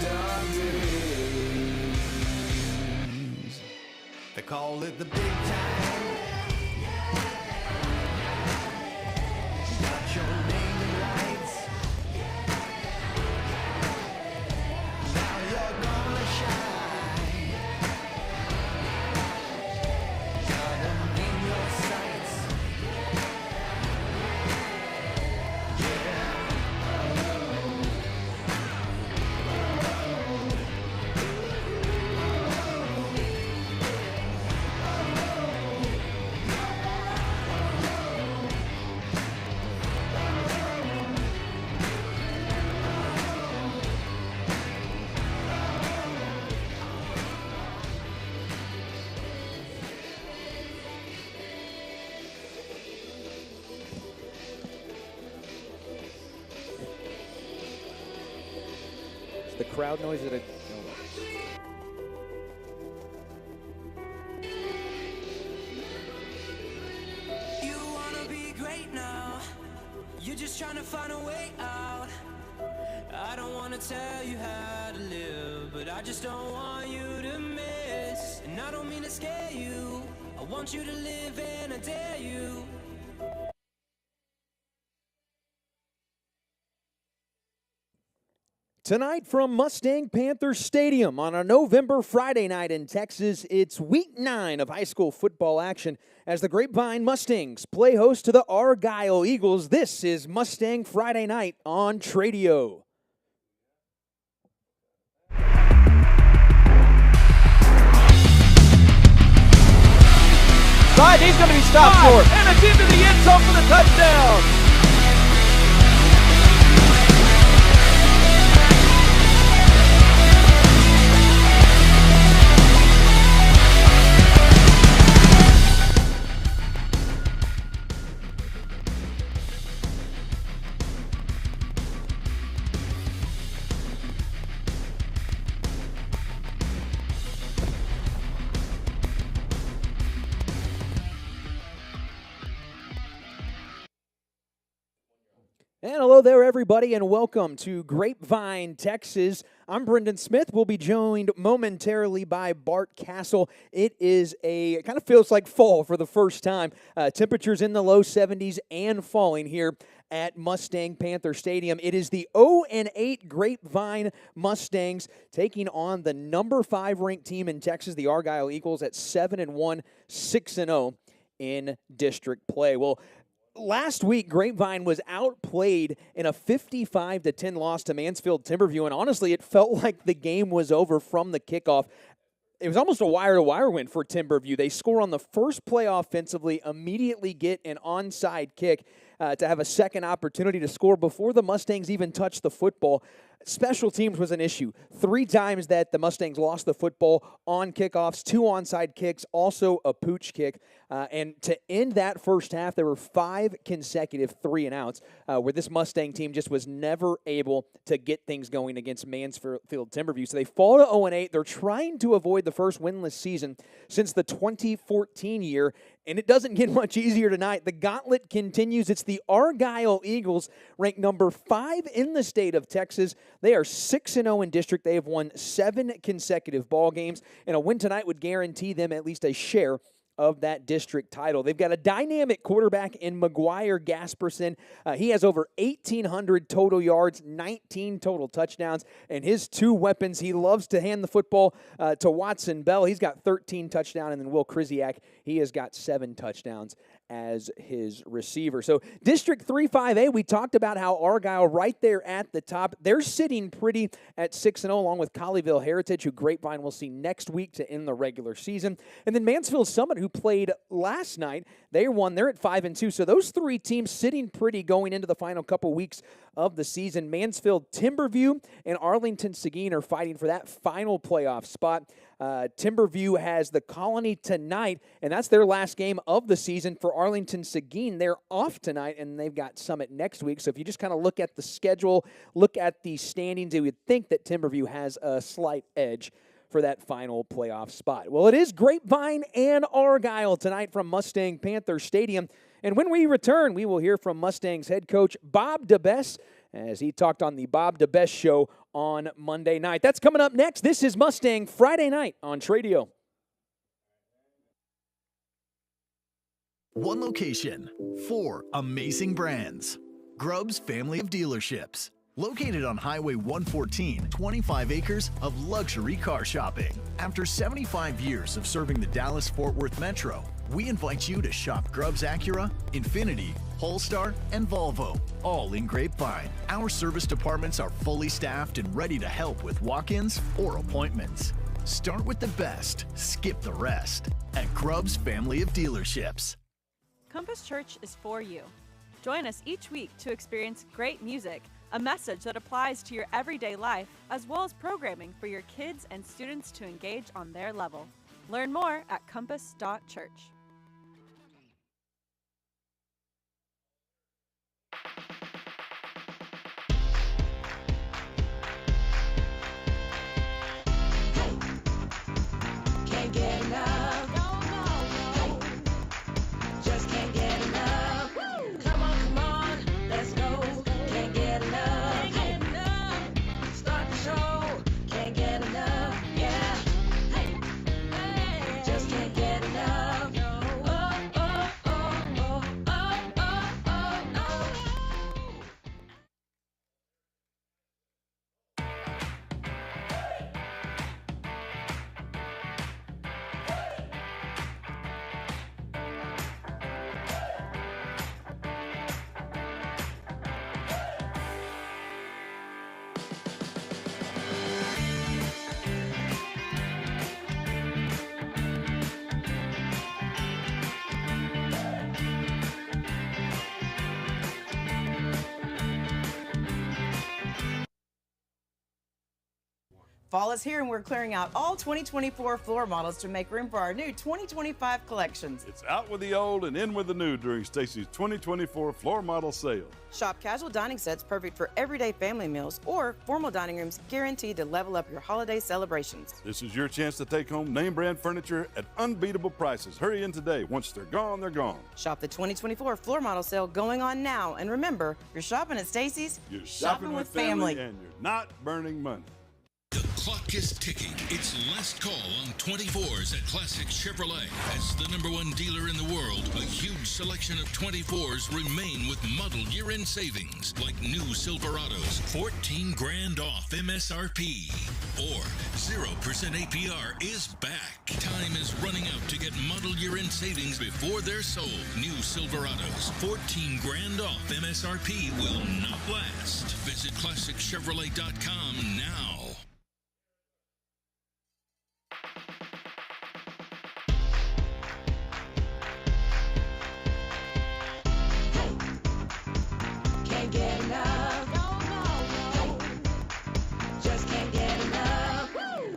dark days. They call it the big time. Got your name in lights. Now you're gonna shine. Got them in your sights. The crowd noise at a. You wanna be great now. You're just trying to find a way out. I don't wanna tell you how to live, but I just don't want you to miss. And I don't mean to scare you. I want you to live and I dare you. Tonight from Mustang Panther Stadium on a November Friday night in Texas, it's week 9 of high school football action as the Grapevine Mustangs play host to the Argyle Eagles. This is Mustang Friday Night on Tradio. Slide, he's going to be stopped short. And it's into the end zone for the touchdown. And hello there, everybody, and welcome to Grapevine, Texas. I'm Brendan Smith. We'll be joined momentarily by Bart Castle. It kind of feels like fall for the first time. Temperatures in the low 70s and falling here at Mustang Panther Stadium. It is the 0-8 Grapevine Mustangs taking on the number 5 ranked team in Texas, the Argyle Eagles, at 7-1, 6-0 in district play. Well, last week, Grapevine was outplayed in a 55-10 loss to Mansfield Timberview, and honestly, it felt like the game was over from the kickoff. It was almost a wire-to-wire win for Timberview. They score on the first play offensively, immediately get an onside kick to have a second opportunity to score before the Mustangs even touched the football. Special teams was an issue. 3 times that the Mustangs lost the football on kickoffs, 2 onside kicks, also a pooch kick. And to end that first half, there were 5 consecutive 3-and-outs where this Mustang team just was never able to get things going against Mansfield Timberview. So they fall to 0-8. They're trying to avoid the first winless season since the 2014 year, and it doesn't get much easier tonight. The gauntlet continues. It's the Argyle Eagles, ranked number 5 in the state of Texas. They are 6-0 in district. They have won 7 consecutive ball games, and a win tonight would guarantee them at least a share of that district title. They've got a dynamic quarterback in McGuire Gasperson. He has over 1,800 total yards, 19 total touchdowns, and his 2 weapons, he loves to hand the football to Watson Bell. He's got 13 touchdowns, and then Will Krzyzak, he has got 7 touchdowns as his receiver. So District 3-5A, we talked about how Argyle right there at the top. They're sitting pretty at 6-0 along with Colleyville Heritage, who Grapevine will see next week to end the regular season. And then Mansfield Summit, who played last night, they're at 5-2. So those 3 teams sitting pretty going into the final couple weeks of the season. Mansfield Timberview and Arlington Seguin are fighting for that final playoff spot. Timberview has the Colony tonight, and that's their last game of the season. For Arlington Seguin, they're off tonight, and they've got Summit next week. So if you just kind of look at the schedule, look at the standings, you would think that Timberview has a slight edge for that final playoff spot. Well, it is Grapevine and Argyle tonight from Mustang Panther Stadium. And when we return, we will hear from Mustangs head coach Bob DeBess as he talked on the Bob DeBest Show on Monday night. That's coming up next. This is Mustang Friday Night on Tradio. One location, 4 amazing brands. Grubb's family of dealerships. Located on Highway 114, 25 acres of luxury car shopping. After 75 years of serving the Dallas-Fort Worth Metro, we invite you to shop Grubb's Acura, Infiniti, Polestar, and Volvo, all in Grapevine. Our service departments are fully staffed and ready to help with walk-ins or appointments. Start with the best, skip the rest at Grubb's family of dealerships. Compass Church is for you. Join us each week to experience great music, a message that applies to your everyday life, as well as programming for your kids and students to engage on their level. Learn more at compass.church. Can't get enough. No. Just can't get enough. Come on, let's go. Can't get enough. Start the show. Can't get enough. Yeah. Just can't get enough. Oh. Fall is here and we're clearing out all 2024 floor models to make room for our new 2025 collections. It's out with the old and in with the new during Stacy's 2024 floor model sale. Shop casual dining sets perfect for everyday family meals or formal dining rooms guaranteed to level up your holiday celebrations. This is your chance to take home name brand furniture at unbeatable prices. Hurry in today. Once they're gone, they're gone. Shop the 2024 floor model sale going on now. And remember, you're shopping at Stacy's, You're shopping with family and you're not burning money. The clock is ticking. It's last call on 24s at Classic Chevrolet. As the #1 dealer in the world, a huge selection of 24s remain with model year-end savings, like new Silverados, 14 grand off MSRP. Or 0% APR is back. Time is running out to get model year-end savings before they're sold. New Silverados, 14 grand off MSRP will not last. Visit ClassicChevrolet.com now. Can't get enough. No. Just can't get enough.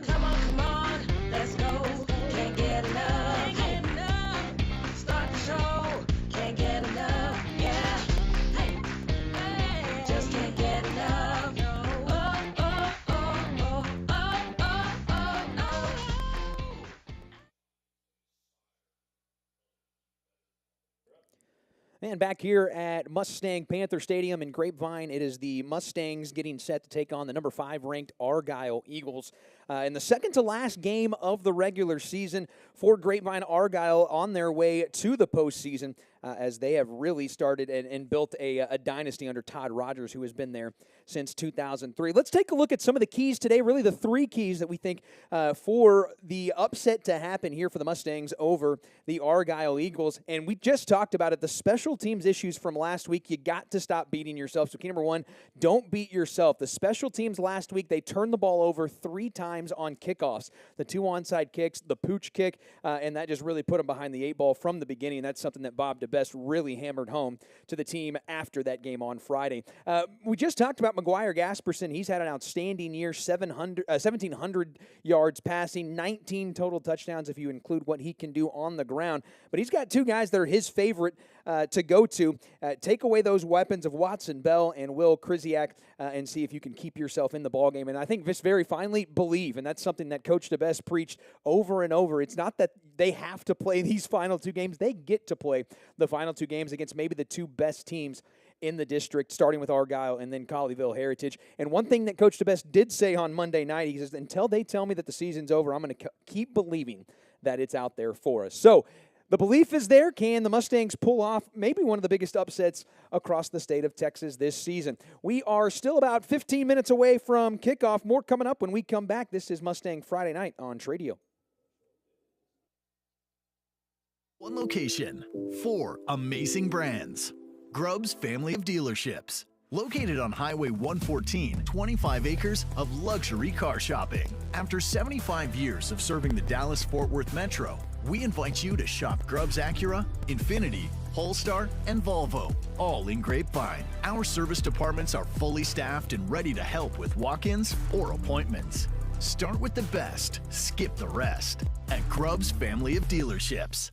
Come on, let's go. Can't get enough. Start the show. Can't get enough. Yeah. Just can't get enough. Oh. And back here at Mustang Panther Stadium in Grapevine, it is the Mustangs getting set to take on the number 5 ranked Argyle Eagles. In the second to last game of the regular season for Grapevine, Argyle on their way to the postseason as they have really started and built a dynasty under Todd Rogers, who has been there since 2003. Let's take a look at some of the keys today, really the 3 keys that we think for the upset to happen here for the Mustangs over the Argyle Eagles. And we just talked about it, the special teams issues from last week. You got to stop beating yourself. So key number 1, don't beat yourself. The special teams last week, they turned the ball over 3 times on kickoffs. The 2 onside kicks, the pooch kick, and that just really put them behind the 8 ball from the beginning. That's something that Bob DeBest really hammered home to the team after that game on Friday. We just talked about McGuire Gasperson. He's had an outstanding year, 1,700 yards passing, 19 total touchdowns if you include what he can do on the ground. But he's got 2 guys that are his favorite to go to. Take away those weapons of Watson Bell and Will Krzyzak and see if you can keep yourself in the ballgame. And I think just very finally, believe. And that's something that Coach DeBest preached over and over. It's not that they have to play these final 2 games. They get to play the final 2 games against maybe the 2 best teams in the district, starting with Argyle and then Colleyville Heritage. And one thing that Coach DeBest did say on Monday night, he says, until they tell me that the season's over, I'm going to keep believing that it's out there for us. So the belief is there. Can the Mustangs pull off maybe one of the biggest upsets across the state of Texas this season? We are still about 15 minutes away from kickoff. More coming up when we come back. This is Mustang Friday Night on Tradio. One location, 4 amazing brands. Grubb's family of dealerships. Located on Highway 114, 25 acres of luxury car shopping. After 75 years of serving the Dallas-Fort Worth Metro, we invite you to shop Grubb's Acura, Infiniti, Polestar, and Volvo, all in Grapevine. Our service departments are fully staffed and ready to help with walk-ins or appointments. Start with the best, skip the rest at Grubb's family of dealerships.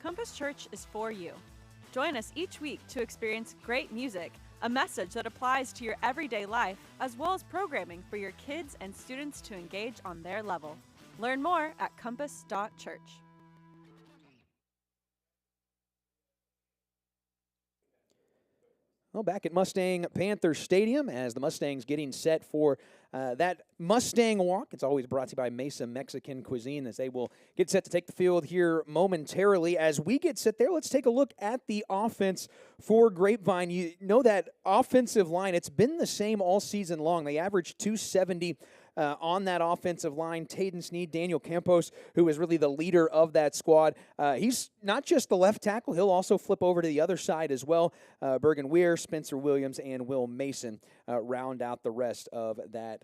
Compass Church is for you. Join us each week to experience great music, a message that applies to your everyday life, as well as programming for your kids and students to engage on their level. Learn more at compass.church. Well, back at Mustang Panther Stadium as the Mustangs getting set for that Mustang Walk. It's always brought to you by Mesa Mexican Cuisine as they will get set to take the field here momentarily. As we get set there, let's take a look at the offense for Grapevine. You know that offensive line, it's been the same all season long. They average 270 on that offensive line. Taden Sneed, Daniel Campos, who is really the leader of that squad. He's not just the left tackle. He'll also flip over to the other side as well. Bergen Weir, Spencer Williams, and Will Mason round out the rest of that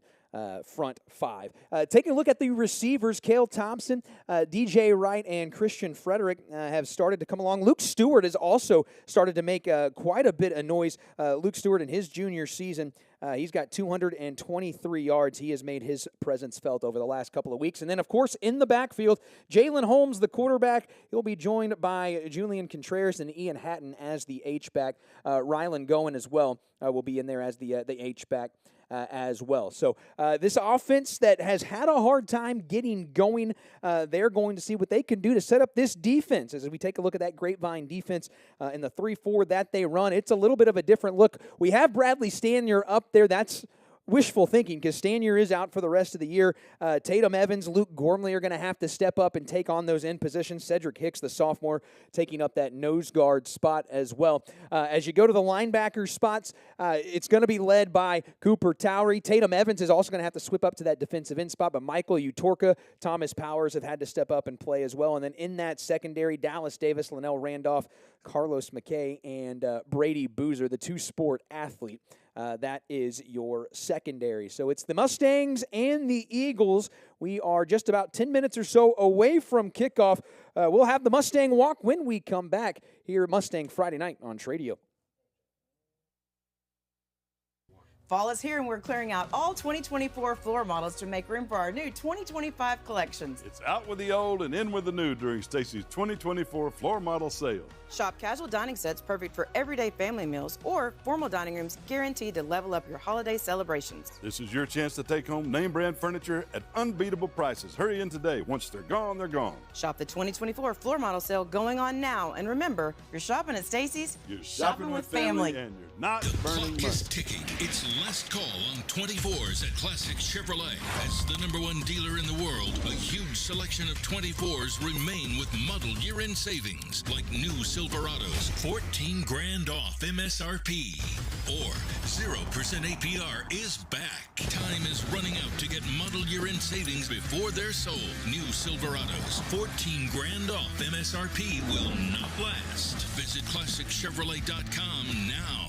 front five. Taking a look at the receivers, Cale Thompson, DJ Wright, and Christian Frederick have started to come along. Luke Stewart has also started to make quite a bit of noise. Luke Stewart in his junior season, he's got 223 yards. He has made his presence felt over the last couple of weeks. And then, of course, in the backfield, Jalen Holmes, the quarterback. He'll be joined by Julian Contreras and Ian Hatton as the H-back. Rylan Goen as well will be in there as the H-back. As well. So this offense that has had a hard time getting going, they're going to see what they can do to set up this defense. As we take a look at that Grapevine defense in the 3-4 that they run, it's a little bit of a different look. We have Bradley Stanier up there. That's wishful thinking because Stanier is out for the rest of the year. Tatum Evans, Luke Gormley are going to have to step up and take on those end positions. Cedric Hicks, the sophomore, taking up that nose guard spot as well. As you go to the linebacker spots, it's going to be led by Cooper Towery. Tatum Evans is also going to have to swip up to that defensive end spot, but Michael Utorka, Thomas Powers have had to step up and play as well. And then in that secondary, Dallas Davis, Linnell Randolph, Carlos McKay, and Brady Boozer, the two-sport athlete. That is your secondary. So it's the Mustangs and the Eagles. We are just about 10 minutes or so away from kickoff. We'll have the Mustang Walk when we come back here at Mustang Friday Night on Tradio. Fall is here and we're clearing out all 2024 floor models to make room for our new 2025 collections. It's out with the old and in with the new during Stacy's 2024 floor model sale. Shop casual dining sets perfect for everyday family meals or formal dining rooms guaranteed to level up your holiday celebrations. This is your chance to take home name brand furniture at unbeatable prices. Hurry in today. Once they're gone, they're gone. Shop the 2024 floor model sale going on now. And remember, you're shopping at Stacy's. You're shopping with family and you're not The burning clock money. is ticking. It's last call on 24s at Classic Chevrolet. As the #1 dealer in the world, a huge selection of 24s remain with model year-end savings like new Silverados, 14 grand off MSRP. Or 0% APR is back. Time is running out to get model year-end savings before they're sold. New Silverados, 14 grand off MSRP will not last. Visit ClassicChevrolet.com now.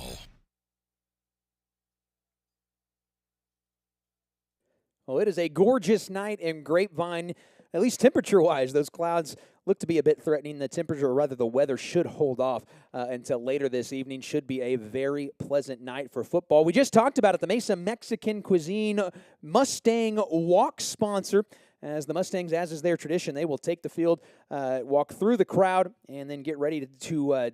Well, it is a gorgeous night in Grapevine, at least temperature-wise. Those clouds look to be a bit threatening. The temperature, or rather the weather, should hold off until later this evening. Should be a very pleasant night for football. We just talked about it, the Mesa Mexican Cuisine Mustang Walk sponsor. As the Mustangs, as is their tradition, they will take the field, walk through the crowd, and then get ready to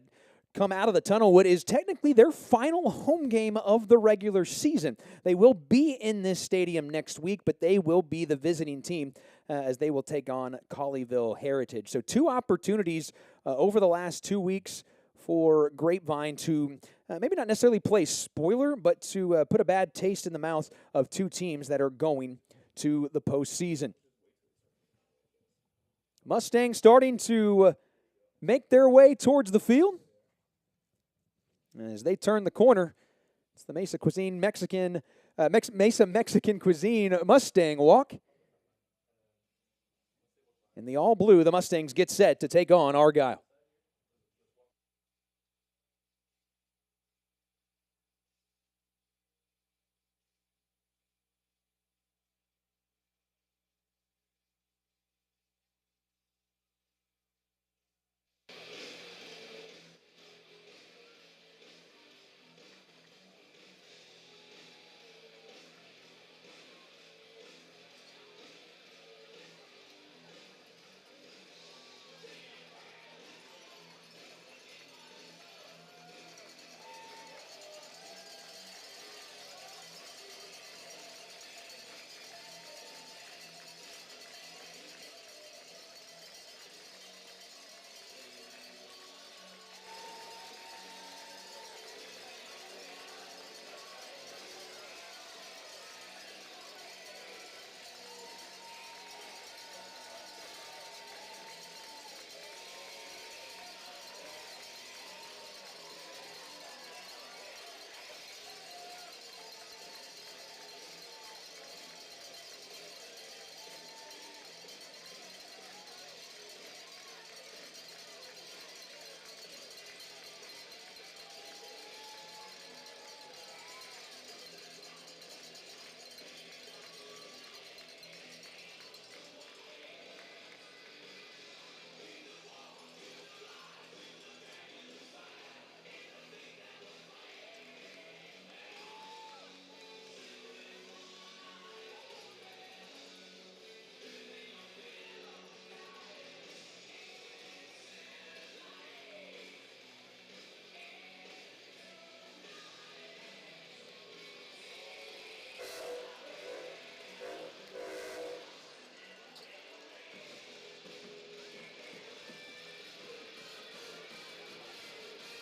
come out of the tunnel, what is technically their final home game of the regular season. They will be in this stadium next week, but they will be the visiting team as they will take on Colleyville Heritage. So 2 opportunities over the last 2 weeks for Grapevine to maybe not necessarily play spoiler, but to put a bad taste in the mouth of two teams that are going to the postseason. Mustangs starting to make their way towards the field. As they turn the corner, it's the Mesa Mexican cuisine Mustang walk. In the all blue, the Mustangs get set to take on Argyle.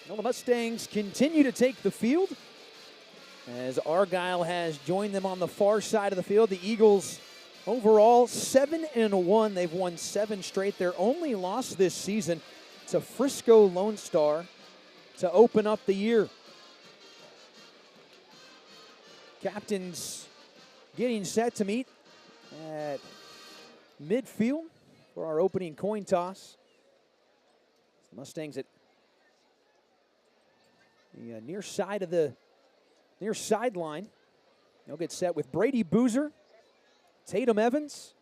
Well, the Mustangs continue to take the field as Argyle has joined them on the far side of the field. The Eagles overall 7-1. They've won 7 straight. Their only loss this season to Frisco Lone Star to open up the year. Captains getting set to meet at midfield for our opening coin toss. The Mustangs at the near sideline. They'll get set with Brady Boozer, Tatum Evans,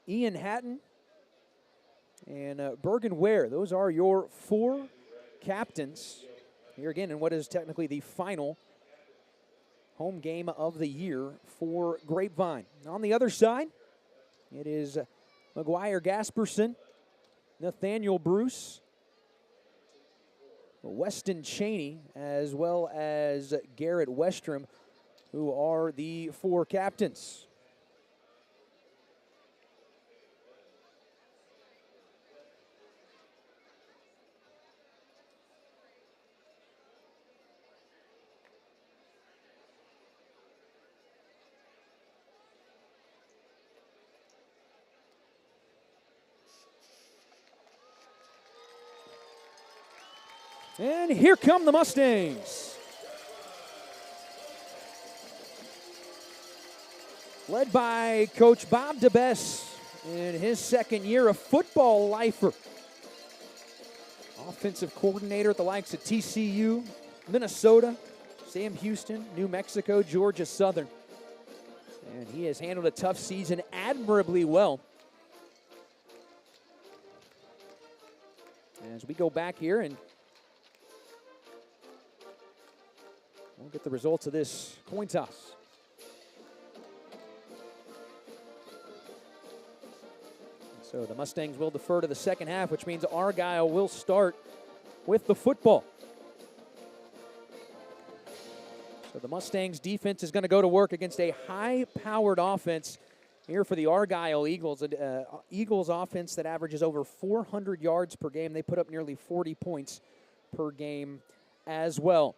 Ian Hatton, and Bergen Ware. Those are your 4 captains here again in what is technically the final home game of the year for Grapevine. On the other side, it is McGuire Gasperson, Nathaniel Bruce, Weston Cheney, as well as Garrett Westrom, who are the 4 captains. And here come the Mustangs. Led by Coach Bob DeBess in his second year, a football lifer. Offensive coordinator at the likes of TCU, Minnesota, Sam Houston, New Mexico, Georgia Southern. And he has handled a tough season admirably well. As we go back here and we'll get the results of this coin toss. So the Mustangs will defer to the second half, which means Argyle will start with the football. So the Mustangs defense is going to go to work against a high-powered offense here for the Argyle Eagles. Eagles offense that averages over 400 yards per game. They put up nearly 40 points per game as well.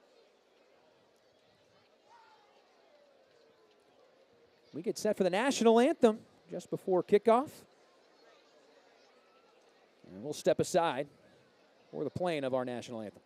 We get set for the national anthem just before kickoff. And we'll step aside for the playing of our national anthem.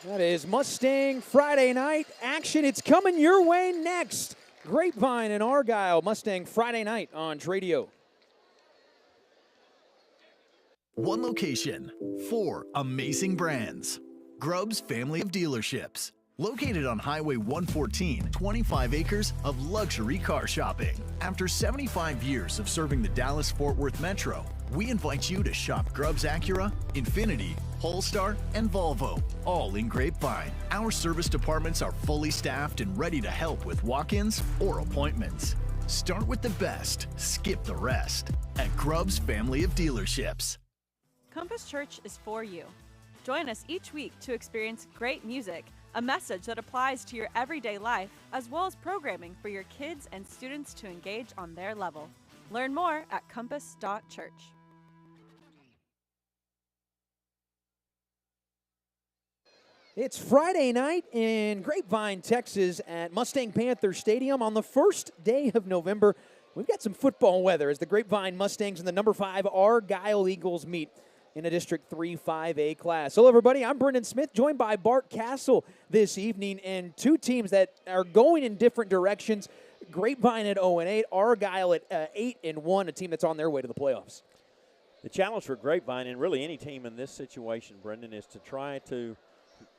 That is Mustang Friday night action. It's coming your way next. Grapevine and Argyle Mustang Friday night on Tradio. One location, 4 amazing brands. Grubb's family of dealerships. Located on Highway 114, 25 acres of luxury car shopping. After 75 years of serving the Dallas-Fort Worth Metro, we invite you to shop Grubb's Acura, Infiniti, Polestar, and Volvo, all in Grapevine. Our service departments are fully staffed and ready to help with walk-ins or appointments. Start with the best, skip the rest at Grubb's family of dealerships. Compass Church is for you. Join us each week to experience great music, a message that applies to your everyday life, as well as programming for your kids and students to engage on their level. Learn more at compass.church. It's Friday night in Grapevine, Texas at Mustang Panther Stadium on the first day of November. We've got some football weather as the Grapevine Mustangs and the number 5 Argyle Eagles meet in a District 3 5A class. Hello, everybody. I'm Brendan Smith, joined by Bart Castle this evening, and two teams that are going in different directions. Grapevine at 0-8, Argyle at 8-1, a team that's on their way to the playoffs. The challenge for Grapevine, and really any team in this situation, Brendan, is to try to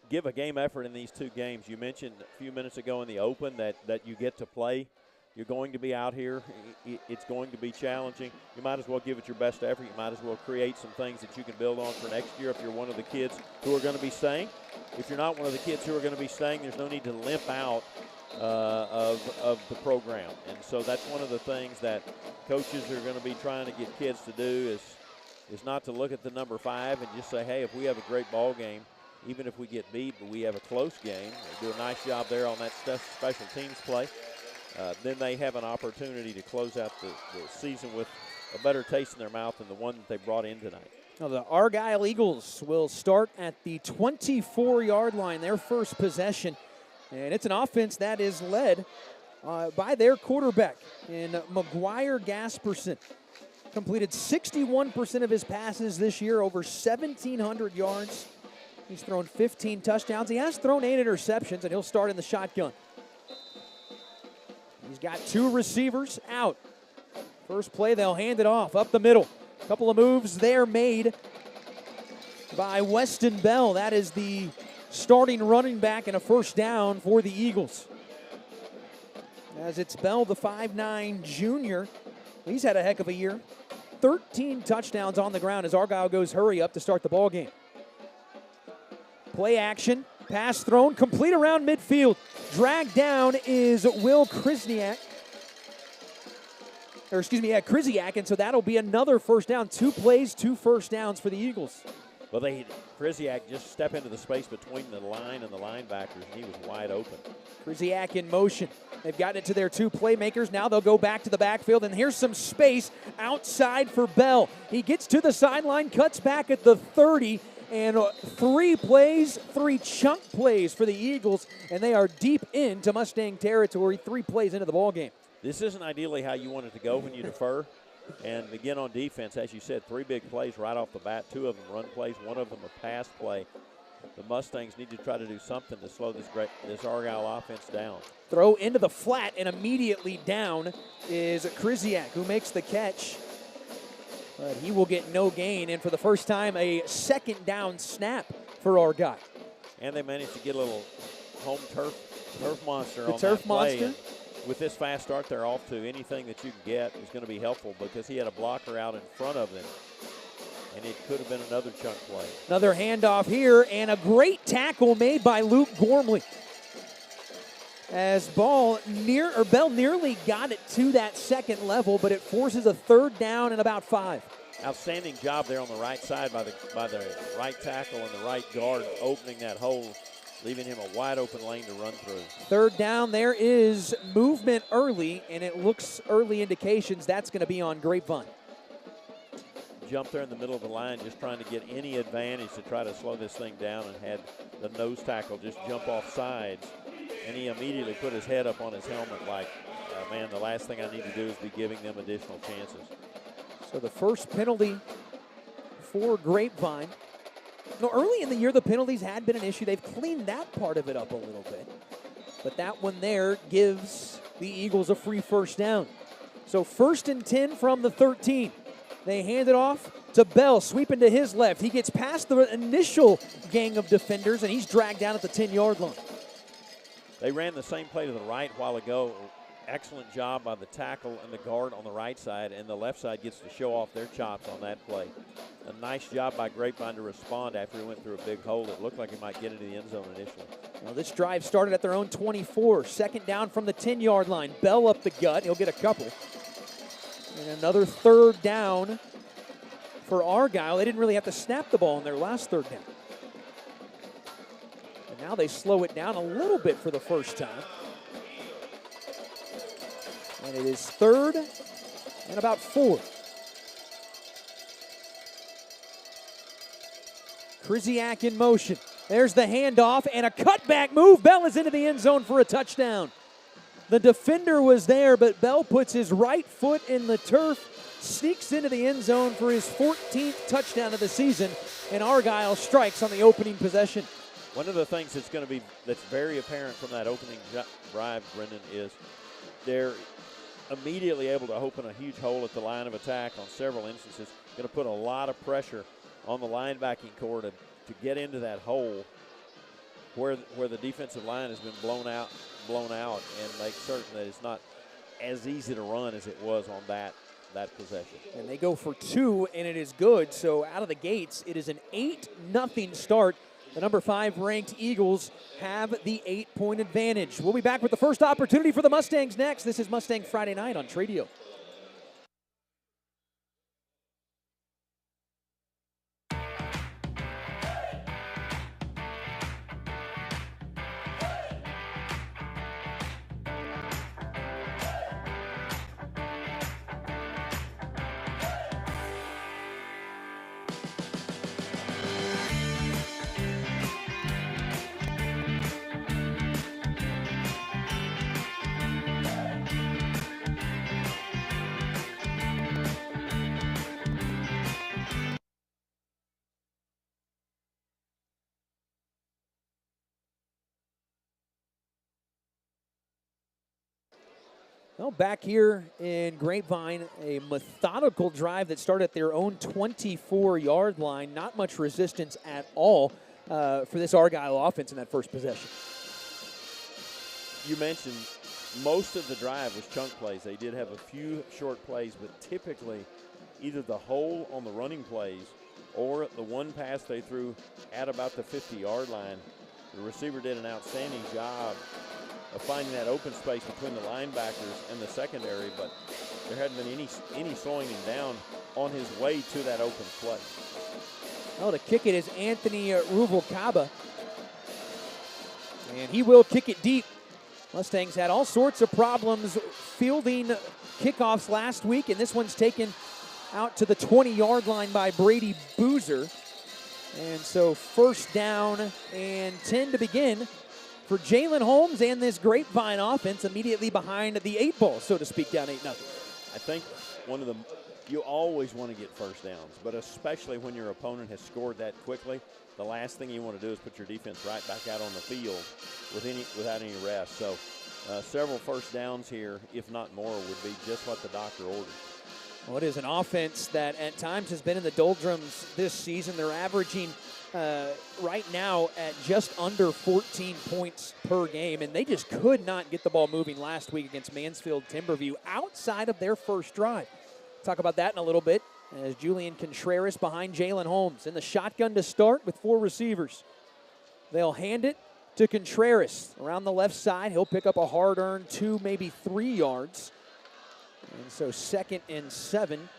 give a game effort in these two games. You mentioned a few minutes ago in the open that you get to play. You're going to be out here. It's going to be challenging. You might as well give it your best effort. You might as well create some things that you can build on for next year if you're one of the kids who are going to be staying. If you're not one of the kids who are going to be staying, there's no need to limp out of the program. And so that's one of the things that coaches are going to be trying to get kids to do is not to look at the number 5 and just say, hey, if we have a great ball game, even if we get beat, but we have a close game, they do a nice job there on that special teams play. Then they have an opportunity to close out the season with a better taste in their mouth than the one that they brought in tonight. Now the Argyle Eagles will start at the 24-yard line, their first possession. And it's an offense that is led by their quarterback in McGuire Gasperson. Completed 61% of his passes this year, over 1,700 yards. He's thrown 15 touchdowns. He has thrown 8 interceptions, and he'll start in the shotgun. He's got 2 receivers out. First play, they'll hand it off up the middle. A couple of moves there made by Weston Bell. That is the starting running back and a first down for the Eagles. As it's Bell, the 5'9 junior. He's had a heck of a year. 13 touchdowns on the ground as Argyle goes hurry up to start the ball game. Play action, pass thrown, complete around midfield. Dragged down is Will Krisniak. Krzyzak, and so that'll be another first down. 2 plays, 2 first downs for the Eagles. Well, Krzyzak just step into the space between the line and the linebackers, and he was wide open. Krzyzak in motion. They've gotten it to their 2 playmakers. Now they'll go back to the backfield, and here's some space outside for Bell. He gets to the sideline, cuts back at the 30, and 3 plays, 3 chunk plays for the Eagles, and they are deep into Mustang territory, 3 plays into the ballgame. This isn't ideally how you want it to go when you defer. And again, on defense, as you said, 3 big plays right off the bat. 2 of them run plays, 1 of them a pass play. The Mustangs need to try to do something to slow this Argyle offense down. Throw into the flat, and immediately down is Krzyzak, who makes the catch. But he will get no gain, and for the first time, a second down snap for Argyle. And they managed to get a little home turf monster The on turf that play. monster? And with this fast start, they're off to anything that you can get is going to be helpful because he had a blocker out in front of him, and it could have been another chunk play. Another handoff here, and a great tackle made by Luke Gormley. As Bell nearly got it to that second level, but it forces a 3rd down and about 5. Outstanding job there on the right side by the right tackle and the right guard opening that hole, leaving him a wide open lane to run through. 3rd down, there is movement early, and it looks early indications that's going to be on Grapevine. Jump there in the middle of the line, just trying to get any advantage to try to slow this thing down, and had the nose tackle just jump off sides. And he immediately put his head up on his helmet like, man, the last thing I need to do is be giving them additional chances. So the first penalty for Grapevine. No, early in the year, the penalties had been an issue. They've cleaned that part of it up a little bit. But that one there gives the Eagles a free first down. So 1st and 10 from the 13. They hand it off to Bell, sweeping to his left. He gets past the initial gang of defenders, and he's dragged down at the 10-yard line. They ran the same play to the right a while ago. Excellent job by the tackle and the guard on the right side, and the left side gets to show off their chops on that play. A nice job by Grapevine to respond after he went through a big hole. It looked like he might get into the end zone initially. Well, this drive started at their own 24. 2nd down from the 10-yard line. Bell up the gut. He'll get a couple. And another 3rd down for Argyle. They didn't really have to snap the ball in their last 3rd down. And now they slow it down a little bit for the first time. And it is 3rd and about 4. Krzyzak in motion. There's the handoff and a cutback move. Bell is into the end zone for a touchdown. The defender was there, but Bell puts his right foot in the turf, sneaks into the end zone for his 14th touchdown of the season, and Argyle strikes on the opening possession. One of the things that's very apparent from that opening drive, Brendan, is they're immediately able to open a huge hole at the line of attack on several instances. Going to put a lot of pressure on the linebacking core to get into that hole where the defensive line has been blown out, and make certain that it's not as easy to run as it was on that possession. And they go for 2, and it is good. So out of the gates, it is an 8-0 start. The number 5 ranked Eagles have the 8-point advantage. We'll be back with the first opportunity for the Mustangs next. This is Mustang Friday Night on Tradio. Well, back here in Grapevine, a methodical drive that started at their own 24-yard line. Not much resistance at all for this Argyle offense in that first possession. You mentioned most of the drive was chunk plays. They did have a few short plays, but typically either the hole on the running plays or the one pass they threw at about the 50-yard line The receiver did an outstanding job of finding that open space between the linebackers and the secondary, but there hadn't been any slowing him down on his way to that open play. Well, to kick it is Anthony Ruvalcaba, and he will kick it deep. Mustangs had all sorts of problems fielding kickoffs last week, and this one's taken out to the 20-yard line by Brady Boozer. And so first down and 10 to begin for Jalen Holmes and this Grapevine offense immediately behind the 8 ball, so to speak, down 8-0. I think you always want to get first downs, but especially when your opponent has scored that quickly, the last thing you want to do is put your defense right back out on the field without any rest. So several first downs here, if not more, would be just what the doctor ordered. Well, it is an offense that at times has been in the doldrums this season. They're averaging right now at just under 14 points per game, and they just could not get the ball moving last week against Mansfield Timberview outside of their first drive. Talk about that in a little bit as Julian Contreras behind Jalen Holmes in the shotgun to start with 4 receivers. They'll hand it to Contreras around the left side. He'll pick up a hard-earned 2, maybe 3 yards. And so 2nd and 7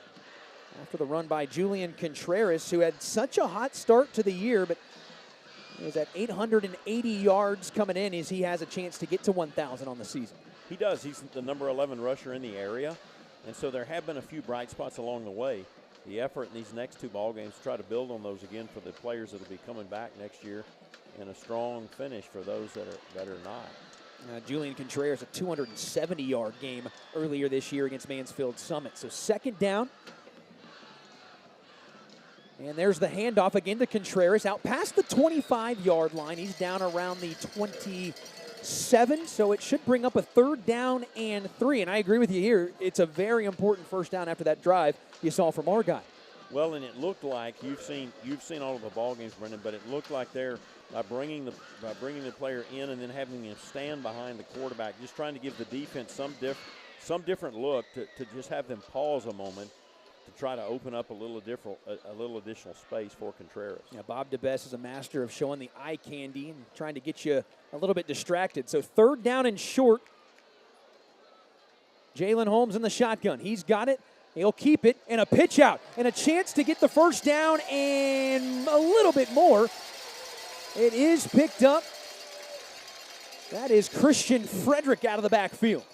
after the run by Julian Contreras, who had such a hot start to the year, but is at 880 yards coming in as he has a chance to get to 1,000 on the season. He does. He's the number 11 rusher in the area, and so there have been a few bright spots along the way. The effort in these next 2 ball games to try to build on those again for the players that will be coming back next year, and a strong finish for those that are not. Julian Contreras, a 270-yard game earlier this year against Mansfield Summit. So 2nd down. And there's the handoff again to Contreras out past the 25-yard line. He's down around the 27, so it should bring up a 3rd down and 3. And I agree with you here. It's a very important first down after that drive you saw from Argyle. Well, and it looked like you've seen all of the ball games, Brendan, but it looked like they're by bringing the player in and then having him stand behind the quarterback, just trying to give the defense some different look to just have them pause a moment to try to open up a little additional space for Contreras. Yeah, Bob DeBess is a master of showing the eye candy and trying to get you a little bit distracted. So 3rd down and short. Jalen Holmes in the shotgun. He's got it. He'll keep it, and a pitch out, and a chance to get the first down and a little bit more. It is picked up. That is Christian Frederick out of the backfield.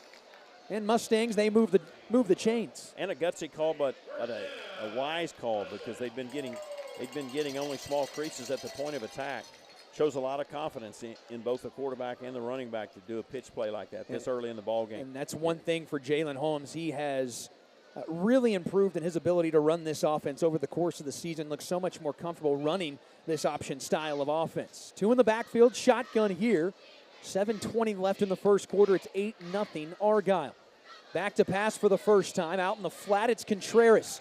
And Mustangs, they move the chains. And a gutsy call, but a wise call, because they've been getting only small creases at the point of attack. Shows a lot of confidence in both the quarterback and the running back to do a pitch play like that this early in the ball game. And that's one thing for Jalen Holmes. He has really improved in his ability to run this offense over the course of the season. Looks so much more comfortable running this option style of offense. 2 in the backfield, shotgun here. 7:20 left in the first quarter. It's 8-0 Argyle. Back to pass for the first time. Out in the flat, it's Contreras.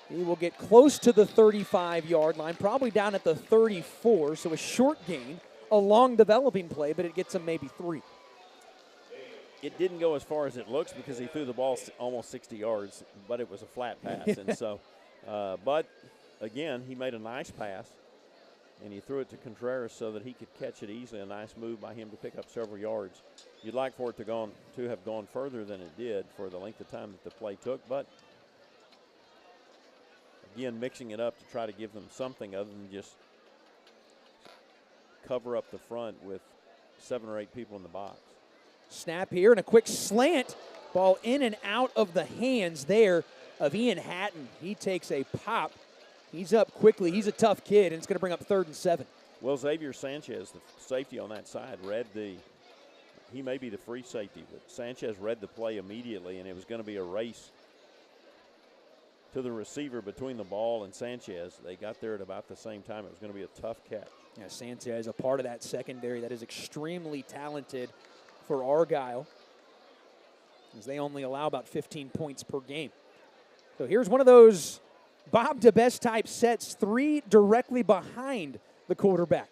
He will get close to the 35-yard line, probably down at the 34, so a short gain, a long developing play, but it gets him maybe 3. It didn't go as far as it looks because he threw the ball almost 60 yards, but it was a flat pass. And so, but again, he made a nice pass, and he threw it to Contreras so that he could catch it easily. A nice move by him to pick up several yards. You'd like for it to have gone further than it did for the length of time that the play took, but again, mixing it up to try to give them something other than just cover up the front with 7 or 8 people in the box. Snap here and a quick slant. Ball in and out of the hands there of Ian Hatton. He takes a pop. He's up quickly. He's a tough kid, and it's going to bring up 3rd and 7. Well, Xavier Sanchez, the safety on that side, he may be the free safety, but Sanchez read the play immediately, and it was going to be a race to the receiver between the ball and Sanchez. They got there at about the same time. It was going to be a tough catch. Yeah, Sanchez, a part of that secondary that is extremely talented for Argyle, as they only allow about 15 points per game. So here's one of those Bob DeBest type sets, 3 directly behind the quarterback.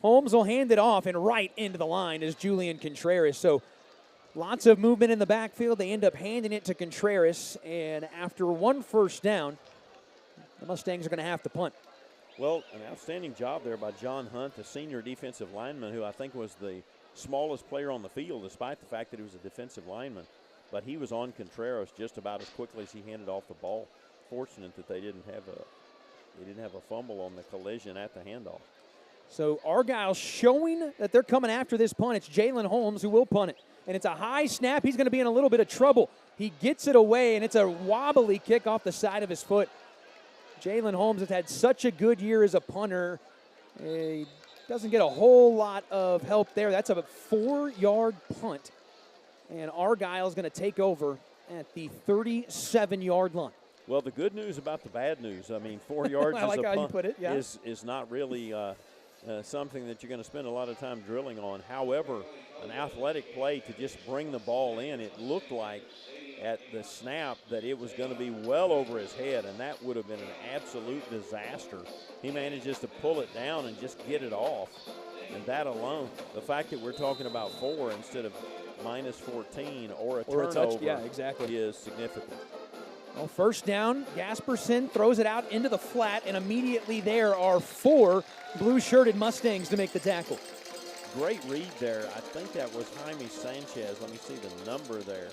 Holmes will hand it off, and right into the line is Julian Contreras. So lots of movement in the backfield. They end up handing it to Contreras, and after 1 first down, the Mustangs are going to have to punt. Well, an outstanding job there by John Hunt, the senior defensive lineman, who I think was the smallest player on the field, despite the fact that he was a defensive lineman. But he was on Contreras just about as quickly as he handed off the ball. Fortunate that they didn't have a fumble on the collision at the handoff. So Argyle showing that they're coming after this punt. It's Jalen Holmes who will punt it. And it's a high snap. He's going to be in a little bit of trouble. He gets it away, and it's a wobbly kick off the side of his foot. Jalen Holmes has had such a good year as a punter. He doesn't get a whole lot of help there. That's a 4-yard punt. And Argyle's going to take over at the 37-yard line. Well, the good news about the bad news, I mean, 4 yards I like as a how you punt put it, yeah. is not really something that you're going to spend a lot of time drilling on. However, an athletic play to just bring the ball in, it looked like at the snap that it was going to be well over his head, and that would have been an absolute disaster. He manages to pull it down and just get it off. And that alone, the fact that we're talking about 4 instead of minus 14 or a turnover yeah, exactly. is significant. Well, first down, Gasperson throws it out into the flat, and immediately there are 4 blue-shirted Mustangs to make the tackle. Great read there. I think that was Jaime Sanchez. Let me see the number there.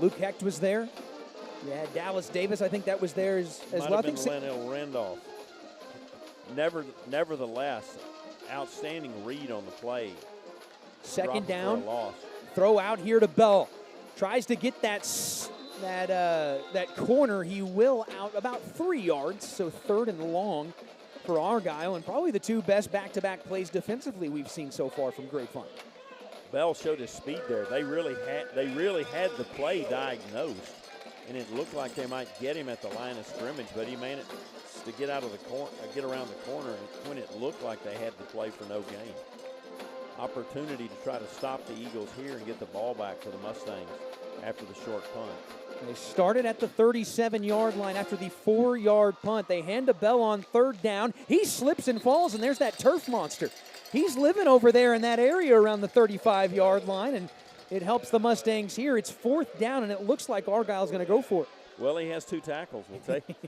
Luke Hecht was there. Yeah, Dallas Davis, I think that was there as Might well. have been Lionel Randolph. Nevertheless, outstanding read on the play. Second Dropped down, for a loss. throw out here to Bell. Tries to get that corner. He will out about 3 yards, so 3rd and long for Argyle, and probably the 2 best back-to-back plays defensively we've seen so far from Grapevine. Bell showed his speed there. They really had the play diagnosed, and it looked like they might get him at the line of scrimmage, but he managed to get out of the corner, get around the corner, when it looked like they had the play for no gain. Opportunity to try to stop the Eagles here and get the ball back for the Mustangs after the short punt. They started at the 37-yard line after the 4-yard punt. They hand to Bell on 3rd down. He slips and falls, and there's that turf monster. He's living over there in that area around the 35-yard line, and it helps the Mustangs here. It's 4th down, and it looks like Argyle's going to go for it. Well, he has 2 tackles.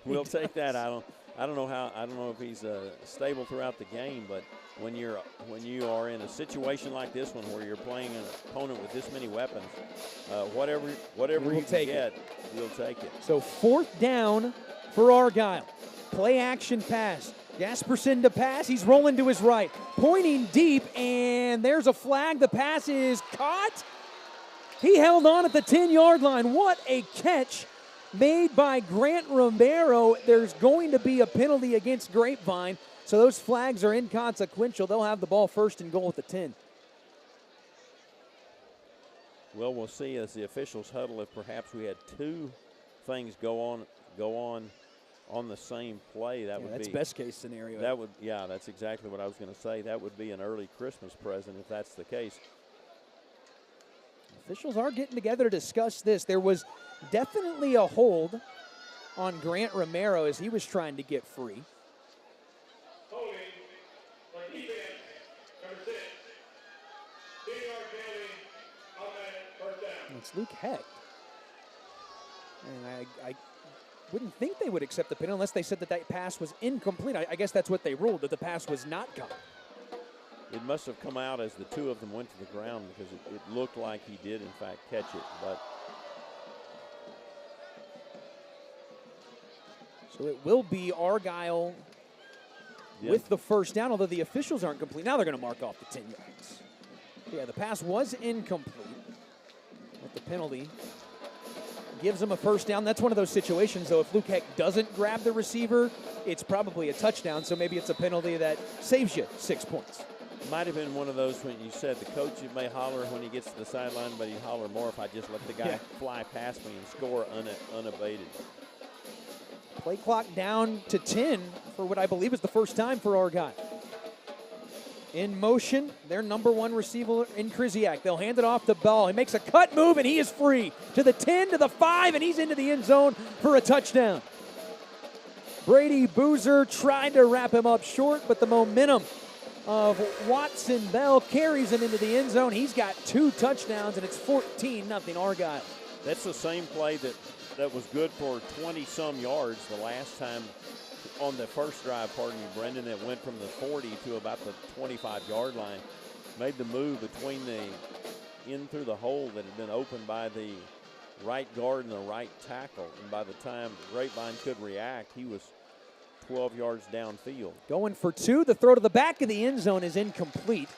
We'll take that. I don't know if he's stable throughout the game, but when you are in a situation like this one where you're playing an opponent with this many weapons, whatever you can get, we'll take it. So 4th down for Argyle. Play action pass. Gasperson to pass. He's rolling to his right. Pointing deep, and there's a flag. The pass is caught. He held on at the 10-yard line. What a catch made by Grant Romero. There's going to be a penalty against Grapevine, so those flags are inconsequential. They'll have the ball 1st and goal at the 10. Well, we'll see as the officials huddle if perhaps we had 2 things go on the same play. That's best case scenario. That's exactly what I was going to say. That would be an early Christmas present if that's the case. Officials are getting together to discuss this. There was definitely a hold on Grant Romero as he was trying to get free. Holding for defense, number 6. 2-yard penalty on that 1st down. It's Luke Hecht. And I wouldn't think they would accept the penalty unless they said that pass was incomplete. I guess that's what they ruled, that the pass was not caught. It must have come out as the 2 of them went to the ground because it looked like he did, in fact, catch it. But so it will be Argyle with the 1st down, although the officials aren't complete. Now they're going to mark off the 10 yards. Yeah, the pass was incomplete, but the penalty gives them a 1st down. That's one of those situations, though, if Luke Hecht doesn't grab the receiver, it's probably a touchdown, so maybe it's a penalty that saves you 6 points. Might have been one of those when you said the coach may holler when he gets to the sideline, but he'd holler more if I just let the guy fly past me and score unabated. Play clock down to 10 for what I believe is the first time for Argyle. In motion, their number 1 receiver in Krzyzak. They'll hand it off to Bell. He makes a cut move, and he is free. To the 10, to the 5, and he's into the end zone for a touchdown. Brady Boozer tried to wrap him up short, but the momentum of Watson Bell carries him into the end zone. He's got 2 touchdowns, and it's 14-0 Argyle. That's the same play that that was good for 20-some yards the last time on the first drive, pardon me, Brendan, it went from the 40 to about the 25-yard line. Made the move between in through the hole that had been opened by the right guard and the right tackle. And by the time Grapevine could react, he was 12 yards downfield. Going for 2. The throw to the back of the end zone is incomplete.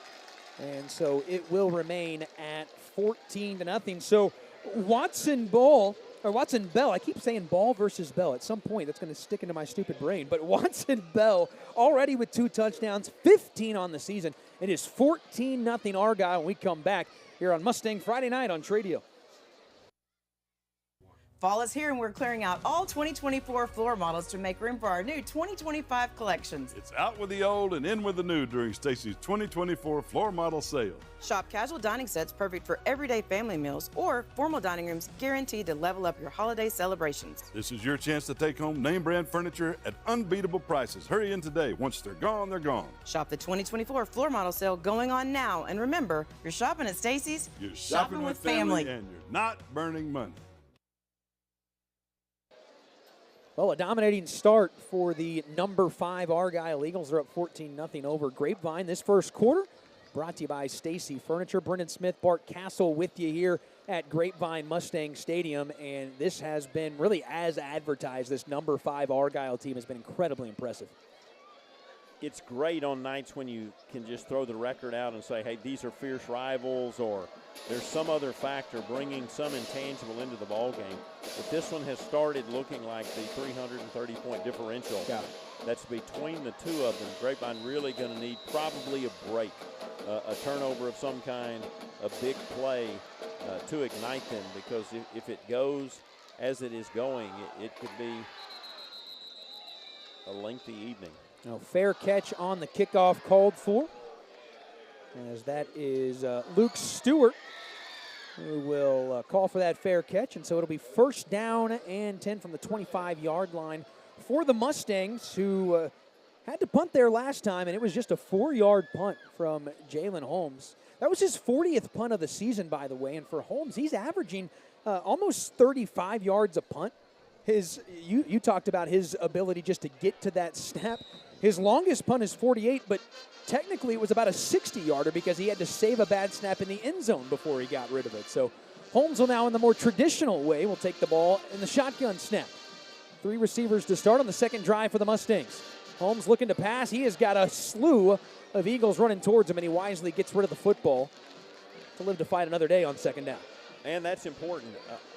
And so it will remain at 14-0. So Watson Bell, I keep saying Ball versus Bell. At some point, that's going to stick into my stupid brain. But Watson Bell already with 2 touchdowns, 15 on the season. It is 14-0 Argyle when we come back here on Mustang Friday night on Tradio. Fall is here and we're clearing out all 2024 floor models to make room for our new 2025 collections. It's out with the old and in with the new during Stacy's 2024 floor model sale. Shop casual dining sets perfect for everyday family meals or formal dining rooms guaranteed to level up your holiday celebrations. This is your chance to take home name brand furniture at unbeatable prices. Hurry in today. Once they're gone, they're gone. Shop the 2024 floor model sale going on now. And remember, you're shopping at Stacy's. You're shopping with family and you're not burning money. Well, a dominating start for the number 5 Argyle Eagles. They're up 14-0 over Grapevine this first quarter. Brought to you by Stacy Furniture. Brendan Smith, Bart Castle with you here at Grapevine Mustang Stadium. And this has been really as advertised. This number 5 Argyle team has been incredibly impressive. It's great on nights when you can just throw the record out and say, hey, these are fierce rivals, or there's some other factor bringing some intangible into the ball game. But this one has started looking like the 330-point differential that's between the two of them. Grapevine really going to need probably a break, a turnover of some kind, a big play to ignite them, because if it goes as it is going, it could be a lengthy evening. Now, fair catch on the kickoff called for, as that is Luke Stewart who will call for that fair catch. And so it'll be first down and 10 from the 25-yard line for the Mustangs, who had to punt there last time, and it was just a 4-yard punt from Jalen Holmes. That was his 40th punt of the season, by the way, and for Holmes, he's averaging almost 35 yards a punt. You talked about his ability just to get to that snap. His longest punt is 48, but technically it was about a 60-yarder because he had to save a bad snap in the end zone before he got rid of it. So Holmes will now, in the more traditional way, will take the ball in the shotgun snap. 3 receivers to start on the second drive for the Mustangs. Holmes looking to pass. He has got a slew of Eagles running towards him, and he wisely gets rid of the football to live to fight another day on second down. And that's important.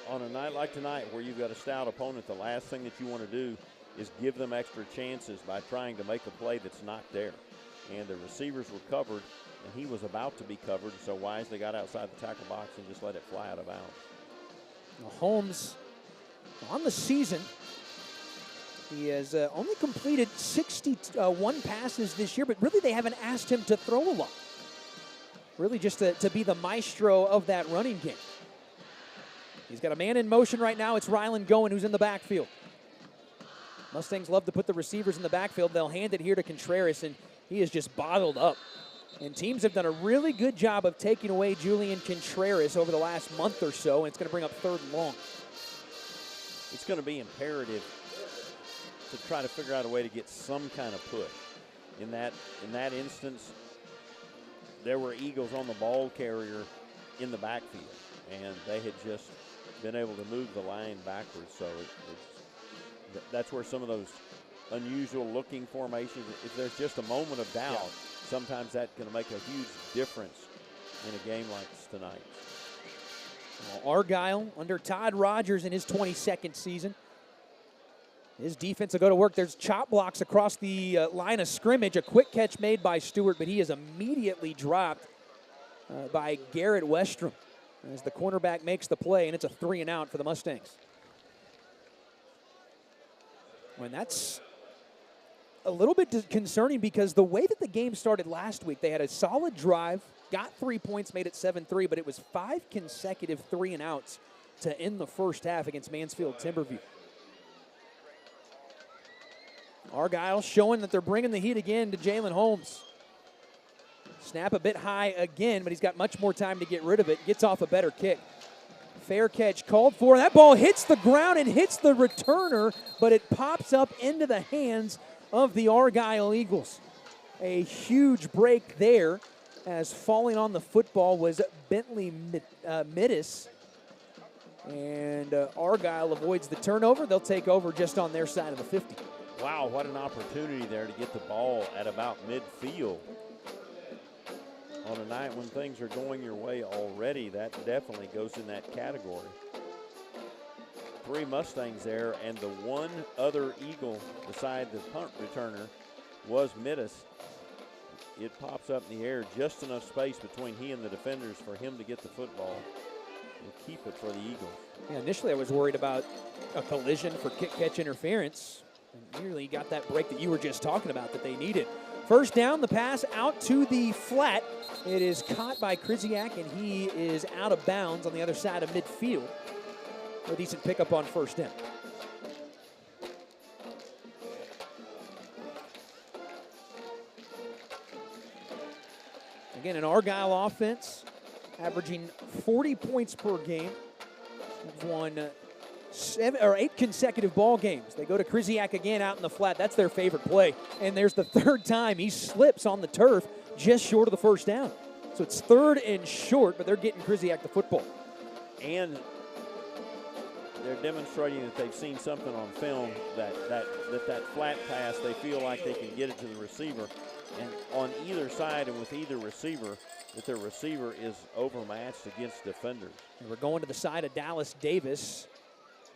On a night like tonight where you've got a stout opponent, the last thing that you want to do is give them extra chances by trying to make a play that's not there. And the receivers were covered, and he was about to be covered, so wisely got outside the tackle box and just let it fly out of bounds. Holmes, on the season, he has only completed 61 passes this year, but really they haven't asked him to throw a lot. Really just to be the maestro of that running game. He's got a man in motion right now. It's Rylan Goen who's in the backfield. Mustangs love to put the receivers in the backfield. They'll hand it here to Contreras, and he is just bottled up. And teams have done a really good job of taking away Julian Contreras over the last month or so, and it's going to bring up 3rd and long. It's going to be imperative to try to figure out a way to get some kind of push. In that instance, there were Eagles on the ball carrier in the backfield, and they had just been able to move the line backwards. So that's where some of those unusual looking formations, if there's just a moment of doubt, sometimes that's going to make a huge difference in a game like tonight. Well, Argyle under Todd Rogers in his 22nd season. His defense will go to work. There's chop blocks across the line of scrimmage. A quick catch made by Stewart, but he is immediately dropped by Garrett Westrom as the cornerback makes the play, and it's a 3-and-out for the Mustangs. And that's a little bit concerning because the way that the game started last week, they had a solid drive, got 3 points, made it 7-3, but it was 5 consecutive 3-and-outs to end the first half against Mansfield Timberview. Argyle showing that they're bringing the heat again to Jalen Holmes. Snap a bit high again, but he's got much more time to get rid of it. Gets off a better kick. Fair catch called for. That ball hits the ground and hits the returner, but it pops up into the hands of the Argyle Eagles. A huge break there, as falling on the football was Bentley Mittis. And Argyle avoids the turnover. They'll take over just on their side of the 50. Wow, what an opportunity there to get the ball at about midfield. On a night when things are going your way already, that definitely goes in that category. 3 Mustangs there, and the one other Eagle beside the punt returner was Mittis. It pops up in the air, just enough space between he and the defenders for him to get the football and keep it for the Eagles. Yeah, initially I was worried about a collision for kick-catch interference. And nearly got that break that you were just talking about that they needed. First down, the pass out to the flat. It is caught by Krzyzak, and he is out of bounds on the other side of midfield. A decent pickup on first down. Again, an Argyle offense averaging 40 points per game. They've won 8 consecutive ball games. They go to Krzyzak again out in the flat. That's their favorite play. And there's the third time he slips on the turf just short of the first down. So it's 3rd and short, but they're getting Krzyzak the football. And they're demonstrating that they've seen something on film, that flat pass, they feel like they can get it to the receiver. And on either side and with either receiver, that their receiver is overmatched against defenders. And we're going to the side of Dallas Davis,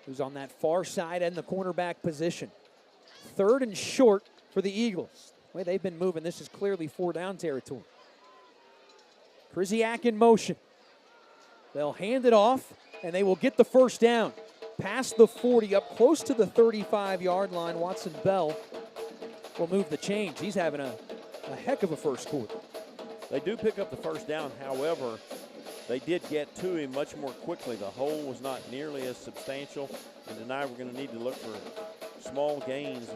who's on that far side in the cornerback position. 3rd and short for the Eagles. The way they've been moving, this is clearly 4-down territory. Krzyzak in motion. They'll hand it off, and they will get the first down. Past the 40, up close to the 35-yard line. Watson Bell will move the chains. He's having a heck of a first quarter. They do pick up the first down. However, they did get to him much more quickly. The hole was not nearly as substantial. And tonight we're going to need to look for small gains,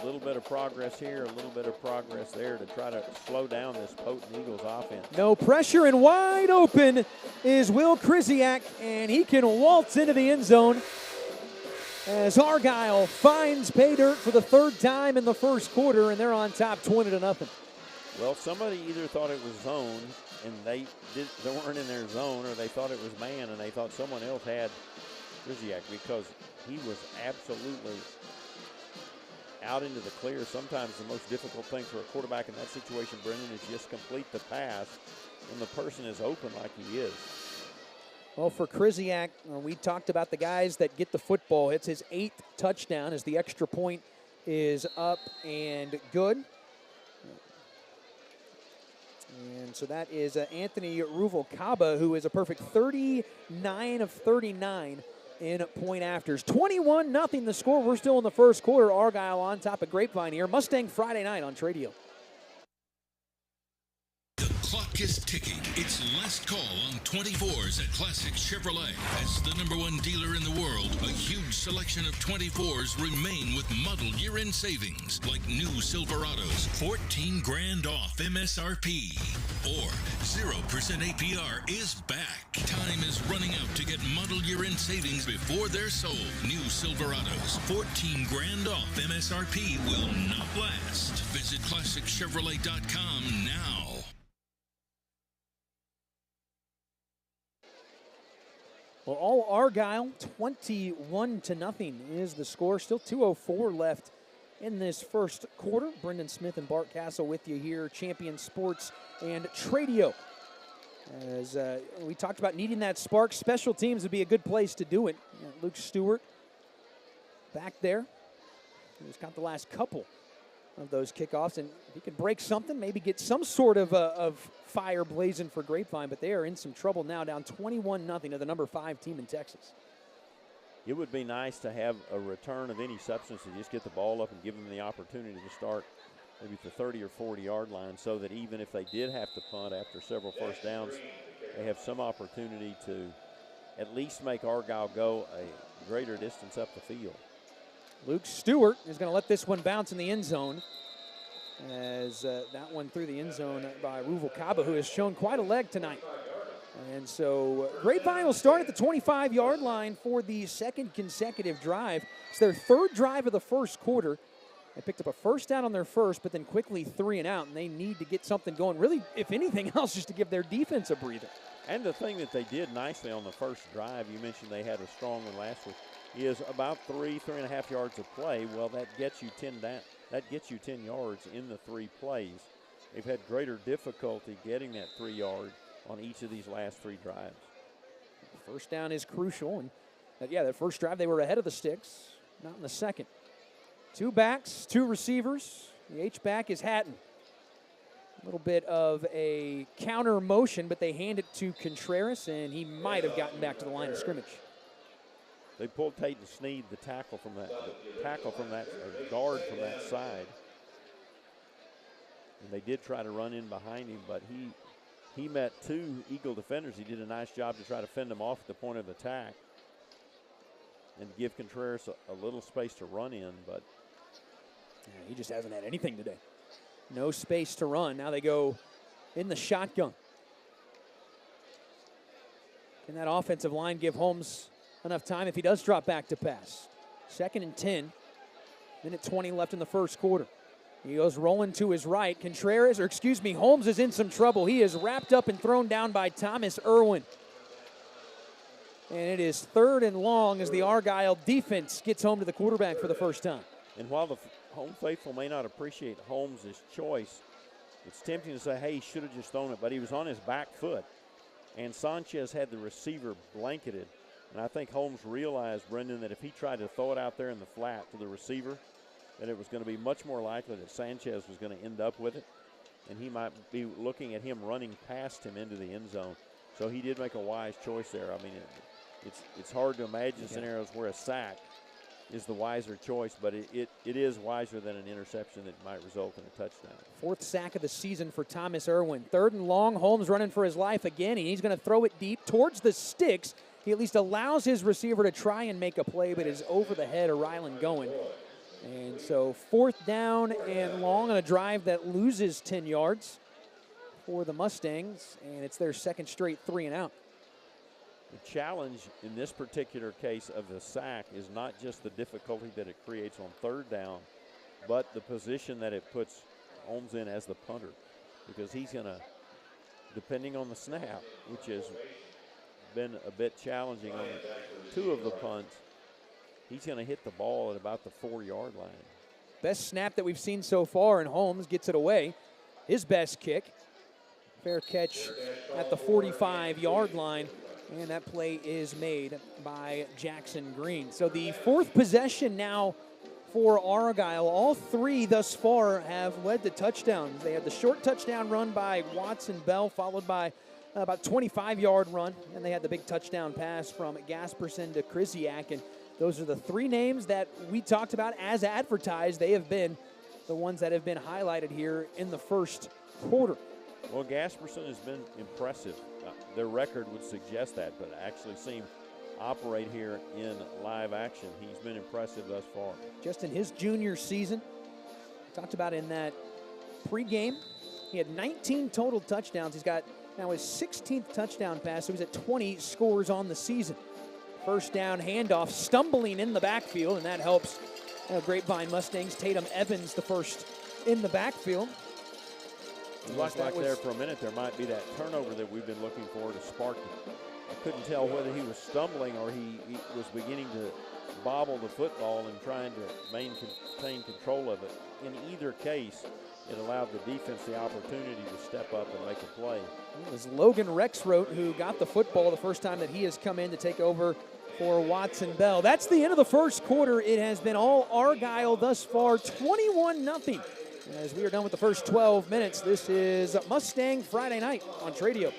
a little bit of progress here, a little bit of progress there to try to slow down this potent Eagles offense. No pressure, and wide open is Will Krzyzak, and he can waltz into the end zone as Argyle finds pay dirt for the 3rd time in the first quarter, and they're on top 20-0. Well, somebody either thought it was zone and they weren't in their zone, or they thought it was man and they thought someone else had Krzyzak, because he was absolutely out into the clear. Sometimes the most difficult thing for a quarterback in that situation, Brendan, is just complete the pass when the person is open like he is. Well, for Krzyzak, we talked about the guys that get the football. It's his 8th touchdown as the extra point is up and good. And so that is Anthony Ruvalcaba, who is a perfect 39 of 39 in point afters. 21-0 the score. We're still in the first quarter. Argyle on top of Grapevine here. Mustang Friday night on Tradio. The clock is ticking. It's last call on 24s at Classic Chevrolet. As the #1 dealer in the world, a huge selection of 24s remain with model year-end savings, like new Silverados, $14,000 off MSRP. Or 0% APR is back. Time is running out to get model year-end savings before they're sold. New Silverados, $14,000 off MSRP will not last. Visit ClassicChevrolet.com now. Well, all Argyle, 21-0 is the score. Still 2:04 left in this first quarter. Brendan Smith and Bart Castle with you here, Champion Sports and Tradio. As we talked about needing that spark, special teams would be a good place to do it. Luke Stewart back there. He's got the last couple of those kickoffs, and if he can break something, maybe get some sort of fire blazing for Grapevine, but they are in some trouble now, down 21-0 to the #5 team in Texas. It would be nice to have a return of any substance to just get the ball up and give them the opportunity to start maybe at the 30 or 40-yard line, so that even if they did have to punt after several first downs, they have some opportunity to at least make Argyle go a greater distance up the field. Luke Stewart is going to let this one bounce in the end zone, as that one through the end zone by Ruvalcaba, who has shown quite a leg tonight. And so Grapevine will start at the 25-yard line for the second consecutive drive. It's their third drive of the first quarter. They picked up a first down on their first, but then quickly 3 and out, and they need to get something going. Really, if anything else, just to give their defense a breather. And the thing that they did nicely on the first drive, you mentioned they had a strong one last week, is about 3.5 yards of play. Well, that gets you 10 down. That gets you 10 yards in the 3 plays. They've had greater difficulty getting that 3 yard on each of these last 3 drives. First down is crucial, and that first drive they were ahead of the sticks, not in the second. 2 backs, 2 receivers. The H-back is Hatton. A little bit of a counter motion, but they hand it to Contreras, and he might have gotten back to the line of scrimmage. They pulled Tayton Sneed, the guard from that side. And they did try to run in behind him, but he met 2 Eagle defenders. He did a nice job to try to fend them off at the point of attack and give Contreras a little space to run in, but he just hasn't had anything today. No space to run. Now they go in the shotgun. Can that offensive line give Holmes enough time if he does drop back to pass? 2nd and 10. Minute 20 left in the first quarter. He goes rolling to his right. Holmes is in some trouble. He is wrapped up and thrown down by Thomas Irwin. And it is 3rd and long as the Argyle defense gets home to the quarterback for the first time. And while the home faithful may not appreciate Holmes' choice, it's tempting to say, hey, he should have just thrown it, but he was on his back foot. And Sanchez had the receiver blanketed. And I think Holmes realized, Brendan, that if he tried to throw it out there in the flat to the receiver, that it was going to be much more likely that Sanchez was going to end up with it. And he might be looking at him running past him into the end zone. So he did make a wise choice there. I mean, it's hard to imagine scenarios where a sack is the wiser choice, but it is wiser than an interception that might result in a touchdown. 4th sack of the season for Thomas Irwin. 3rd and long, Holmes running for his life again, and he's going to throw it deep towards the sticks. He at least allows his receiver to try and make a play, but is over the head of Ryland going. And so 4th down and long on a drive that loses 10 yards for the Mustangs, and it's their 2nd straight 3 and out. The challenge in this particular case of the sack is not just the difficulty that it creates on 3rd down, but the position that it puts Holmes in as the punter, because he's going to, depending on the snap, which has been a bit challenging on 2 of the punts, he's going to hit the ball at about the 4-yard line. Best snap that we've seen so far, and Holmes gets it away. His best kick. Fair catch at the 45-yard line. And that play is made by Jackson Green. So the 4th possession now for Argyle. All 3 thus far have led to touchdowns. They had the short touchdown run by Watson Bell, followed by about 25-yard run. And they had the big touchdown pass from Gasperson to Krisiak. And those are the 3 names that we talked about as advertised. They have been the ones that have been highlighted here in the first quarter. Well, Gasperson has been impressive. Their record would suggest that, but actually seen operate here in live action. He's been impressive thus far. Just in his junior season, talked about in that pregame, he had 19 total touchdowns. He's got now his 16th touchdown pass, so he's at 20 scores on the season. First down handoff, stumbling in the backfield, and that helps Grapevine Mustangs. Tatum Evans, the first in the backfield. Like there for a minute, there might be that turnover that we've been looking for to spark it. I couldn't tell whether he was stumbling or he was beginning to bobble the football and trying to maintain control of it. In either case, it allowed the defense the opportunity to step up and make a play. It was Logan Rexroth who got the football the first time that he has come in to take over for Watson Bell. That's the end of the first quarter. It has been all Argyle thus far, 21-0. As we are done with the first 12 minutes, this is Mustang Friday Night on Tradio.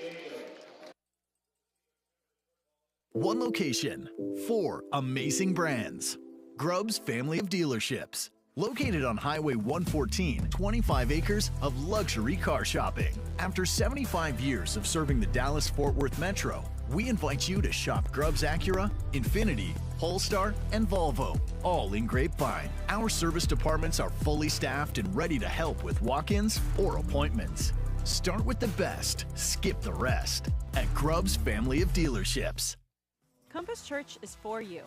One location, 4 amazing brands. Grubb's family of dealerships. Located on Highway 114, 25 acres of luxury car shopping. After 75 years of serving the Dallas-Fort Worth Metro, we invite you to shop Grubb's Acura, Infiniti, Polestar, and Volvo, all in Grapevine. Our service departments are fully staffed and ready to help with walk-ins or appointments. Start with the best, skip the rest at Grubb's family of dealerships. Compass Church is for you.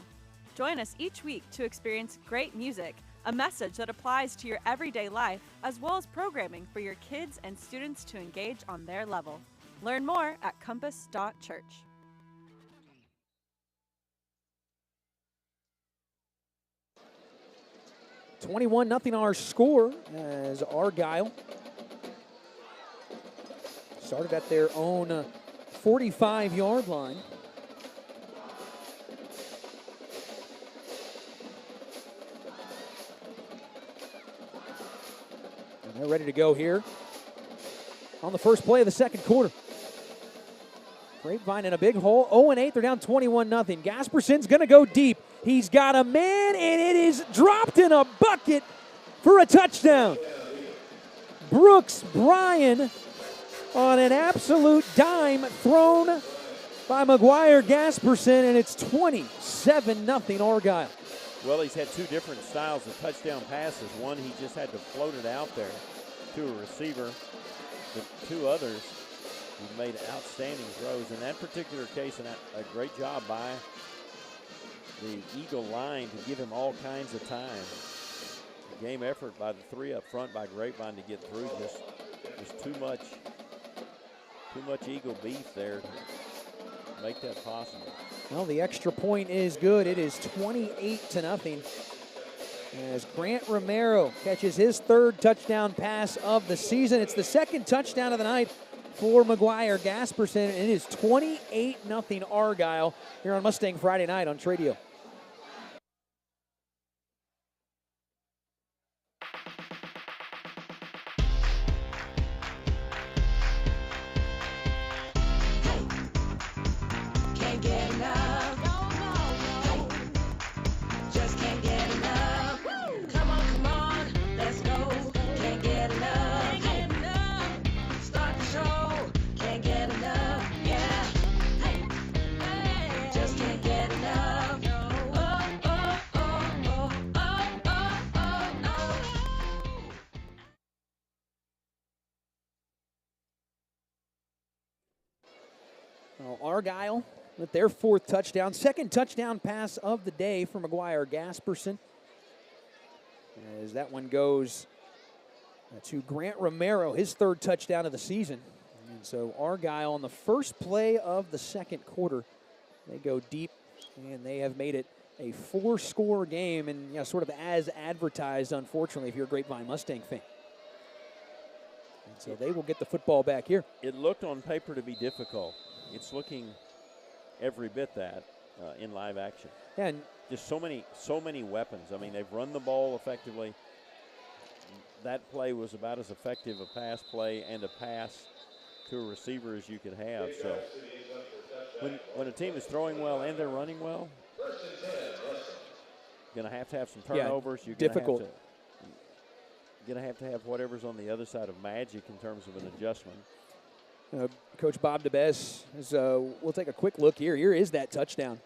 Join us each week to experience great music, a message that applies to your everyday life, as well as programming for your kids and students to engage on their level. Learn more at compass.church. "21-0 our score as Argyle started at their own 45-yard line. And they're ready to go here on the first play of the second quarter. Grapevine in a big hole, 0-8. They're down 21-0. Gasperson's going to go deep. He's got a man, and it is dropped in a bucket for a touchdown. Brooks Bryan on an absolute dime thrown by McGuire Gasperson, and it's 27-0 Argyle. Well, he's had two different styles of touchdown passes. One, he just had to float it out there to a receiver. The two others, he made outstanding throws. In that particular case, and a great job by the Eagle line to give him all kinds of time. Game effort by the three up front by Grapevine to get through. Just too much Eagle beef there to make that possible. Well, the extra point is good. It is 28-0 as Grant Romero catches his third touchdown pass of the season. It's the second touchdown of the night for McGuire Gasperson, and it is 28-0 Argyle here on Mustang Friday night on Tradio. Can't get enough. No. Just can't get enough. Come on, let's go. Can't get enough. Start the show. Can't get enough. Yeah. Hey. Just can't get enough. Oh, oh, oh, oh, oh, oh, oh, oh. Well, Argyle with their fourth touchdown, second touchdown pass of the day for McGuire Gasperson. As that one goes to Grant Romero, his third touchdown of the season. And so Argyle on the first play of the second quarter, they go deep, and they have made it a 4-score game, and sort of as advertised, unfortunately, if you're a Grapevine Mustang fan. And so they will get the football back here. It looked on paper to be difficult. It's looking every bit that in live action. And just so many weapons. I mean, they've run the ball effectively. That play was about as effective a pass play and a pass to a receiver as you could have. So when a team is throwing well and they're running well, you're going to have some turnovers. You're difficult. You're going to have whatever's on the other side of magic in terms of an adjustment. Coach Bob DeBess, we'll take a quick look here. Here is that touchdown.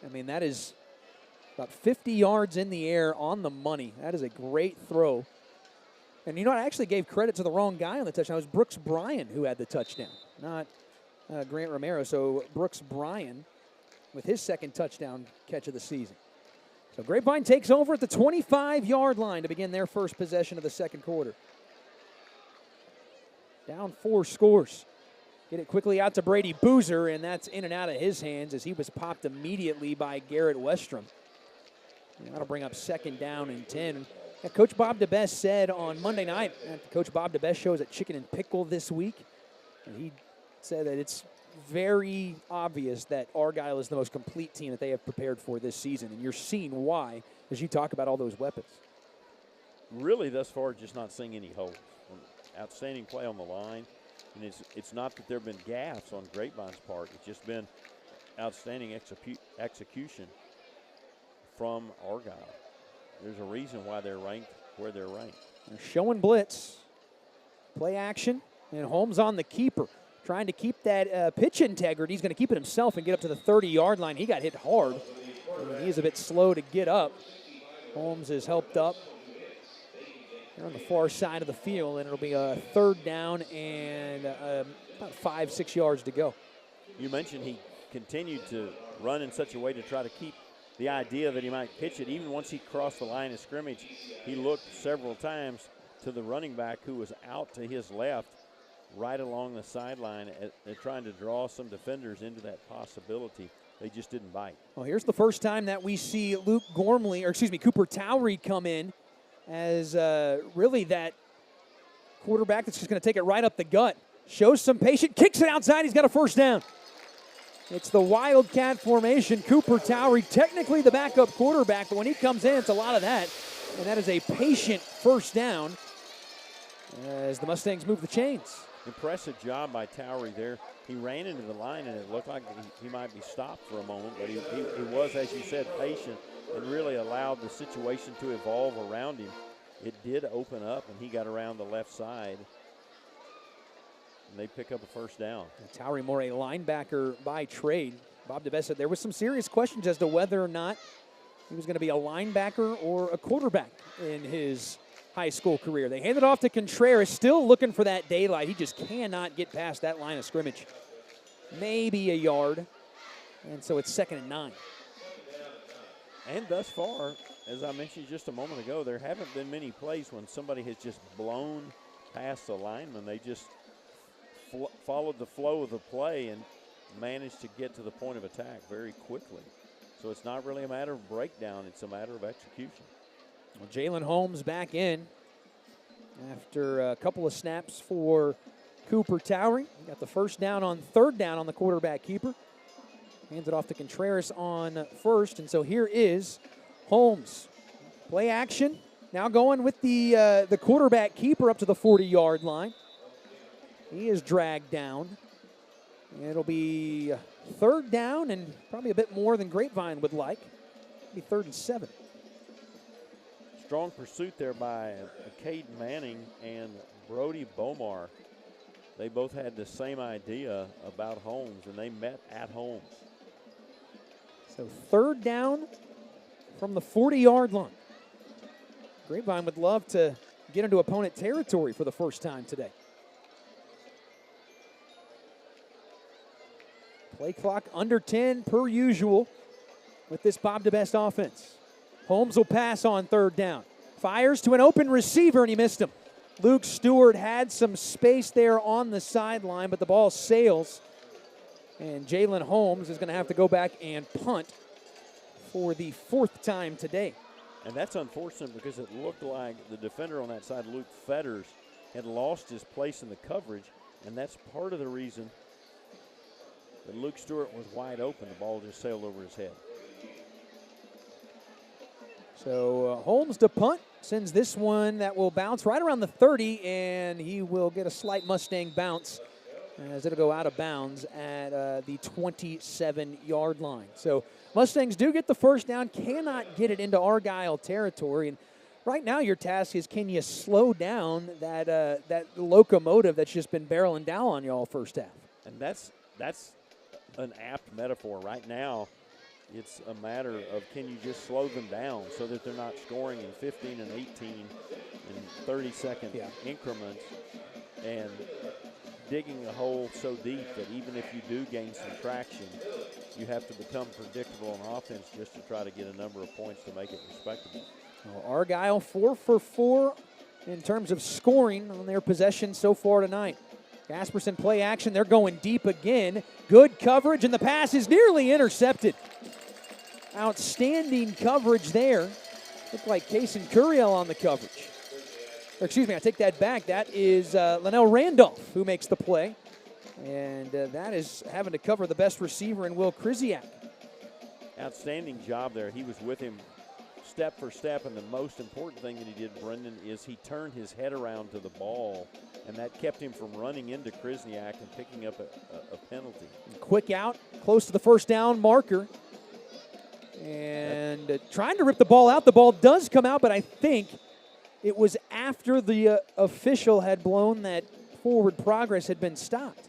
I mean, that is about 50 yards in the air on the money. That is a great throw. And I actually gave credit to the wrong guy on the touchdown. It was Brooks Bryan who had the touchdown, not Grant Romero. So Brooks Bryan with his second touchdown catch of the season. So Grapevine takes over at the 25-yard line to begin their first possession of the second quarter. Down 4 scores. Get it quickly out to Brady Boozer, and that's in and out of his hands as he was popped immediately by Garrett Westrom. And that'll bring up second down and 10. Coach Bob DeBess said on Monday night at the Coach Bob DeBess show at Chicken and Pickle this week, and he said that it's very obvious that Argyle is the most complete team that they have prepared for this season, and you're seeing why as you talk about all those weapons. Really, thus far, just not seeing any holes. Outstanding play on the line, and it's not that there have been gaffes on Grapevine's part. It's just been outstanding execution from Argyle. There's a reason why they're ranked where they're ranked. They're showing blitz, play action, and Holmes on the keeper, trying to keep that pitch integrity. He's going to keep it himself and get up to the 30-yard line. He got hit hard. He is a bit slow to get up. Holmes is helped up. They're on the far side of the field, and it'll be a third down and about 5-6 yards to go. You mentioned he continued to run in such a way to try to keep the idea that he might pitch it. Even once he crossed the line of scrimmage, he looked several times to the running back who was out to his left, right along the sideline, trying to draw some defenders into that possibility. They just didn't bite. Well, here's the first time that we see Cooper Towery come in as really that quarterback that's just going to take it right up the gut. Shows some patience, kicks it outside, he's got a first down. It's the Wildcat formation. Cooper Towery, technically the backup quarterback, but when he comes in, it's a lot of that. And that is a patient first down as the Mustangs move the chains. Impressive job by Towery there. He ran into the line, and it looked like he might be stopped for a moment, but he was, as you said, patient and really allowed the situation to evolve around him. It did open up, and he got around the left side, and they pick up a first down. Towery more a linebacker by trade. Bob DeBest said there was some serious questions as to whether or not he was going to be a linebacker or a quarterback in his high school career. They hand it off to Contreras, still looking for that daylight. He just cannot get past that line of scrimmage. Maybe a yard. And so it's 2nd and 9. And thus far, as I mentioned just a moment ago, there haven't been many plays when somebody has just blown past the lineman. They just followed the flow of the play and managed to get to the point of attack very quickly. So it's not really a matter of breakdown, it's a matter of execution. Well, Jalen Holmes back in after a couple of snaps for Cooper Towery. Got the first down on 3rd down on the quarterback keeper. Hands it off to Contreras on 1st, and so here is Holmes. Play action. Now going with the quarterback keeper up to the 40-yard line. He is dragged down. It'll be 3rd down and probably a bit more than Grapevine would like. It'll be 3rd and 7. Strong pursuit there by Cade Manning and Brody Bomar. They both had the same idea about Holmes, and they met at Holmes. So 3rd down from the 40-yard line. Grapevine would love to get into opponent territory for the first time today. Play clock under 10 per usual with this Bob DeBest offense. Holmes will pass on 3rd down. Fires to an open receiver, and he missed him. Luke Stewart had some space there on the sideline, but the ball sails. And Jalen Holmes is going to have to go back and punt for the 4th time today. And that's unfortunate because it looked like the defender on that side, Luke Fetters, had lost his place in the coverage, and that's part of the reason that Luke Stewart was wide open. The ball just sailed over his head. So Holmes to punt, sends this one that will bounce right around the 30, and he will get a slight Mustang bounce as it'll go out of bounds at the 27-yard line. So Mustangs do get the first down, cannot get it into Argyle territory. And right now your task is, can you slow down that locomotive that's just been barreling down on you all first half? And that's an apt metaphor. Right now, it's a matter of, can you just slow them down so that they're not scoring in 15 and 18 in 30-second increments and digging a hole so deep that even if you do gain some traction, you have to become predictable on offense just to try to get a number of points to make it respectable. Well, Argyle 4 for 4 in terms of scoring on their possession so far tonight. Gasperson play action. They're going deep again. Good coverage, and the pass is nearly intercepted. Outstanding coverage there. Looked like Kason Curiel on the coverage. Or excuse me, I take that back. That is Linnell Randolph who makes the play. And that is having to cover the best receiver in Will Krzyzak. Outstanding job there. He was with him step for step, and the most important thing that he did, Brendan, is he turned his head around to the ball, and that kept him from running into Krzyzak and picking up a penalty. Quick out, close to the first down marker. And trying to rip the ball out. The ball does come out, but I think it was after the official had blown that forward progress had been stopped.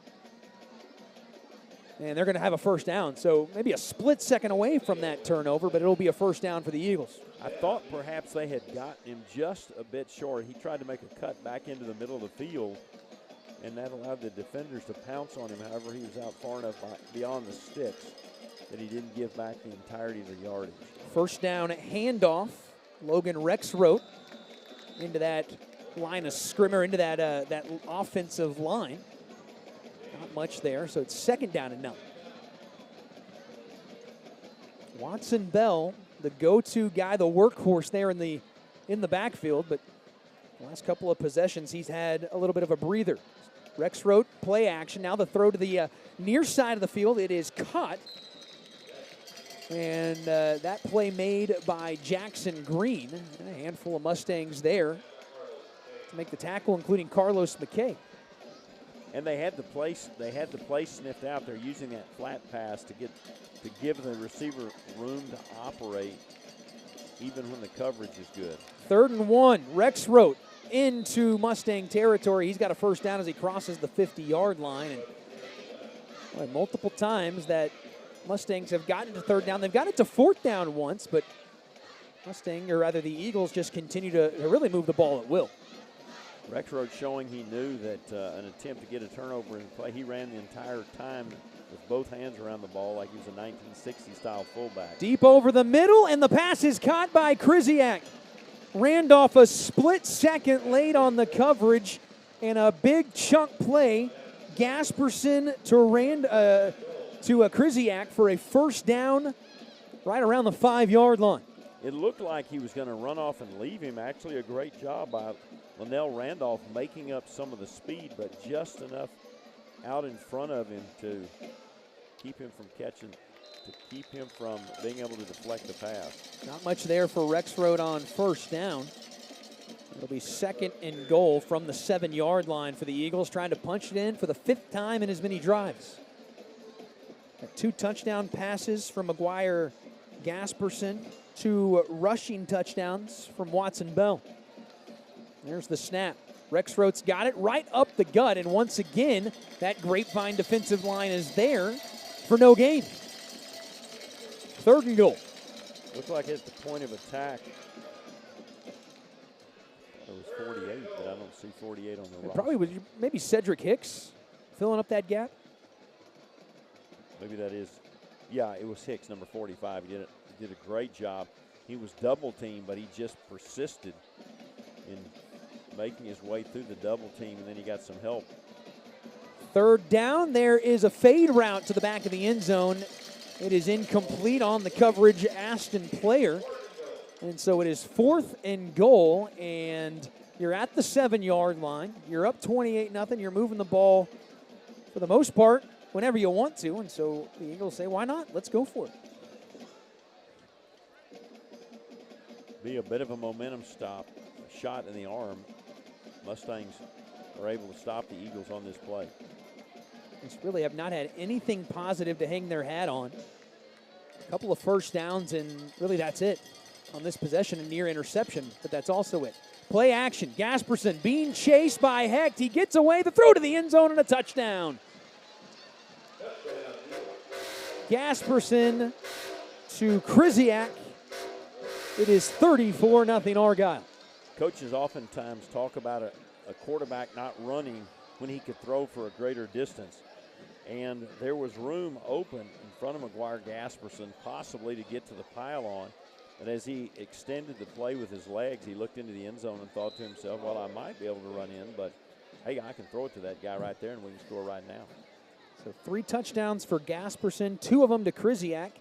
And they're going to have a first down. So maybe a split second away from that turnover, but it'll be a first down for the Eagles. I thought perhaps they had gotten him just a bit short. He tried to make a cut back into the middle of the field, and that allowed the defenders to pounce on him. However, he was out far enough beyond the sticks that he didn't give back the entirety of the yardage. First down handoff. Logan Rexroth into that line of scrimmer, into that that offensive line. Not much there, so it's second down and nothing. Watson Bell, the go-to guy, the workhorse there in the backfield, but the last couple of possessions he's had a little bit of a breather. Rexroth, play action. Now the throw to the near side of the field. It is caught. And that play made by Jackson Green. And a handful of Mustangs there to make the tackle, including Carlos McKay. And they had the play sniffed out. They're using that flat pass to give the receiver room to operate, even when the coverage is good. 3rd and 1. Rexroth into Mustang territory. He's got a first down as he crosses the 50-yard line. And multiple times that Mustangs have gotten to 3rd down. They've gotten it to 4th down once, but the Eagles just continue to really move the ball at will. Rexroth showing he knew that an attempt to get a turnover in play, he ran the entire time with both hands around the ball like he was a 1960s-style fullback. Deep over the middle, and the pass is caught by Krzyzak. Randolph a split second late on the coverage, and a big chunk play. Gasperson to Krzyzak for a first down right around the 5-yard line. It looked like he was going to run off and leave him. Actually, a great job by Linnell Randolph making up some of the speed, but just enough out in front of him to keep him from catching, to keep him from being able to deflect the pass. Not much there for Rexroth on first down. It'll be 2nd and goal from the 7-yard line for the Eagles, trying to punch it in for the 5th time in as many drives. 2 touchdown passes from McGuire Gasperson, 2 rushing touchdowns from Watson Bell. There's the snap. Rexroth's got it right up the gut, and once again, that Grapevine defensive line is there for no gain. 3rd and goal. Looks like it's the point of attack. It was 48, but I don't see 48 on the roster. Probably was maybe Cedric Hicks filling up that gap. Maybe that is. Yeah, it was Hicks, number 45. He did a great job. He was double teamed, but he just persisted in making his way through the double team, and then he got some help. 3rd down. There is a fade route to the back of the end zone. It is incomplete on the coverage Aston player. And so it is 4th and goal, and you're at the 7-yard line. You're up 28-0. You're moving the ball for the most part whenever you want to, and so the Eagles say, why not? Let's go for it. Be a bit of a momentum stop, a shot in the arm. Mustangs are able to stop the Eagles on this play. Just really have not had anything positive to hang their hat on. A couple of first downs, and really that's it on this possession, a near interception, but that's also it. Play action. Gasperson being chased by Hecht. He gets away, the throw to the end zone, and a touchdown. Gasperson to Krzyzak. It is 34-0 Argyle. Coaches oftentimes talk about a quarterback not running when he could throw for a greater distance. And there was room open in front of McGuire Gasperson, possibly to get to the pylon. But as he extended the play with his legs, he looked into the end zone and thought to himself, well, I might be able to run in, but hey, I can throw it to that guy right there and we can score right now. So 3 touchdowns for Gasperson, 2 of them to Krzyzak.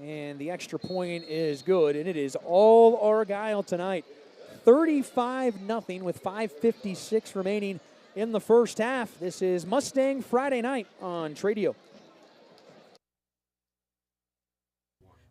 And the extra point is good, and it is all Argyle tonight. 35-0 with 5:56 remaining in the first half. This is Mustang Friday night on Tradio.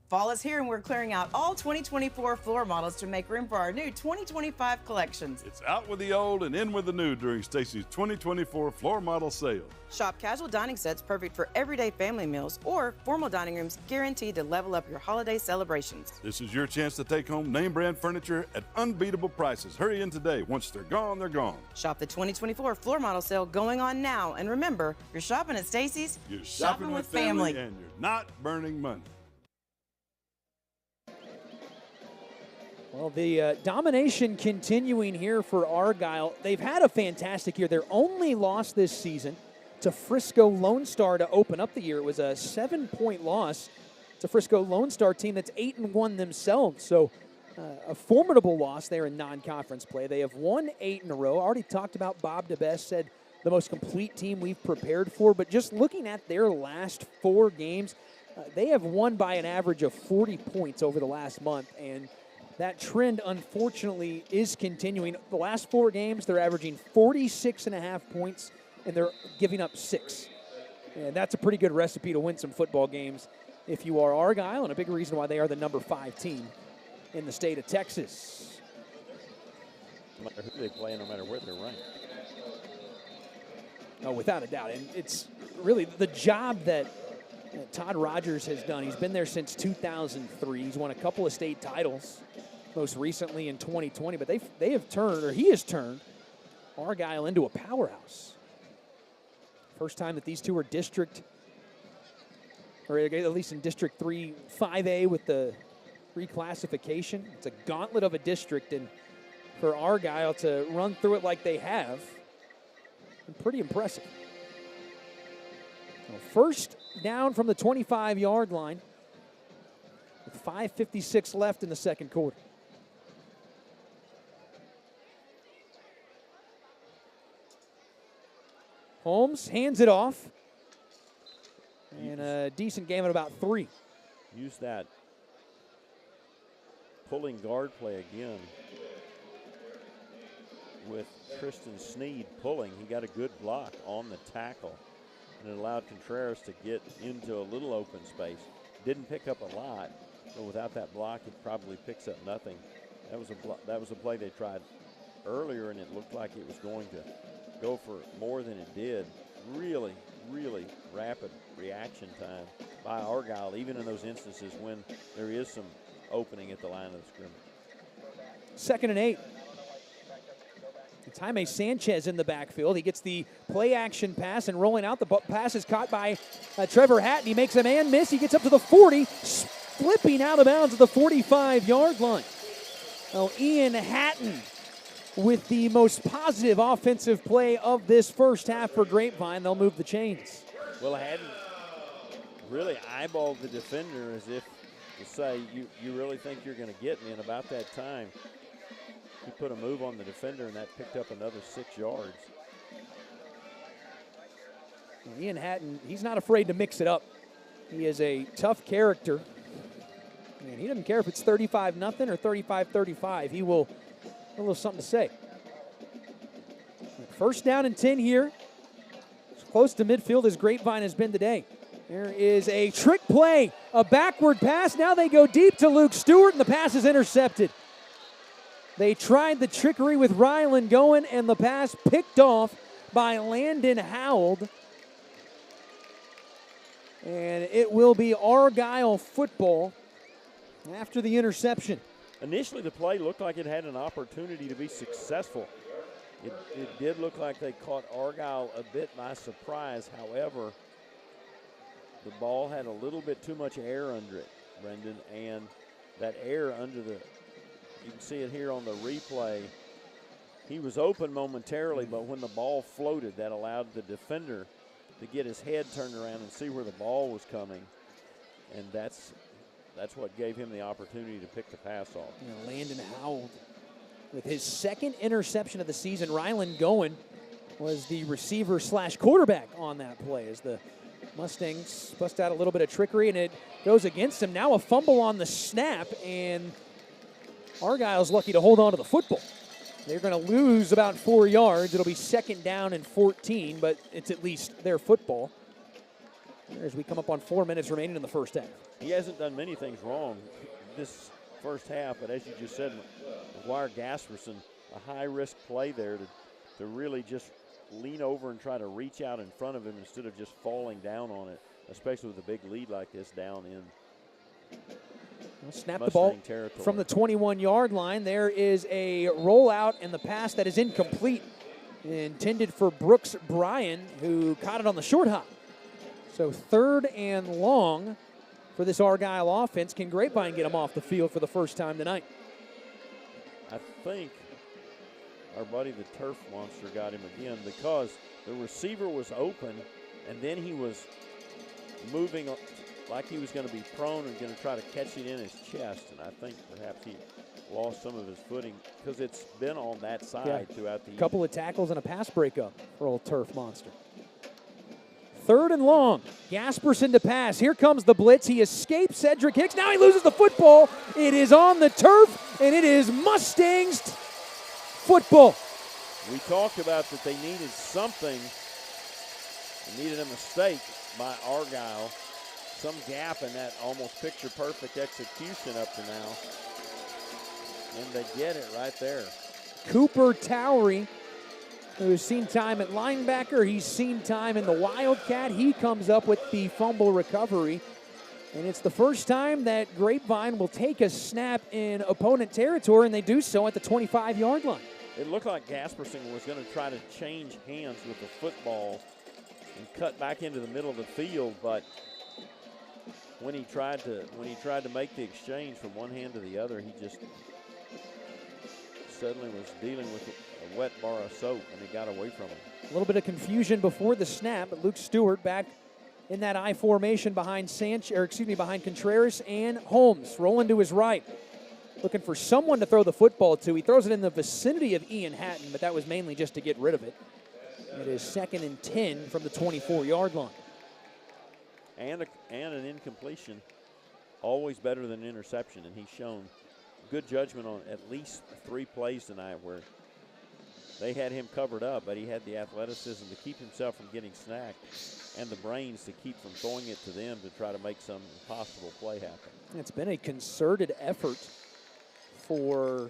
Fall is here and we're clearing out all 2024 floor models to make room for our new 2025 collections. It's out with the old and in with the new during Stacy's 2024 floor model sale. Shop casual dining sets perfect for everyday family meals or formal dining rooms guaranteed to level up your holiday celebrations. This is your chance to take home name brand furniture at unbeatable prices. Hurry in today. Once they're gone, they're gone. Shop the 2024 floor model sale going on now. And remember, you're shopping at Stacy's. You're shopping with family and you're not burning money. Well, the domination continuing here for Argyle. They've had a fantastic year. Their only loss this season to Frisco Lone Star to open up the year. It was a 7-point loss to Frisco Lone Star team that's 8-1 themselves. So a formidable loss there in non-conference play. They have won 8 in a row. Already talked about Bob DeBest, said the most complete team we've prepared for. But just looking at their last 4 games, they have won by an average of 40 points over the last month. And that trend, unfortunately, is continuing. The last 4 games, they're averaging 46.5 points, and they're giving up 6. And that's a pretty good recipe to win some football games if you are Argyle, and a big reason why they are the number 5 team in the state of Texas. No matter who they play, no matter where they're ranked. Oh, without a doubt. And it's really the job that Todd Rogers has done. He's been there since 2003. He's won a couple of state titles, most recently in 2020. But he has turned Argyle into a powerhouse. First time that these two are district, or at least in District 3, 5A with the reclassification. It's a gauntlet of a district, and for Argyle to run through it like they have, been pretty impressive. Well, first down from the 25-yard line with 5:56 left in the second quarter. Holmes hands it off. And a decent game at about 3. Use that pulling guard play again with Tristan Sneed pulling. He got a good block on the tackle, and it allowed Contreras to get into a little open space. Didn't pick up a lot, but without that block, it probably picks up nothing. That was a play they tried earlier, and it looked like it was going to go for more than it did. Really, really rapid reaction time by Argyle, even in those instances when there is some opening at the line of the scrimmage. 2nd and 8. It's Jaime Sanchez in the backfield. He gets the play-action pass, and rolling out, the pass is caught by Trevor Hatton. He makes a man miss. He gets up to the 40, flipping out of bounds at the 45-yard line. Well, Ian Hatton with the most positive offensive play of this first half for Grapevine. They'll move the chains. Well, Hatton really eyeballed the defender as if to say, you really think you're going to get me? And about that time, he put a move on the defender, and that picked up another 6 yards. Ian Hatton, he's not afraid to mix it up. He is a tough character. And he doesn't care if it's 35-0 or 35-35. He will have something to say. First down and 10 here. As close to midfield as Grapevine has been today. There is a trick play, a backward pass. Now they go deep to Luke Stewart, and the pass is intercepted. They tried the trickery with Ryland going, and the pass picked off by Landon Howell. And it will be Argyle football after the interception. Initially, the play looked like it had an opportunity to be successful. It did look like they caught Argyle a bit by surprise. However, the ball had a little bit too much air under it, Brendan, and that air under the, you can see it here on the replay, he was open momentarily, but when the ball floated, that allowed the defender to get his head turned around and see where the ball was coming, and that's what gave him the opportunity to pick the pass off. Landon Howell with his 2nd interception of the season. Ryland Goen was the receiver / quarterback on that play as the Mustangs bust out a little bit of trickery, and it goes against him. Now a fumble on the snap, and Argyle's lucky to hold on to the football. They're going to lose about 4 yards. It'll be 2nd down and 14, but it's at least their football. as we come up on 4 minutes remaining in the first half. He hasn't done many things wrong this first half, but as you just said, McGuire Gasperson, a high-risk play there to really just lean over and try to reach out in front of him instead of just falling down on it, especially with a big lead like this down in Snap Mustang the ball territory. from the 21-yard line. There is a rollout and the pass that is incomplete, intended for Brooks Bryan, who caught it on the short hop. So 3rd and long for this Argyle offense. Can Grapevine get him off the field for the first time tonight? I think our buddy the Turf Monster got him again because the receiver was open and then he was moving like he was going to be prone and going to try to catch it in his chest, and I think perhaps he lost some of his footing because it's been on that side throughout the A couple of tackles and a pass breakup for old Turf Monster. 3rd and long. Gasperson to pass. Here comes the blitz. He escapes Cedric Hicks. Now he loses the football. It is on the turf, and it is Mustangs football. We talked about that they needed something. They needed a mistake by Argyle. Some gap in that almost picture-perfect execution up to now. And they get it right there. Cooper Towery, who's seen time at linebacker. He's seen time in the Wildcat. He comes up with the fumble recovery. And it's the first time that Grapevine will take a snap in opponent territory, and they do so at the 25-yard line. It looked like Gasperson was going to try to change hands with the football and cut back into the middle of the field, but when he tried to make the exchange from one hand to the other, he just suddenly was dealing with a wet bar of soap, and it got away from him. A little bit of confusion before the snap, but Luke Stewart back in that I formation behind behind Contreras and Holmes, rolling to his right, looking for someone to throw the football to. He throws it in the vicinity of Ian Hatton, but that was mainly just to get rid of it. It is 2nd and 10 from the 24-yard line. And an incompletion, always better than an interception, and he's shown good judgment on at least 3 plays tonight where they had him covered up, but he had the athleticism to keep himself from getting snacked and the brains to keep from throwing it to them to try to make some impossible play happen. It's been a concerted effort for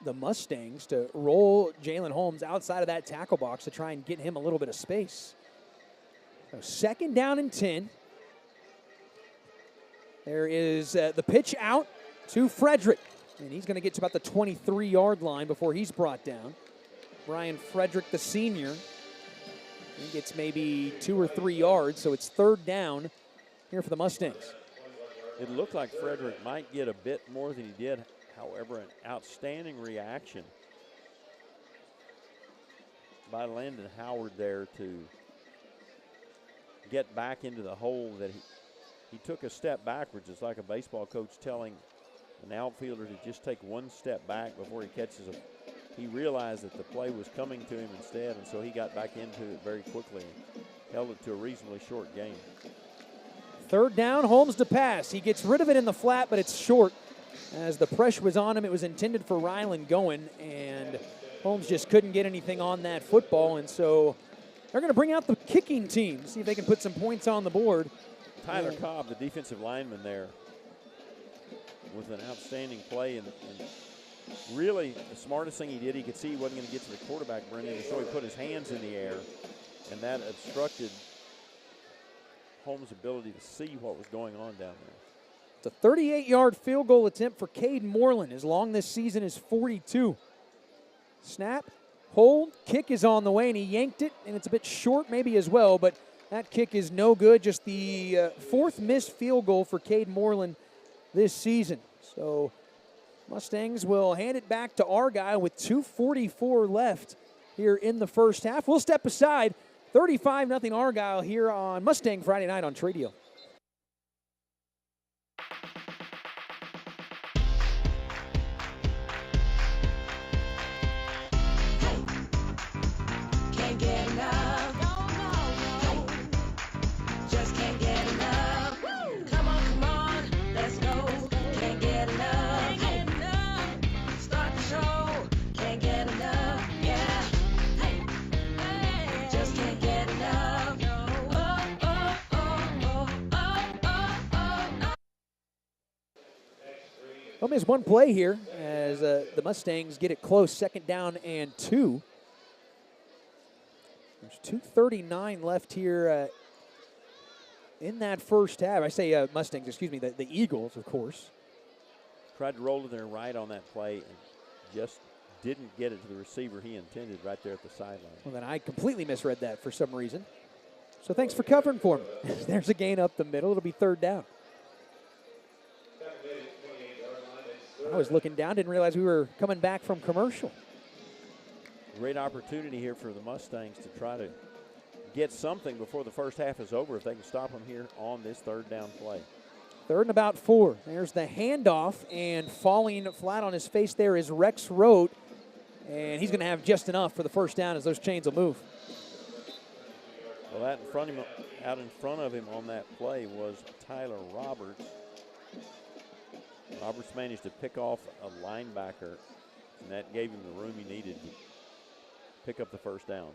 the Mustangs to roll Jalen Holmes outside of that tackle box to try and get him a little bit of space. So 2nd down and 10. There is the pitch out to Frederick, and he's going to get to about the 23-yard line before he's brought down. Brian Frederick, the senior, he gets maybe 2 or 3 yards, so it's 3rd down here for the Mustangs. It looked like Frederick might get a bit more than he did. However, an outstanding reaction by Landon Howard there to get back into the hole that he took a step backwards. It's like a baseball coach telling an outfielder to just take one step back before he catches a. He realized that the play was coming to him instead, and so he got back into it very quickly and held it to a reasonably short game. 3rd down, Holmes to pass. He gets rid of it in the flat, but it's short. As the pressure was on him, it was intended for Rylan Goen, and Holmes just couldn't get anything on that football, and so they're going to bring out the kicking team, see if they can put some points on the board. Tyler Cobb, the defensive lineman there, with an outstanding play, and really the smartest thing he did, he could see he wasn't going to get to the quarterback, Brendan, so he put his hands in the air, and that obstructed Holmes' ability to see what was going on down there. It's a 38-yard field goal attempt for Cade Moreland. His long this season is 42. Snap, hold, kick is on the way, and he yanked it, and it's a bit short maybe as well, but that kick is no good. Just the 4th missed field goal for Cade Moreland this season. So Mustangs will hand it back to Argyle with 2:44 left here in the first half. We'll step aside. 35-0 Argyle here on Mustang Friday night on Tradio. Can't get enough. No. Just can't get enough. Come on, let's go. Can't get enough. Start the show. Can't get enough. Yeah. Just can't get enough. Don't miss one play here as the Mustangs get it close, 2nd down and 2. There's 2:39 left here in that first half. I say Mustangs, excuse me, the Eagles, of course. Tried to roll to their right on that play and just didn't get it to the receiver he intended right there at the sideline. Well, then I completely misread that for some reason. So thanks for covering for me. There's a gain up the middle. It'll be 3rd down. I was looking down, didn't realize we were coming back from commercial. Great opportunity here for the Mustangs to try to get something before the first half is over if they can stop them here on this 3rd down play. 3rd and about 4. There's the handoff, and falling flat on his face there is Rex Road, and he's going to have just enough for the first down as those chains will move. Well, out in front of him on that play was Tyler Roberts. Roberts managed to pick off a linebacker, and that gave him the room he needed to pick up the first down.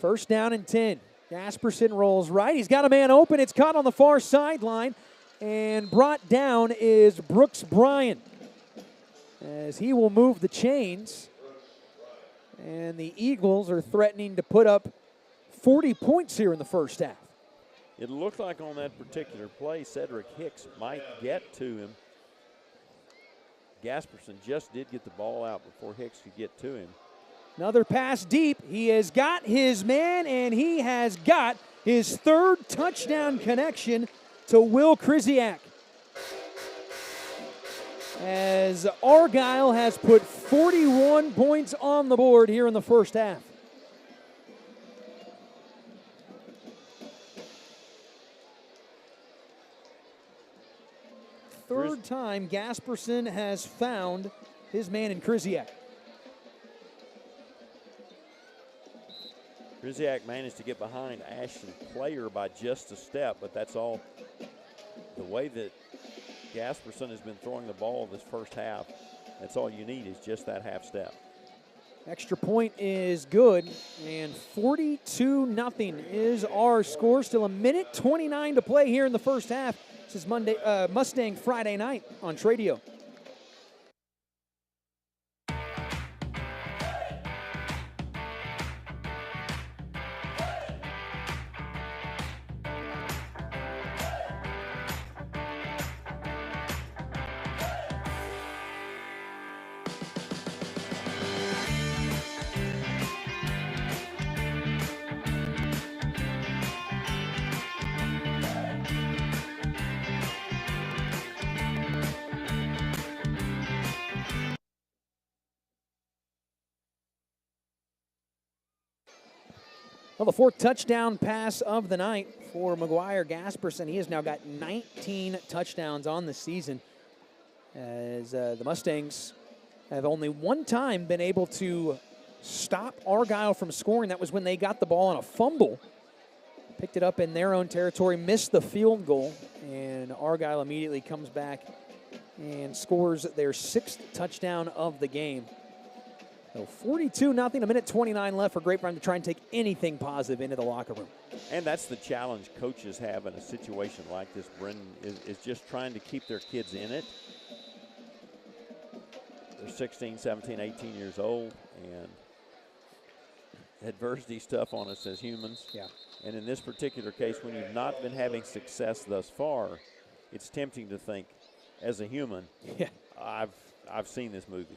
1st down and 10. Gasperson rolls right. He's got a man open. It's caught on the far sideline, and brought down is Brooks Bryan as he will move the chains. And the Eagles are threatening to put up 40 points here in the first half. It looked like on that particular play, Cedric Hicks might get to him. Gasperson just did get the ball out before Hicks could get to him. Another pass deep. He has got his man, and he has got his 3rd touchdown connection to Will Krzyzak. As Argyle has put 41 points on the board here in the first half. Third time Gasperson has found his man in Krzyzak. Krzyzak managed to get behind Ashton Player by just a step, but that's all. The way that Gasperson has been throwing the ball this first half, that's all you need is just that half step. Extra point is good, and 42-0 is our score. Still 1:29 to play here in the first half. This is Mustang Friday night on Tradio. Well, the 4th touchdown pass of the night for McGuire Gasperson. He has now got 19 touchdowns on the season, as the Mustangs have only one time been able to stop Argyle from scoring. That was when they got the ball on a fumble, picked it up in their own territory, missed the field goal, and Argyle immediately comes back and scores their 6th touchdown of the game. So 42-0, 1:29 left for Grapevine to try and take anything positive into the locker room. And that's the challenge coaches have in a situation like this, Brendan, is just trying to keep their kids in it. They're 16, 17, 18 years old, and adversity's tough on us as humans. Yeah. And in this particular case, when you've not been having success thus far, it's tempting to think, as a human, yeah, I've seen this movie.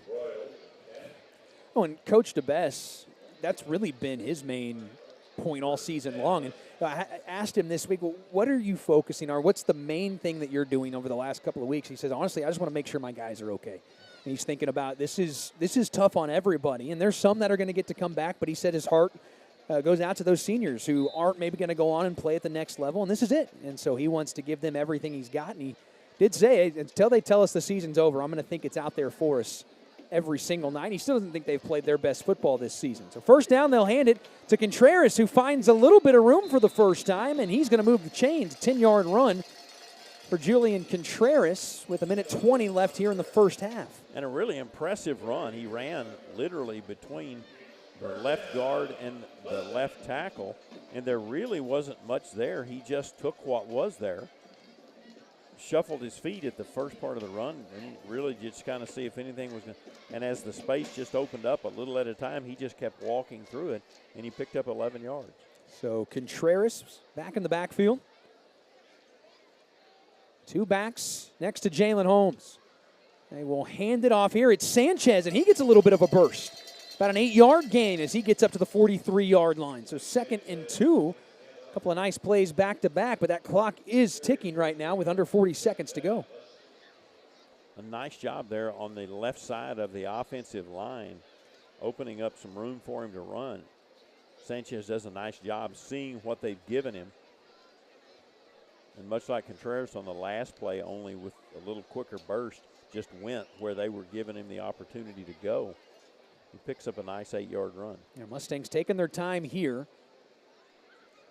Oh, and Coach DeBess, that's really been his main point all season long. And I asked him this week, well, what are you focusing on? What's the main thing that you're doing over the last couple of weeks? He says, honestly, I just want to make sure my guys are okay. And he's thinking about this is tough on everybody. And there's some that are going to get to come back, but he said his heart goes out to those seniors who aren't maybe going to go on and play at the next level, and this is it. And so he wants to give them everything he's got. And he did say, until they tell us the season's over, I'm going to think it's out there for us every single night. He still doesn't think they've played their best football this season. So 1st down, they'll hand it to Contreras, who finds a little bit of room for the first time, and he's going to move the chains. 10-yard run for Julian Contreras with 1:20 left here in the first half. And a really impressive run. He ran literally between the left guard and the left tackle, and there really wasn't much there. He just took what was there shuffled his feet at the first part of the run and really just kind of see if anything was going to. And as the space just opened up a little at a time, he just kept walking through it, and he picked up 11 yards. So Contreras back in the backfield. Two backs next to Jalen Holmes. They will hand it off here. It's Sanchez, and he gets a little bit of a burst. About an 8-yard gain as he gets up to the 43-yard line. So 2nd and 2. A couple of nice plays back-to-back, but that clock is ticking right now with under 40 seconds to go. A nice job there on the left side of the offensive line, opening up some room for him to run. Sanchez does a nice job seeing what they've given him. And much like Contreras on the last play, only with a little quicker burst, just went where they were giving him the opportunity to go. He picks up a nice 8-yard run. Yeah, Mustangs taking their time here.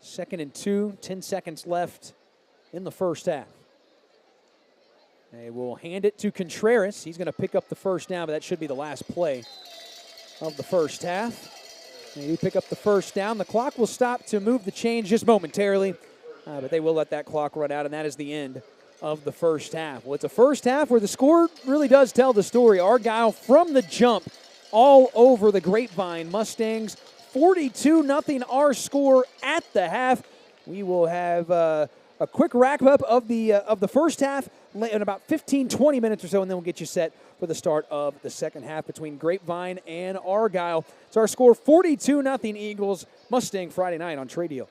2nd and 2, 10 seconds left in the first half. They will hand it to Contreras. He's going to pick up the first down, but that should be the last play of the first half. They do pick up the first down. The clock will stop to move the chains just momentarily, but they will let that clock run out, and that is the end of the first half. Well, it's a first half where the score really does tell the story. Argyle from the jump all over the Grapevine Mustangs. 42-0 our score at the half. We will have a quick wrap-up of the first half in about 15-20 minutes or so, and then we'll get you set for the start of the second half between Grapevine and Argyle. It's our score 42-0 Eagles. Mustang Friday night on Tradio.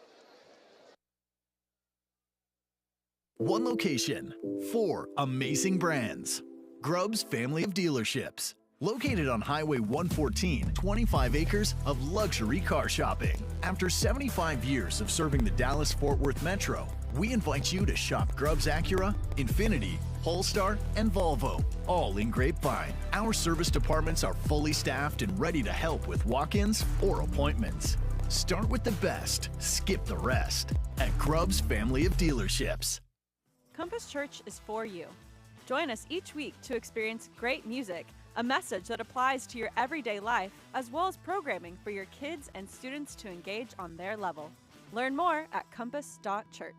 One location, 4 amazing brands. Grubb's family of dealerships. Located on Highway 114, 25 acres of luxury car shopping. After 75 years of serving the Dallas-Fort Worth Metro, we invite you to shop Grubb's Acura, Infiniti, Polestar, and Volvo, all in Grapevine. Our service departments are fully staffed and ready to help with walk-ins or appointments. Start with the best, skip the rest at Grubb's family of dealerships. Compass Church is for you. Join us each week to experience great music, a message that applies to your everyday life, as well as programming for your kids and students to engage on their level. Learn more at compass.church.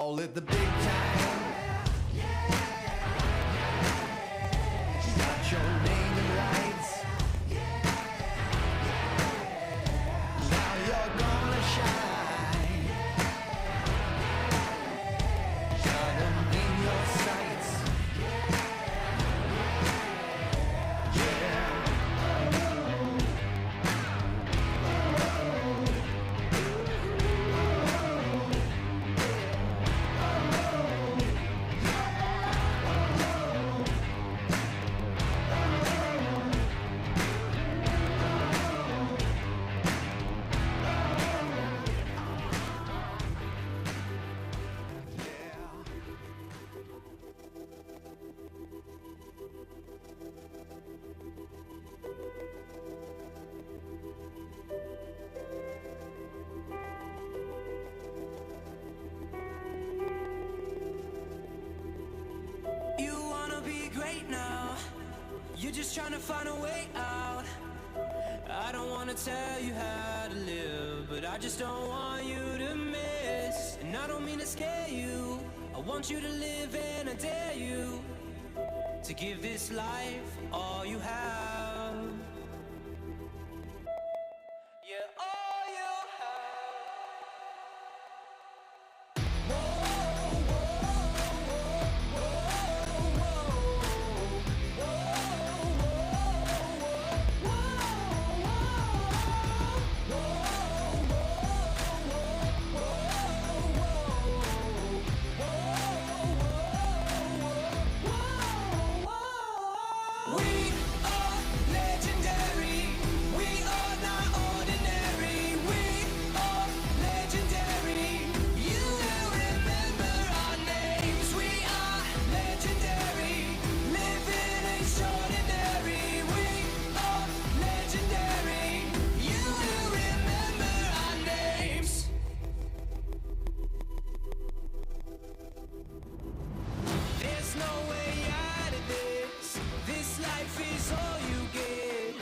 Call it the big time. Got your name in lights. Now you're gonna shine. Got 'em in your sights. You wanna be great now. You're just trying to find a way out. I don't wanna tell you how to live, but I just don't want you to miss. And I don't mean to scare you. I want you to live, and I dare you to give this life all you have. Yeah, all you have. We are legendary. We are not ordinary. We are legendary. You will remember our names. We are legendary. Living extraordinary. We are legendary. You will remember our names. There's no way out of this. This life is all you get.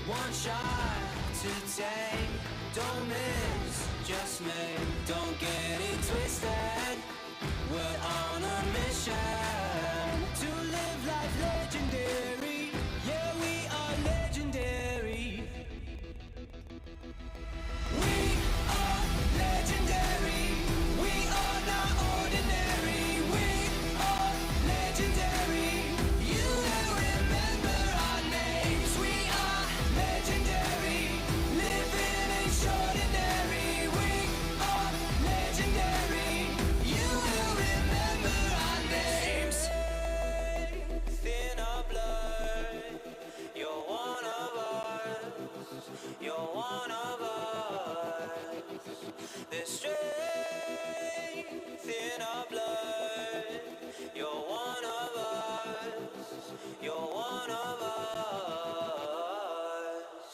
One shot to take. Don't miss, just make. Don't get it twisted. We're on a mission to live life legendary. Yeah, we are legendary. We are legendary. We are not ordinary. We are legendary. You will remember our names. We are legendary. Living extraordinary. We are legendary. You will remember our names. Thin our blood. You're one of us. You're one of us. There's strength in our blood. You're one of us. You're one of us.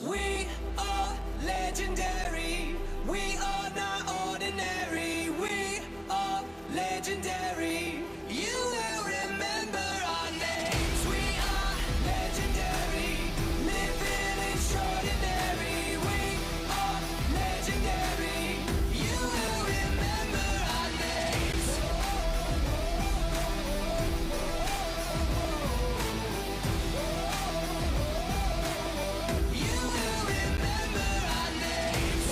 We are legendary. We are not ordinary. We are legendary. You will remember our names. We are legendary. Living extraordinary. We are legendary. You will remember our names. You will remember our names.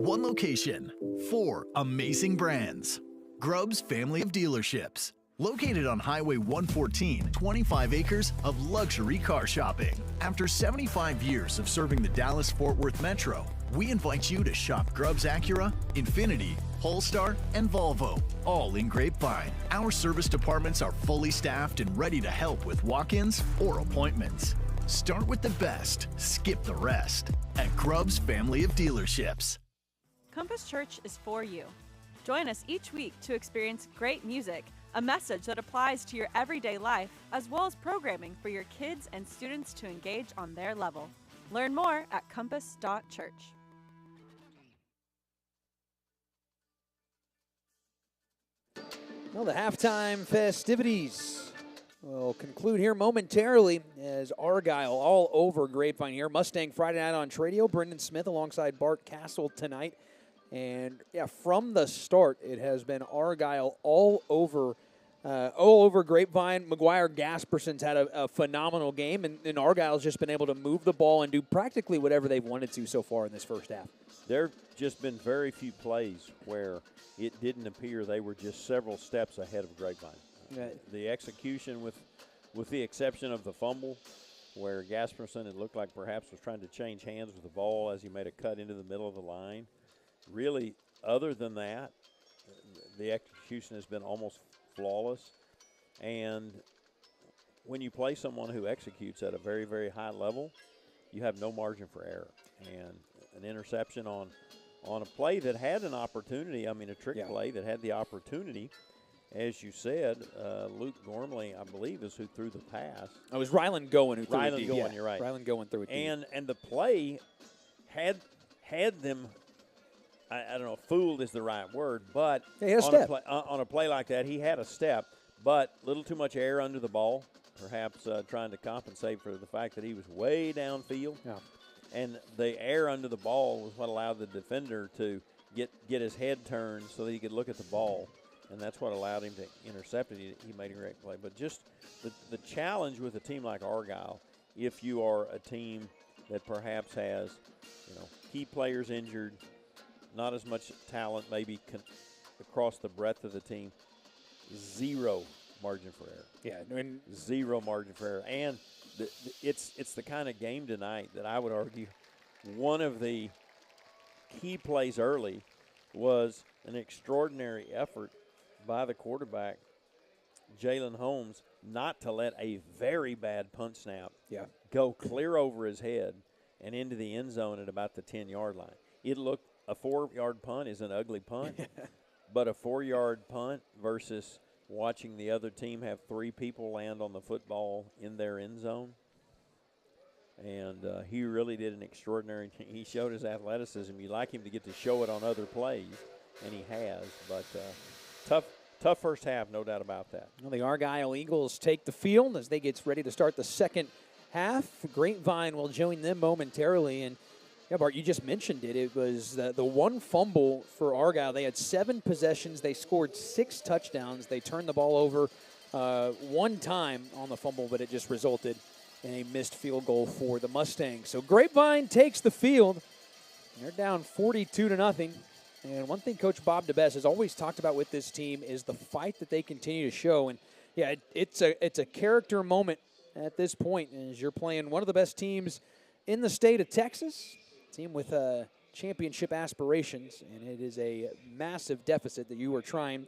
One location, 4 amazing brands. Grubb's family of dealerships. Located on Highway 114, 25 acres of luxury car shopping. After 75 years of serving the Dallas-Fort Worth Metro, we invite you to shop Grubb's Acura, Infiniti, Polestar, and Volvo, all in Grapevine. Our service departments are fully staffed and ready to help with walk-ins or appointments. Start with the best, skip the rest at Grubb's family of dealerships. Compass Church is for you. Join us each week to experience great music, a message that applies to your everyday life, as well as programming for your kids and students to engage on their level. Learn more at compass.church. Well, the halftime festivities will conclude here momentarily as Argyle all over Grapevine here. Mustang Friday night on Tradio. Brendan Smith alongside Bart Castle tonight. And, yeah, from the start, it has been Argyle all over Grapevine. McGuire Gasperson's had a phenomenal game, and Argyle's just been able to move the ball and do practically whatever they've wanted to so far in this first half. There have just been very few plays where it didn't appear they were just several steps ahead of Grapevine. The execution, with the exception of the fumble, where Gasperson, it looked like perhaps was trying to change hands with the ball as he made a cut into the middle of the line. Really, other than that, the execution has been almost flawless. And when you play someone who executes at a very, very high level, you have no margin for error. And an interception on a play that had an opportunity, a trick play that had the opportunity. As you said, Luke Gormley, I believe, is who threw the pass. It was Rylan Goen who threw it deep. Goen, you're right. Rylan Goen threw it deep. And the play had them, I don't know, fooled is the right word, but on a play like that, he had a step, but a little too much air under the ball, perhaps trying to compensate for the fact that he was way downfield. Yeah. And the air under the ball was what allowed the defender to get his head turned so that he could look at the ball. And that's what allowed him to intercept it. He made a great play. But just the challenge with a team like Argyle, if you are a team that perhaps has, key players injured, not as much talent maybe across the breadth of the team, zero margin for error. Yeah, zero margin for error. And it's the kind of game tonight that I would argue one of the key plays early was an extraordinary effort by the quarterback, Jalen Holmes, not to let a very bad punt snap go clear over his head and into the end zone at about the 10-yard line. It looked, a 4-yard punt is an ugly punt, but a 4-yard punt versus watching the other team have 3 people land on the football in their end zone. And he really did an extraordinary – he showed his athleticism. You like him to get to show it on other plays, and he has. But tough first half, no doubt about that. Well, the Argyle Eagles take the field as they get ready to start the second half. Grapevine will join them momentarily. And, yeah, Bart, you just mentioned it. It was the one fumble for Argyle. They had 7 possessions. They scored 6 touchdowns. They turned the ball over one time on the fumble, but it just resulted in a missed field goal for the Mustangs. So Grapevine takes the field. They're down 42-0. And one thing Coach Bob DeBess has always talked about with this team is the fight that they continue to show. And, yeah, it's a character moment at this point as you're playing one of the best teams in the state of Texas, a team with championship aspirations, and it is a massive deficit that you are trying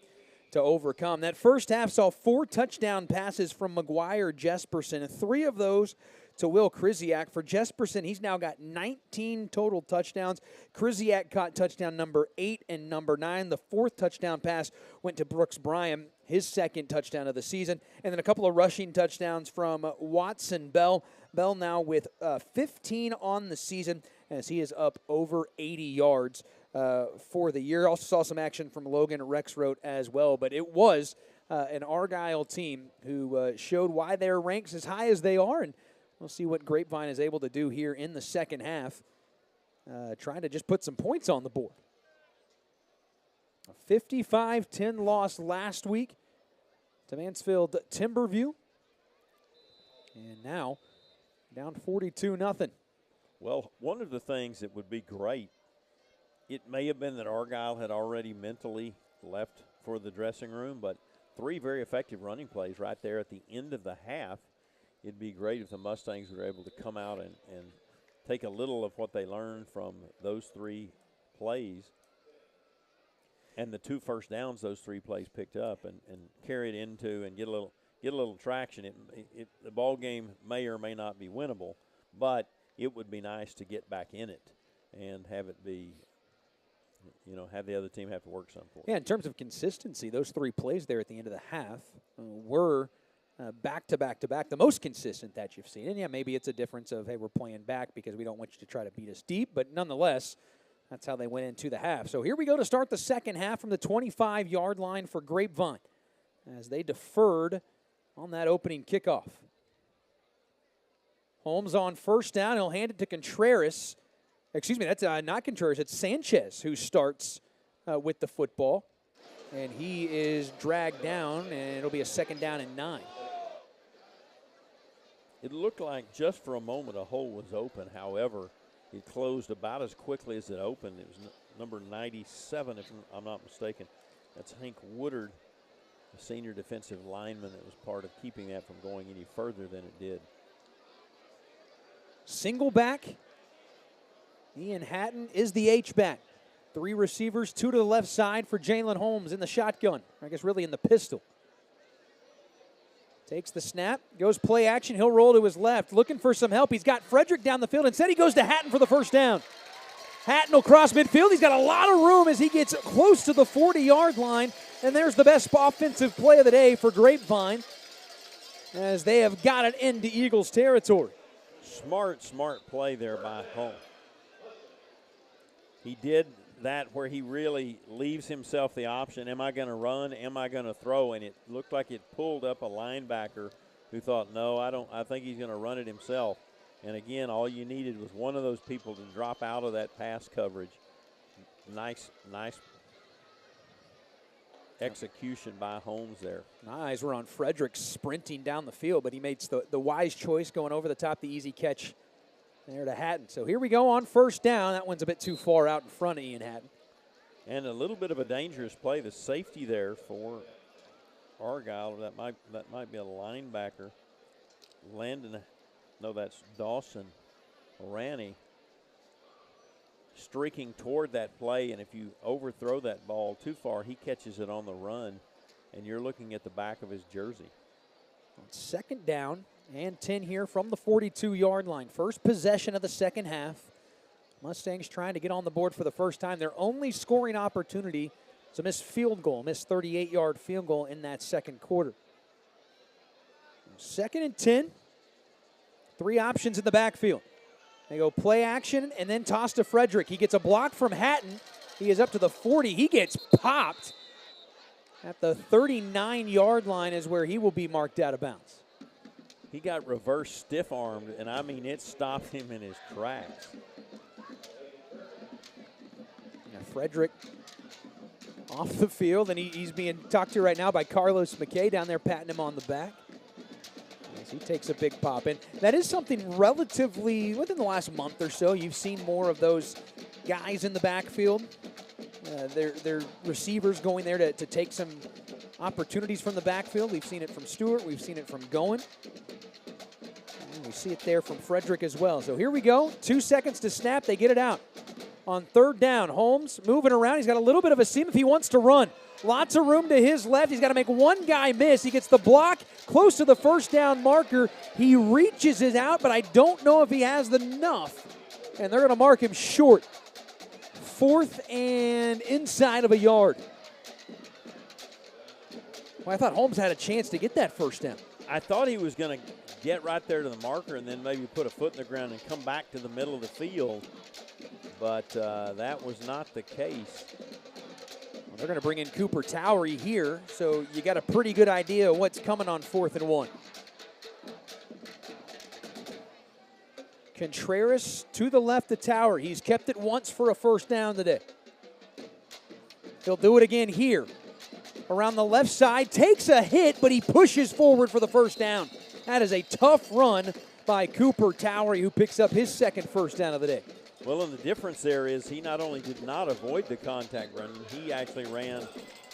to overcome. That first half saw 4 touchdown passes from McGuire Jesperson, 3 of those to Will Krzyzak. For Jesperson, he's now got 19 total touchdowns. Krzyzak caught touchdown number 8 and number 9. The 4th touchdown pass went to Brooks Bryan, his 2nd touchdown of the season. And then a couple of rushing touchdowns from Watson Bell. Bell now with 15 on the season as he is up over 80 yards for the year. Also saw some action from Logan Rexroth as well. But it was an Argyle team who showed why they're ranked as high as they are. And we'll see what Grapevine is able to do here in the second half, trying to just put some points on the board. A 55-10 loss last week to Mansfield Timberview. And now down 42-0. Well, one of the things that would be great It may have been that Argyle had already mentally left for the dressing room, but 3 very effective running plays right there at the end of the half. It'd be great if the Mustangs were able to come out and take a little of what they learned from those 3 plays and the 2 first downs those 3 plays picked up and carry it into and get a little traction. The ball game may or may not be winnable, but it would be nice to get back in it and have it be, have the other team have to work some for it. Yeah, in terms of consistency, those 3 plays there at the end of the half were back to back to back, the most consistent that you've seen. And yeah, maybe it's a difference of, hey, we're playing back because we don't want you to try to beat us deep, but nonetheless, that's how they went into the half. So here we go to start the second half from the 25-yard line for Grapevine as they deferred on that opening kickoff. Holmes on first down. He'll hand it to Contreras. Excuse me, that's not Contreras. It's Sanchez who starts with the football. And he is dragged down, and it'll be a 2nd down and 9. It looked like just for a moment a hole was open. However, it closed about as quickly as it opened. It was number 97, if I'm not mistaken. That's Hank Woodard, a senior defensive lineman that was part of keeping that from going any further than it did. Single back. Ian Hatton is the H-back. 3 receivers, 2 to the left side for Jalen Holmes in the shotgun. I guess really in the pistol. Takes the snap, goes play action. He'll roll to his left, looking for some help. He's got Frederick down the field. Instead, he goes to Hatton for the first down. Hatton will cross midfield. He's got a lot of room as he gets close to the 40-yard line. And there's the best offensive play of the day for Grapevine as they have got it into Eagles territory. Smart play there by Holmes. He did that where he really leaves himself the option. Am I going to run? Am I going to throw? And it looked like it pulled up a linebacker who thought, no, I think he's going to run it himself. And again, all you needed was one of those people to drop out of that pass coverage. Nice execution by Holmes there. My eyes were on Frederick sprinting down the field, but he made the wise choice going over the top, the easy catch there to Hatton. So here we go on first down. That one's a bit too far out in front of Ian Hatton. And a little bit of a dangerous play. The safety there for Argyle, that might be a linebacker. That's Dawson Orani streaking toward that play, and if you overthrow that ball too far, he catches it on the run, and you're looking at the back of his jersey. 2nd down and 10 here from the 42-yard line. First possession of the second half. Mustangs trying to get on the board for the first time. Their only scoring opportunity is a missed field goal, missed 38-yard field goal in that second quarter. 2nd and 10. 3 options in the backfield. They go play action and then toss to Frederick. He gets a block from Hatton. He is up to the 40. He gets popped at the 39-yard line is where he will be marked out of bounds. He got reverse stiff-armed, and I mean it stopped him in his tracks. Frederick off the field, and he's being talked to right now by Carlos McKay down there patting him on the back. As he takes a big pop. And that is something relatively, within the last month or so, you've seen more of those guys in the backfield. They're receivers going there to take some opportunities from the backfield. We've seen it from Stewart. We've seen it from Goen. And we see it there from Frederick as well. So here we go. 2 seconds to snap. They get it out. On 3rd down, Holmes moving around. He's got a little bit of a seam if he wants to run. Lots of room to his left. He's got to make one guy miss. He gets the block close to the first down marker. He reaches it out, but I don't know if he has enough. And they're going to mark him short. 4th and inside of a yard. Well, I thought Holmes had a chance to get that first down. I thought he was going to get right there to the marker and then maybe put a foot in the ground and come back to the middle of the field. But that was not the case. Well, they're going to bring in Cooper Towery here, so you got a pretty good idea of what's coming on 4th and 1. Contreras to the left of Tower. He's kept it once for a first down today. He'll do it again here. Around the left side, takes a hit, but he pushes forward for the first down. That is a tough run by Cooper Towery, who picks up his 2nd first down of the day. Well, and the difference there is he not only did not avoid the contact run, he actually ran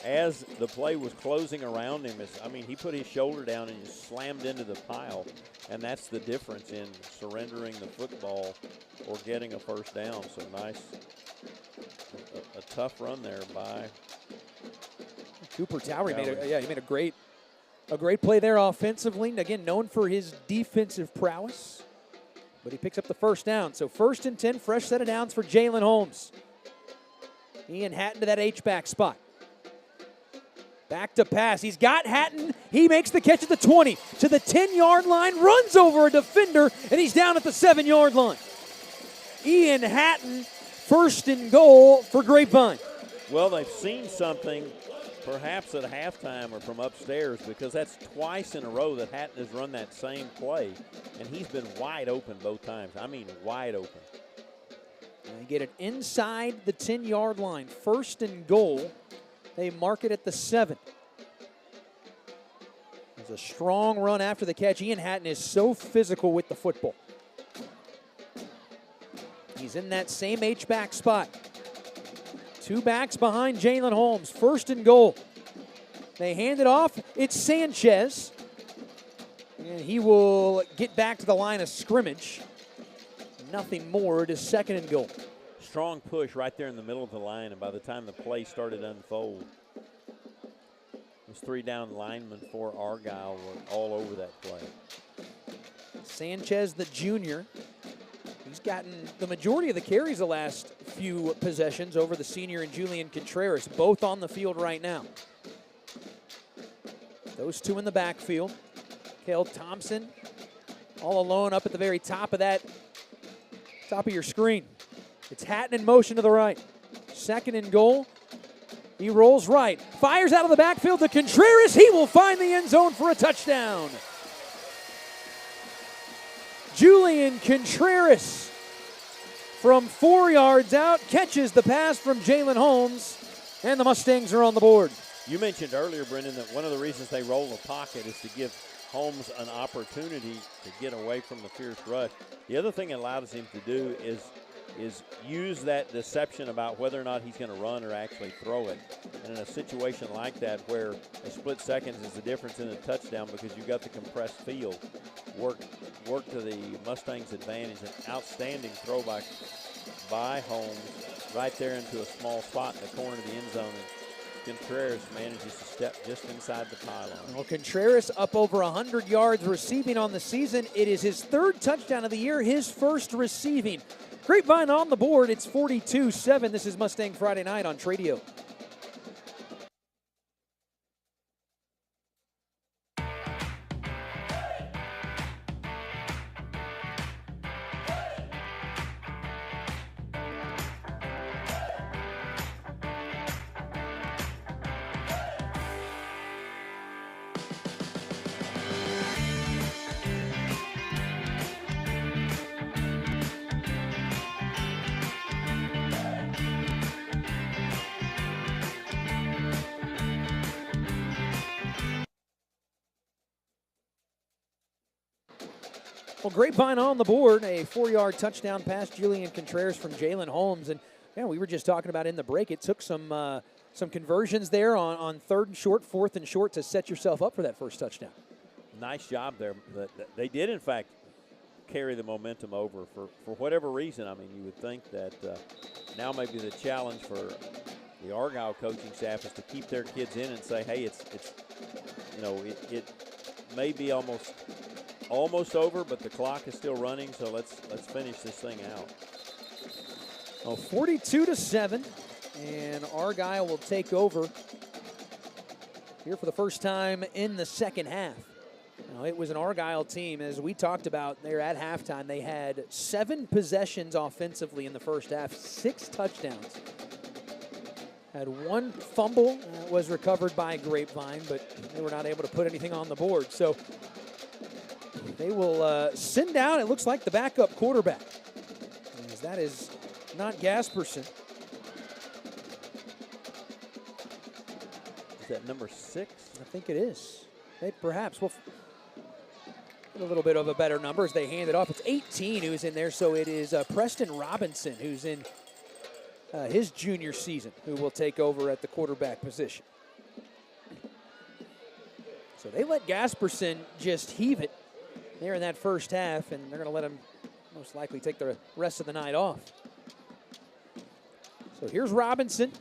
as the play was closing around him. He put his shoulder down and just slammed into the pile, and that's the difference in surrendering the football or getting a first down. So nice, a tough run there by Cooper Towery. He made a great play there offensively. Again, known for his defensive prowess. But he picks up the first down. So 1st and 10, fresh set of downs for Jalen Holmes. Ian Hatton to that H-back spot. Back to pass. He's got Hatton. He makes the catch at the 20 to the 10-yard line, runs over a defender, and he's down at the 7-yard line. Ian Hatton, 1st and goal for Grapevine. Well, they've seen something perhaps at halftime or from upstairs, because that's twice in a row that Hatton has run that same play, and he's been wide open both times. Wide open. They get it inside the 10-yard line. 1st and goal. They mark it at the 7. There's a strong run after the catch. Ian Hatton is so physical with the football. He's in that same H-back spot. 2 backs behind Jalen Holmes. 1st and goal. They hand it off. It's Sanchez. And he will get back to the line of scrimmage. Nothing more. It is 2nd and goal. Strong push right there in the middle of the line, and by the time the play started to unfold, those 3 down linemen for Argyle were all over that play. Sanchez, the junior, he's gotten the majority of the carries the last few possessions over the senior and Julian Contreras, both on the field right now. Those 2 in the backfield. Cale Thompson all alone up at the very top of your screen. It's Hatton in motion to the right. 2nd and goal. He rolls right. Fires out of the backfield to Contreras. He will find the end zone for a touchdown. Julian Contreras from 4 yards out catches the pass from Jalen Holmes, and the Mustangs are on the board. You mentioned earlier, Brendan, that one of the reasons they roll the pocket is to give Holmes an opportunity to get away from the fierce rush. The other thing it allows him to do is use that deception about whether or not he's going to run or actually throw it. And in a situation like that, where a split seconds is the difference in a touchdown because you've got the compressed field, work to the Mustangs' advantage. An outstanding throw by Holmes right there into a small spot in the corner of the end zone. And Contreras manages to step just inside the pylon. Well, Contreras up over 100 yards receiving on the season. It is his 3rd touchdown of the year, his 1st receiving. Grapevine on the board. It's 42-7. This is Mustang Friday Night on Tradio. Well, Grapevine on the board, a 4-yard touchdown pass, Julian Contreras from Jalen Holmes. And yeah, we were just talking about in the break, it took some conversions there on 3rd and short, 4th and short to set yourself up for that first touchdown. Nice job there. They did, in fact, carry the momentum over for whatever reason. I mean, you would think that now maybe the challenge for the Argyle coaching staff is to keep their kids in and say, hey, it may be almost over, but the clock is still running, so let's finish this thing out. 42-7, and Argyle will take over here for the first time in the second half. Now, it was an Argyle team, as we talked about there at halftime. They had 7 possessions offensively in the first half, 6 touchdowns. Had 1 fumble was recovered by Grapevine, but they were not able to put anything on the board. So they will send out, it looks like, the backup quarterback. As that is not Gasperson. Is that number 6? I think it is. Perhaps. Well, a little bit of a better number as they hand it off. It's 18 who's in there, so it is Preston Robinson who's in his junior season who will take over at the quarterback position. So they let Gasperson just heave it there in that first half, and they're going to let him most likely take the rest of the night off. So here's Robinson,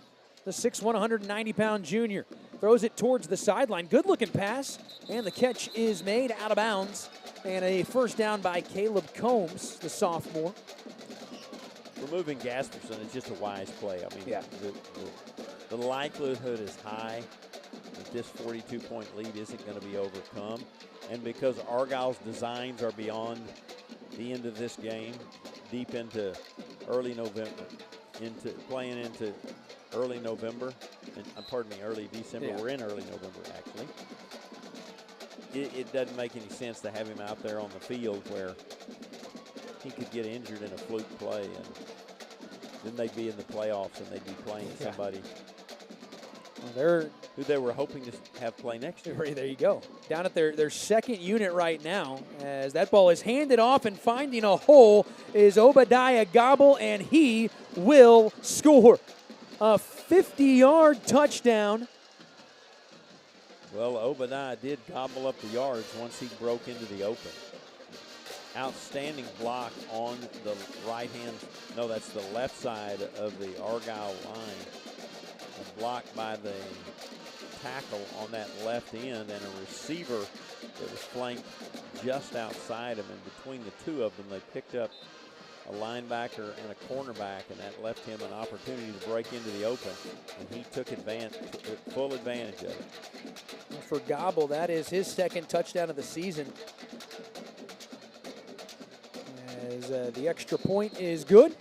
the 6'1", 190-pound junior. Throws it towards the sideline. Good-looking pass, and the catch is made out of bounds. And a first down by Caleb Combs, the sophomore. Removing Gasperson is just a wise play. I mean, yeah. The likelihood is high that this 42-point lead isn't going to be overcome. And because Argyle's designs are beyond the end of this game, deep into early November, playing into early November, early December. Yeah. We're in early November, actually. It doesn't make any sense to have him out there on the field where he could get injured in a fluke play, and then they'd be in the playoffs and they'd be playing somebody who they were hoping to have play next year. There you go. Down at their second unit right now, as that ball is handed off and finding a hole is Obadiah Gobble, and he will score. A 50-yard touchdown. Well, Obadiah did gobble up the yards once he broke into the open. Outstanding block on the that's the left side of the Argyle line. A block by the tackle on that left end, and a receiver that was flanked just outside him. And between the two of them, they picked up a linebacker and a cornerback, and that left him an opportunity to break into the open, and he took full advantage of it. For Gobble, that is his second touchdown of the season. As the extra point is good.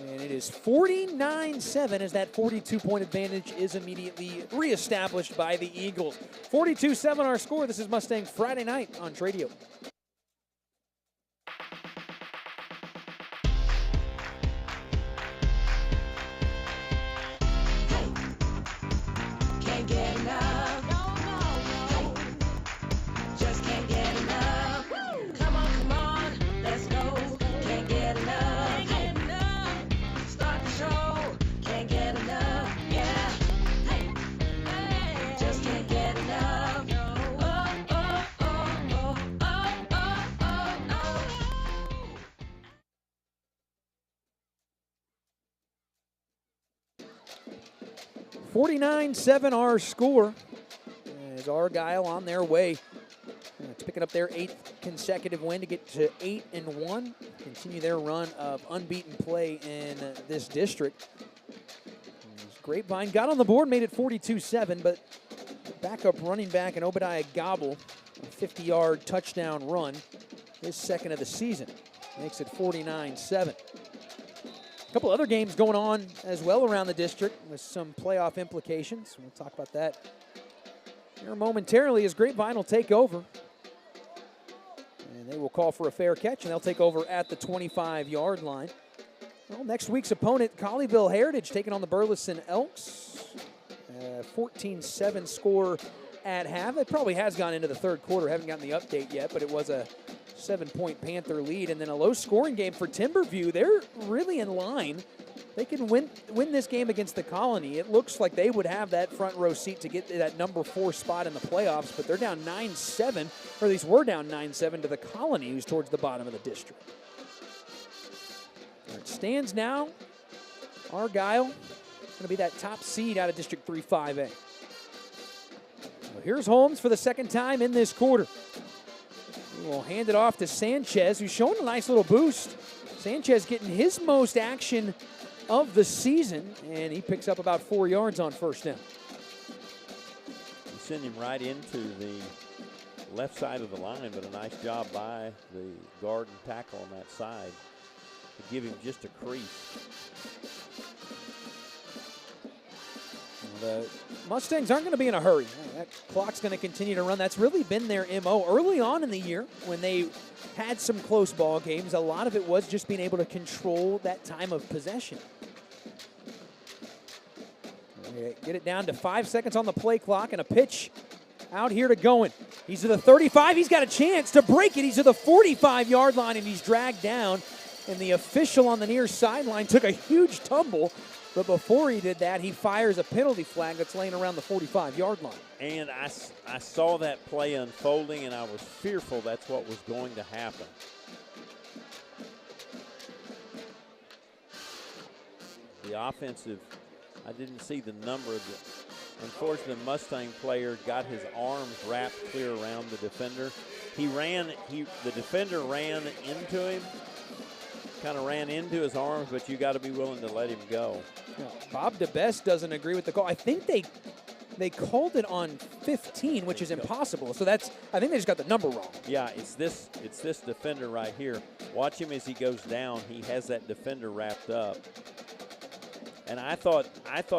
And it is 49-7 as that 42-point advantage is immediately reestablished by the Eagles. 42-7 our score. This is Mustang Friday Night on Tradio. Can't get enough. No. Just can't get enough. Come on, let's go. Can't get enough. Start the show. Can't get enough. Yeah. Hey. Just can't get enough. Oh, oh, oh, oh, oh, oh, oh, oh. 49-7 our score as Argyle on their way to picking up their 8th consecutive win to get to 8-1, continue their run of unbeaten play in this district. Grapevine got on the board, made it 42-7, but backup running back and Obadiah Gobble, a 50-yard touchdown run, his second of the season, makes it 49-7. A couple other games going on as well around the district with some playoff implications. We'll talk about that here momentarily as Grapevine will take over. And they will call for a fair catch, and they'll take over at the 25-yard line. Well, next week's opponent, Colleyville Heritage, taking on the Burleson Elks. 14-7 score at half. It probably has gone into the third quarter. Haven't gotten the update yet, but it was a 7-point Panther lead, and then a low-scoring game for Timberview. They're really in line. They can win this game against the Colony. It looks like they would have that front row seat to get to that number 4 spot in the playoffs, but they're down 9-7, or at least we're down 9-7 to the Colony, who's towards the bottom of the district. Where it stands now, Argyle going to be that top seed out of District 3 5A. Well, here's Holmes for the second time in this quarter. We'll hand it off to Sanchez, who's showing a nice little boost. Sanchez getting his most action of the season, and he picks up about 4 yards on first down. You send him right into the left side of the line, but a nice job by the guard and tackle on that side to give him just a crease. The Mustangs aren't going to be in a hurry. That clock's going to continue to run. That's really been their MO early on in the year when they had some close ball games. A lot of it was just being able to control that time of possession. Get it down to 5 seconds on the play clock, and a pitch out here to Goen. He's to the 35. He's got a chance to break it. He's to the 45-yard line, and he's dragged down. And the official on the near sideline took a huge tumble. But before he did that, he fires a penalty flag that's laying around the 45-yard line. And I saw that play unfolding, and I was fearful that's what was going to happen. The offensive, I didn't see the number. Unfortunately, the Mustang player got his arms wrapped clear around the defender. The defender ran into him, kind of ran into his arms, but you got to be willing to let him go. Yeah, Bob DeBest doesn't agree with the call. I think they called it on 15, which is impossible. So I think they just got the number wrong. Yeah, it's this defender right here. Watch him as he goes down. He has that defender wrapped up. And I thought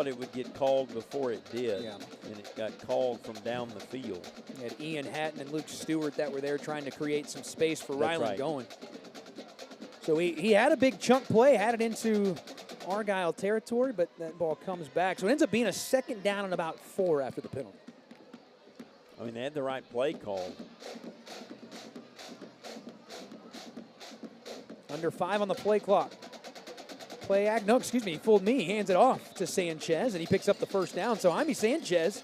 it would get called before it did, and it got called from down the field. You had Ian Hatton and Luke Stewart that were there trying to create some space for That's Ryland right. Goen. So he had a big chunk play, had it into Argyle territory, but that ball comes back. So it ends up being a second down and about 4 after the penalty. I mean, they had the right play called. Under 5 on the play clock. He fooled me. He hands it off to Sanchez, and he picks up the first down. So Jaime Sanchez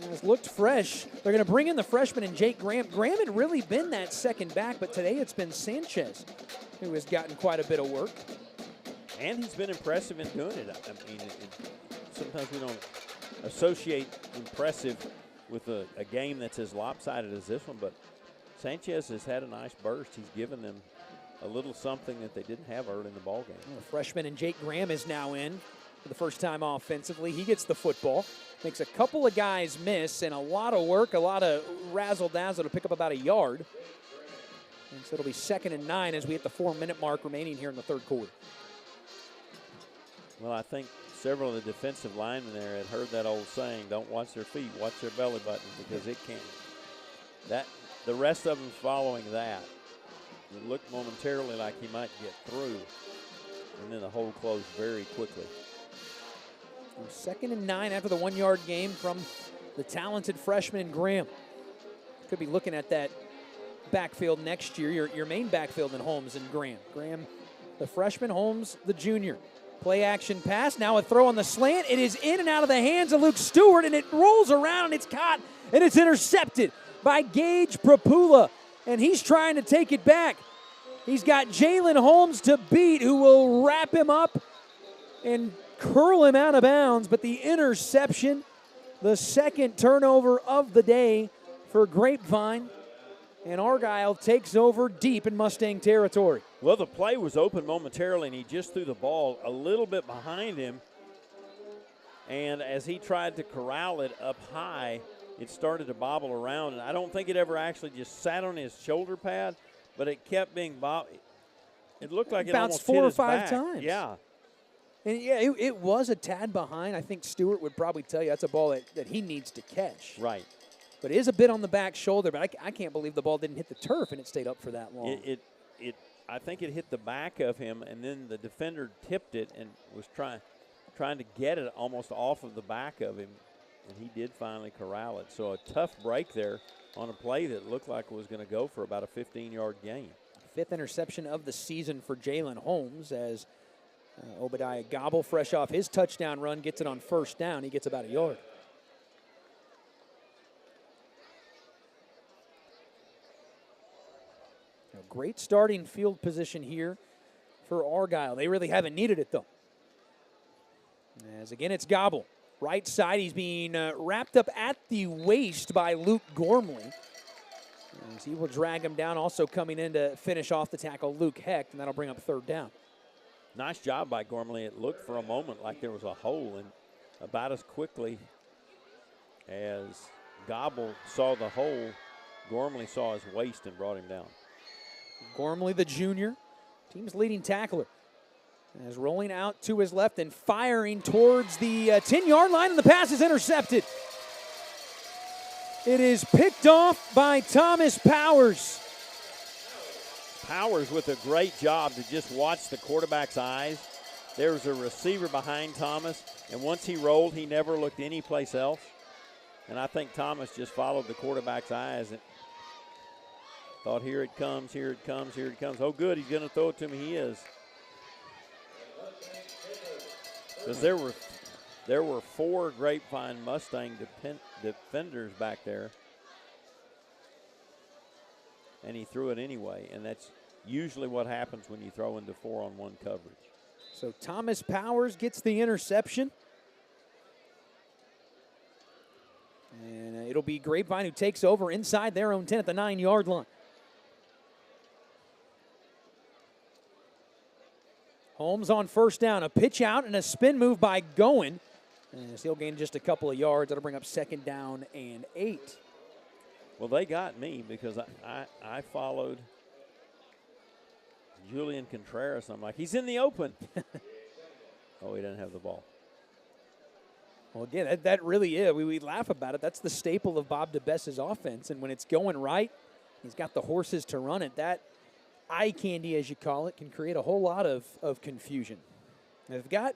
has looked fresh. They're going to bring in the freshman and Jake Graham. Graham had really been that second back, but today it's been Sanchez who has gotten quite a bit of work. And he's been impressive in doing it. I mean, sometimes we don't associate impressive with a game that's as lopsided as this one, but Sanchez has had a nice burst. He's given them a little something that they didn't have early in the ballgame. The freshman and Jake Graham is now in for the first time offensively. He gets the football, makes a couple of guys miss, and a lot of work, a lot of razzle-dazzle to pick up about a yard. And so it'll be 2nd and 9 as we hit the 4-minute mark remaining here in the third quarter. Well, I think several of the defensive linemen there had heard that old saying, don't watch their feet, watch their belly button, because it can't. The rest of them following that, it looked momentarily like he might get through, and then the hole closed very quickly. 2nd and 9 after the 1-yard gain from the talented freshman Graham. Could be looking at that backfield next year, your main backfield in Holmes and Graham. Graham, the freshman, Holmes, the junior. Play action pass, now a throw on the slant. It is in and out of the hands of Luke Stewart, and it rolls around, and it's caught, and it's intercepted by Gage Prapula, and he's trying to take it back. He's got Jalen Holmes to beat, who will wrap him up and curl him out of bounds, but the interception, the second turnover of the day for Grapevine, and Argyle takes over deep in Mustang territory. Well, the play was open momentarily, and he just threw the ball a little bit behind him, and as he tried to corral it up high, it started to bobble around, and I don't think it ever actually just sat on his shoulder pad, but it kept being it looked like it bounced almost hit 4 or his 5 back. times. Yeah. And yeah, it was a tad behind. I think Stewart would probably tell you that's a ball that he needs to catch. Right. But it is a bit on the back shoulder, but I can't believe the ball didn't hit the turf and it stayed up for that long. I think it hit the back of him, and then the defender tipped it and was trying to get it almost off of the back of him, and he did finally corral it. So a tough break there on a play that looked like it was going to go for about a 15-yard gain. 5th interception of the season for Jalen Holmes as Obadiah Gobble, fresh off his touchdown run, gets it on 1st down. He gets about a yard. A great starting field position here for Argyle. They really haven't needed it, though. As again, it's Gobble. Right side, he's being wrapped up at the waist by Luke Gormley. As he will drag him down. Also coming in to finish off the tackle, Luke Hecht, and that'll bring up 3rd down. Nice job by Gormley. It looked for a moment like there was a hole, and about as quickly as Gobble saw the hole, Gormley saw his waist and brought him down. Gormley, the junior, team's leading tackler, is rolling out to his left and firing towards the 10-yard line, and the pass is intercepted. It is picked off by Thomas Powers. Powers with a great job to just watch the quarterback's eyes. There was a receiver behind Thomas, and once he rolled, he never looked anyplace else. And I think Thomas just followed the quarterback's eyes and thought, here it comes, here it comes, here it comes. Oh, good, he's going to throw it to me. He is. Because there were 4 Grapevine Mustang defenders back there. And he threw it anyway. And that's usually what happens when you throw into 4-on-1 coverage. So Thomas Powers gets the interception. And it'll be Grapevine who takes over inside their own 10 at the 9-yard line. Holmes on first down, a pitch out and a spin move by Goen. And he'll gain just a couple of yards. That'll bring up 2nd down and 8. Well, they got me because I followed Julian Contreras. I'm like, he's in the open. Oh, he didn't have the ball. Well, again, that really is. We laugh about it. That's the staple of Bob DeBess's offense. And when it's going right, he's got the horses to run it. That eye candy, as you call it, can create a whole lot of confusion. They've got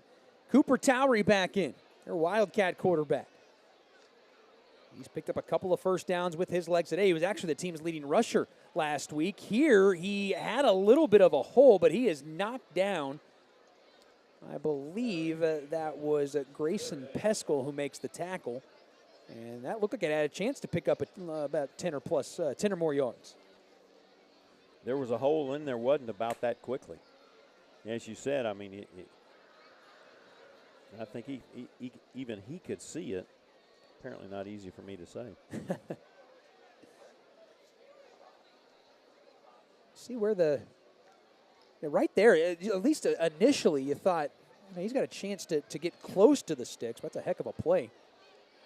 Cooper Towery back in, their Wildcat quarterback. He's picked up a couple of first downs with his legs today. He was actually the team's leading rusher last week. Here, he had a little bit of a hole, but he is knocked down. I believe that was Grayson Peskel who makes the tackle. And that looked like it had a chance to pick up about 10 or more yards. There was a hole in there, wasn't about that quickly. As you said, I mean, I think even he could see it. Apparently not easy for me to say. See where right there, at least initially you thought, he's got a chance to get close to the sticks. That's a heck of a play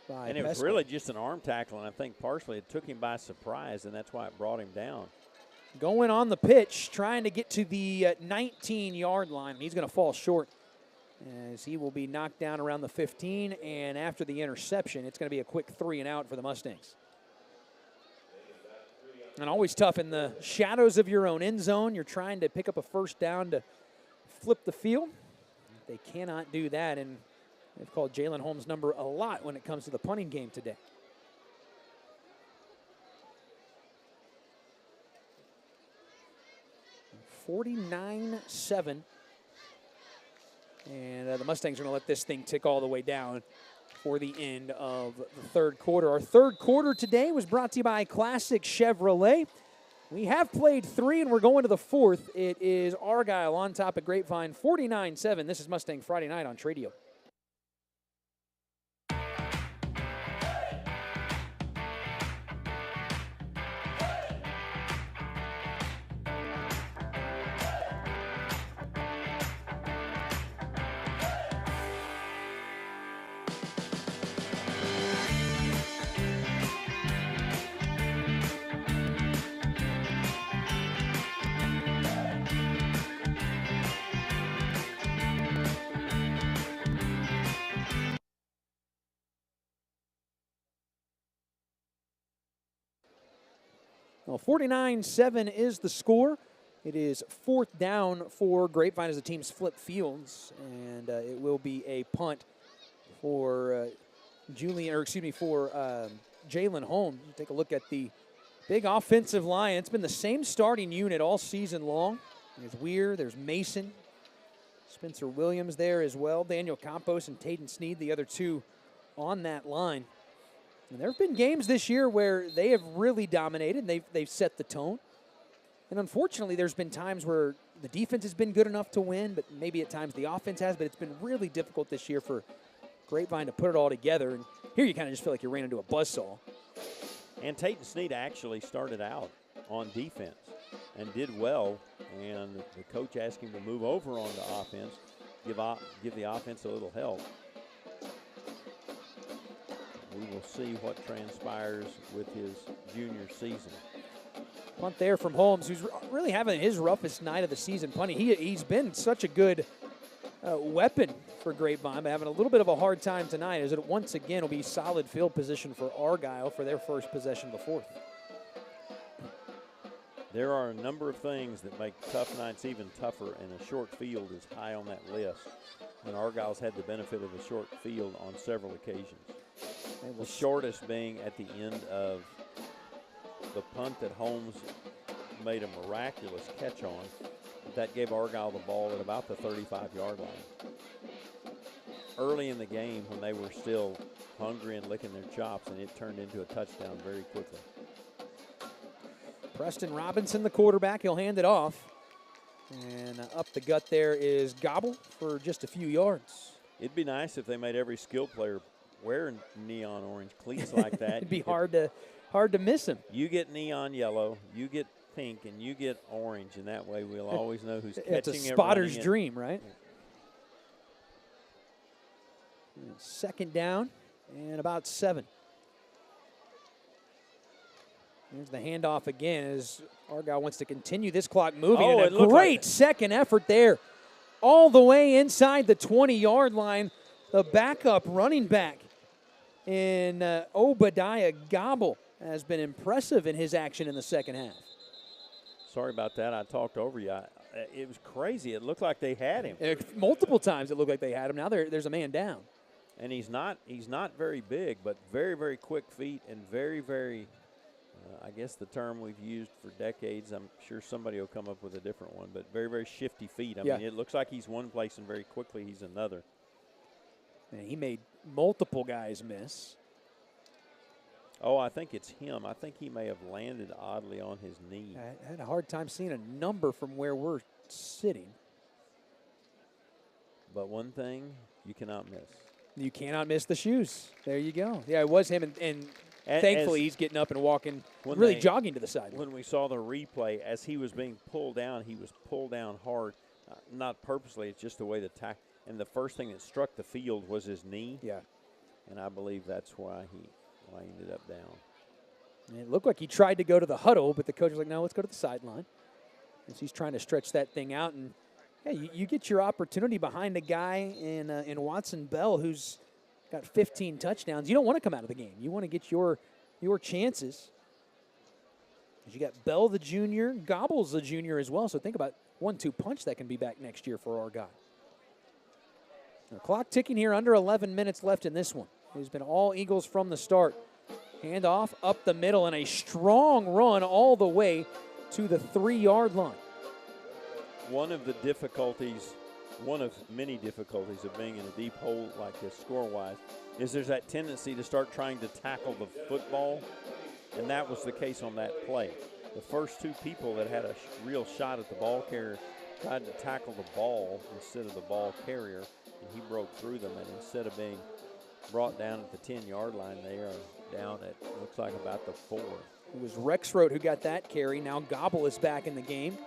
by And it was Peskel. really just an arm tackle, and I think partially it took him by surprise, and that's why it brought him down. Going on the pitch, trying to get to the 19-yard line. He's going to fall short as he will be knocked down around the 15, and after the interception, it's going to be a quick 3 and out for the Mustangs. And always tough in the shadows of your own end zone. You're trying to pick up a first down to flip the field. They cannot do that, and they've called Jalen Holmes' number a lot when it comes to the punting game today. $49-7. And the Mustangs are going to let this thing tick all the way down for the end of the third quarter. Our third quarter today was brought to you by Classic Chevrolet. We have played 3, and we're going to the 4th. It is Argyle on top of Grapevine, 49-7. This is Mustang Friday Night on Tradio. Well, 49-7 is the score. It is 4th down for Grapevine as the teams flip fields, and it will be a punt for Jalen Holmes. Take a look at the big offensive line. It's been the same starting unit all season long. There's Weir, there's Mason, Spencer Williams there as well, Daniel Campos and Tayden Sneed, the other two on that line. And there have been games this year where they have really dominated. They've set the tone. And unfortunately, there's been times where the defense has been good enough to win, but maybe at times the offense has. But it's been really difficult this year for Grapevine to put it all together. And here you kind of just feel like you ran into a buzzsaw. And Tayden Sneed actually started out on defense and did well. And the coach asked him to move over on the offense, give the offense a little help. We will see what transpires with his junior season. Punt there from Holmes, who's really having his roughest night of the season punting. He's been such a good weapon for Grapevine, but having a little bit of a hard time tonight as it once again will be solid field position for Argyle for their first possession of the 4th. There are a number of things that make tough nights even tougher, and a short field is high on that list. And Argyle's had the benefit of a short field on several occasions. The shortest being at the end of the punt that Holmes made a miraculous catch on. That gave Argyle the ball at about the 35-yard line. Early in the game when they were still hungry and licking their chops, and it turned into a touchdown very quickly. Preston Robinson, the quarterback, he'll hand it off. And up the gut there is Gobble for just a few yards. It'd be nice if they made every skill player wear neon orange cleats like that. It'd be hard to miss him. You get neon yellow, you get pink, and you get orange, and that way we'll always know who's catching it. It's a spotter's dream, right? Second down and about 7. Here's the handoff again as Argyle wants to continue this clock moving. Oh, and a great second effort there. All the way inside the 20-yard line. The backup running back in Obadiah Gobble has been impressive in his action in the second half. Sorry about that. I talked over you. It was crazy. It looked like they had him. Multiple times it looked like they had him. Now there's a man down. And he's not very big, but very, very quick feet and very, very I guess the term we've used for decades, I'm sure somebody will come up with a different one, but very, very shifty feet. I mean, it looks like he's one place and very quickly he's another. And he made multiple guys miss. Oh, I think it's him. I think he may have landed oddly on his knee. I had a hard time seeing a number from where we're sitting. But one thing you cannot miss. You cannot miss the shoes. There you go. Yeah, it was him, and thankfully he's getting up and walking, really jogging to the side. When we saw the replay, as he was being pulled down, he was pulled down hard. Not purposely, it's just the way the tackle. And the first thing that struck the field was his knee. Yeah. And I believe that's why he ended up down. And it looked like he tried to go to the huddle, but the coach was like, no, let's go to the sideline. As he's trying to stretch that thing out. And, hey, you get your opportunity behind a guy in Watson Bell who's got 15 touchdowns. You don't want to come out of the game. You want to get your chances. You got Bell the junior, Gobbles the junior as well. So think about 1-2 punch that can be back next year for our guy. The clock ticking here, under 11 minutes left in this one. It's been all Eagles from the start. Handoff up the middle and a strong run all the way to the 3-yard line. One of many difficulties of being in a deep hole like this score-wise is there's that tendency to start trying to tackle the football, and that was the case on that play. The first two people that had a real shot at the ball carrier tried to tackle the ball instead of the ball carrier, and he broke through them, and instead of being brought down at the 10-yard line, they are down at, looks like, about the 4. It was Rexroth who got that carry. Now Gobble is back in the game.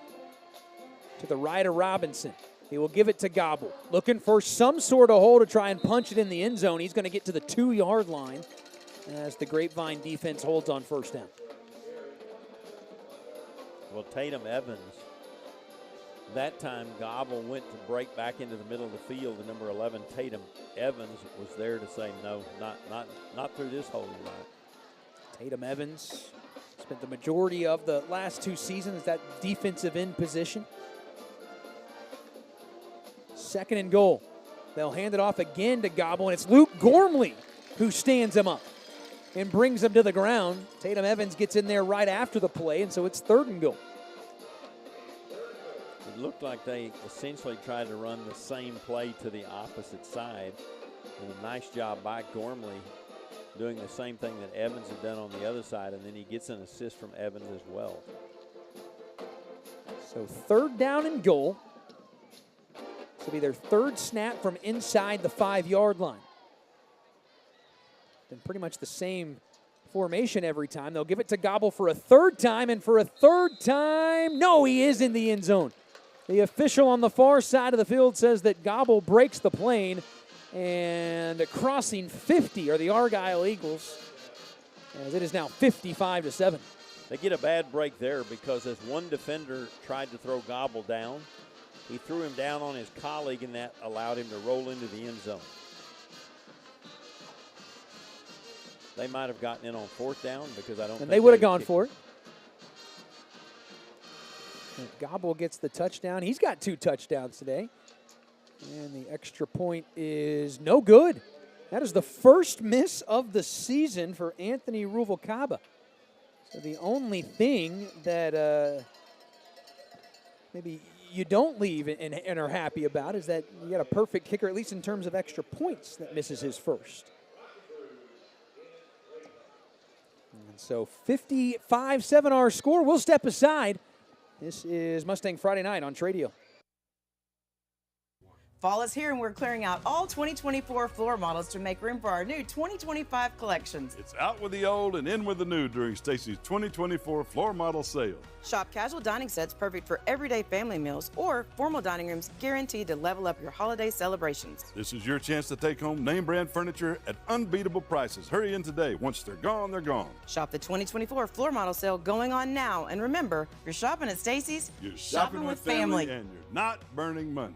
To the right of Robinson. He will give it to Gobble. Looking for some sort of hole to try and punch it in the end zone. He's going to get to the 2-yard line as the Grapevine defense holds on first down. Well, Tatum Evans, that time Gobble went to break back into the middle of the field. The number 11, Tatum Evans, was there to say, no, not through this hole, you're not. Tatum Evans spent the majority of the last 2 seasons that defensive end position. Second and goal. They'll hand it off again to Gobble, and it's Luke Gormley who stands him up and brings him to the ground. Tatum Evans gets in there right after the play, and so it's 3rd and goal. It looked like they essentially tried to run the same play to the opposite side. And a nice job by Gormley doing the same thing that Evans had done on the other side, and then he gets an assist from Evans as well. So 3rd down and goal. This will be their 3rd snap from inside the 5-yard line. Been pretty much the same formation every time. They'll give it to Gobble for a 3rd time, and for a 3rd time, no, he is in the end zone. The official on the far side of the field says that Gobble breaks the plane, and crossing 50 are the Argyle Eagles, as it is now 55-7. They get a bad break there because as one defender tried to throw Gobble down, he threw him down on his colleague, and that allowed him to roll into the end zone. They might have gotten in on 4th down because I don't think they would have gone for it. And Gobble gets the touchdown. He's got 2 touchdowns today. And the extra point is no good. That is the first miss of the season for Anthony Ruvalcaba. So the only thing that maybe you don't leave and are happy about is that you got a perfect kicker, at least in terms of extra points, that misses his first. And so 55-7 our score. We'll step aside. This is Mustang Friday Night on Tradio. Fall is here and we're clearing out all 2024 floor models to make room for our new 2025 collections. It's out with the old and in with the new during Stacy's 2024 floor model sale. Shop casual dining sets perfect for everyday family meals or formal dining rooms guaranteed to level up your holiday celebrations. This is your chance to take home name brand furniture at unbeatable prices. Hurry in today. Once they're gone, they're gone. Shop the 2024 floor model sale going on now. And remember, you're shopping at Stacy's. You're shopping with family and you're not burning money.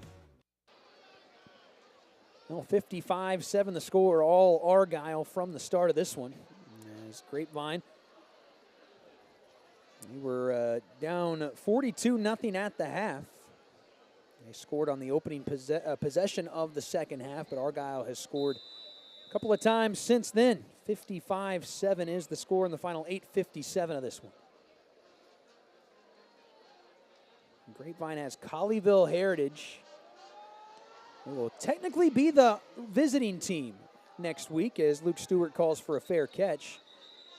Well, 55-7 the score, all Argyle from the start of this one. As Grapevine, we were down 42-0 at the half. They scored on the opening possession of the second half, but Argyle has scored a couple of times since then. 55-7 is the score in the final 8:57 of this one. Grapevine has Colleyville Heritage. It will technically be the visiting team next week as Luke Stewart calls for a fair catch.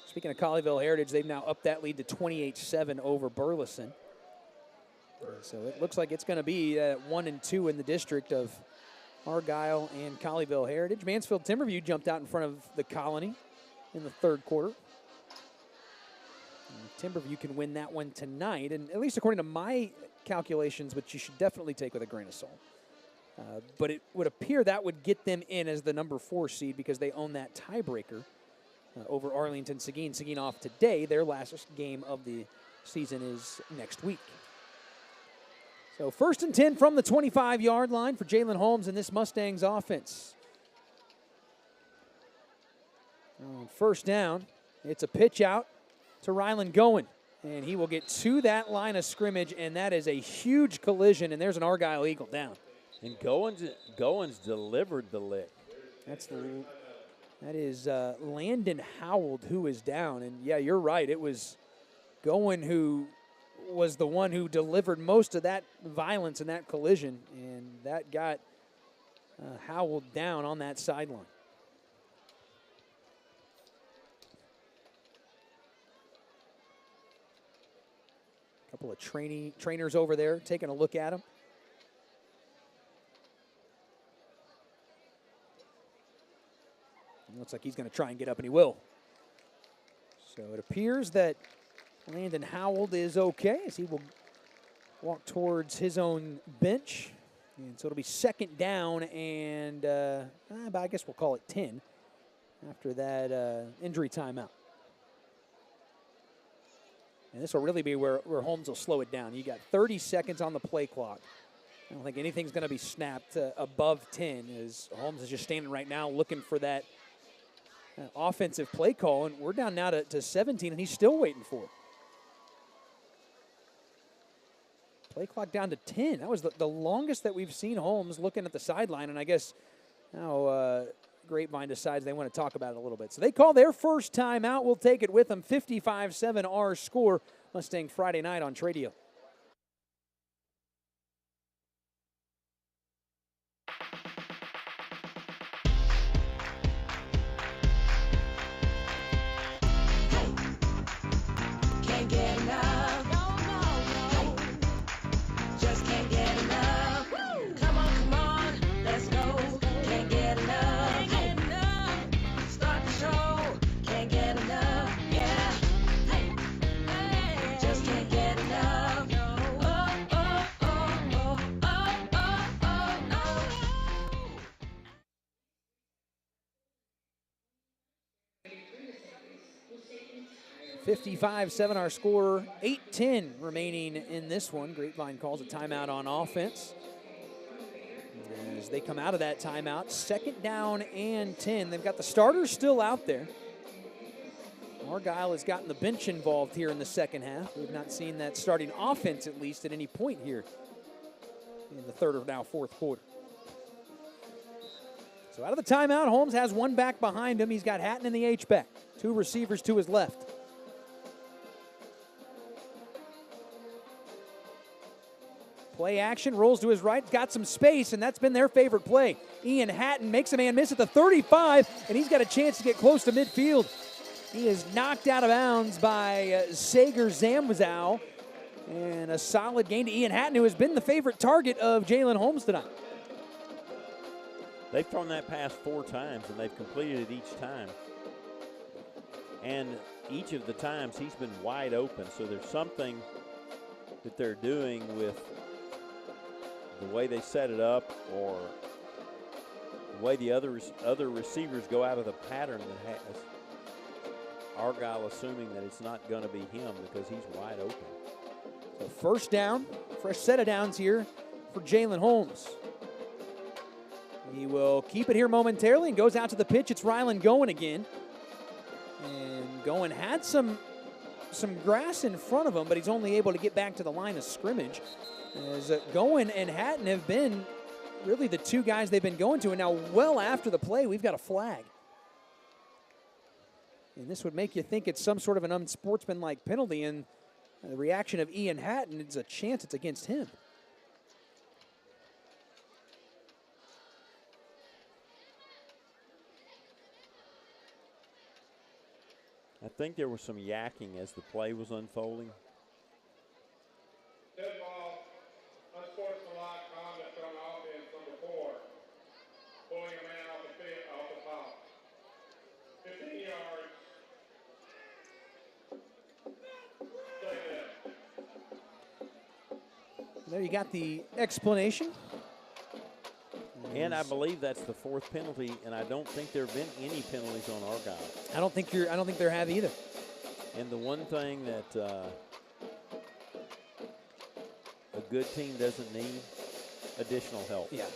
Speaking of Colleyville Heritage, they've now upped that lead to 28-7 over Burleson. So it looks like it's going to be 1 and 2 in the district of Argyle and Colleyville Heritage. Mansfield Timberview jumped out in front of the Colony in the third quarter. And Timberview can win that one tonight, and at least according to my calculations, which you should definitely take with a grain of salt. But it would appear that would get them in as the number 4 seed because they own that tiebreaker over Arlington Seguin. Seguin off today. Their last game of the season is next week. So 1st and 10 from the 25-yard line for Jalen Holmes and this Mustangs offense. On first down, it's a pitch out to Rylan Goen. And he will get to that line of scrimmage, and that is a huge collision, and there's an Argyle Eagle down. And Goins delivered the lick. That is Landon Howell who is down. And, yeah, you're right. It was Goen who was the one who delivered most of that violence in that collision, and that got Howell down on that sideline. A couple of trainers over there taking a look at him. Looks like he's going to try and get up, and he will. So it appears that Landon Howell is okay as he will walk towards his own bench. And so it'll be second down and, I guess we'll call it 10 after that injury timeout. And this will really be where Holmes will slow it down. You got 30 seconds on the play clock. I don't think anything's going to be snapped above 10 as Holmes is just standing right now looking for that offensive play call, and we're down now to 17, and he's still waiting for it. Play clock down to 10. That was the longest that we've seen Holmes looking at the sideline, and I guess now Grapevine decides they want to talk about it a little bit. So they call their first timeout. We'll take it with them. 55-7 our score. Mustang Friday Night on Tradio. Can't get enough. No. Just can't get enough. Come on, let's go. Can't get enough. Start the show. Can't get enough. Yeah. Just can't get enough. Oh. 55-7 our score, 8-10 remaining in this one. Grapevine calls a timeout on offense. As they come out of that timeout, second down and 10. They've got the starters still out there. Argyle has gotten the bench involved here in the second half. We've not seen that starting offense, at least, at any point here in the third or now fourth quarter. So out of the timeout, Holmes has one back behind him. He's got Hatton in the H-back. Two receivers to his left. Play action, rolls to his right, got some space, and that's been their favorite play. Ian Hatton makes a man miss at the 35, and he's got a chance to get close to midfield. He is knocked out of bounds by Sager Zamzow, and a solid gain to Ian Hatton, who has been the favorite target of Jalen Holmes tonight. They've thrown that pass 4 times, and they've completed it each time. And each of the times he's been wide open, so there's something that they're doing with the way they set it up or the way the other receivers go out of the pattern that has Argyle assuming that it's not going to be him because he's wide open. So first down, fresh set of downs here for Jalen Holmes. He will keep it here momentarily and goes out to the pitch. It's Rylan Goen again. And Goen had some grass in front of him, but he's only able to get back to the line of scrimmage. As Goen and Hatton have been really the two guys they've been going to. And now well after the play, we've got a flag. And this would make you think it's some sort of an unsportsmanlike penalty. And the reaction of Ian Hatton, it's a chance it's against him. I think there was some yakking as the play was unfolding. Dead ball, unsportsmanlike conduct on offense, number 4. Pulling a man off the pop. 15 yards. There you got the explanation. And I believe that's the 4th penalty, and I don't think there have been any penalties on Argyle. I don't think there have either. And the one thing that a good team doesn't need, additional help. Yeah,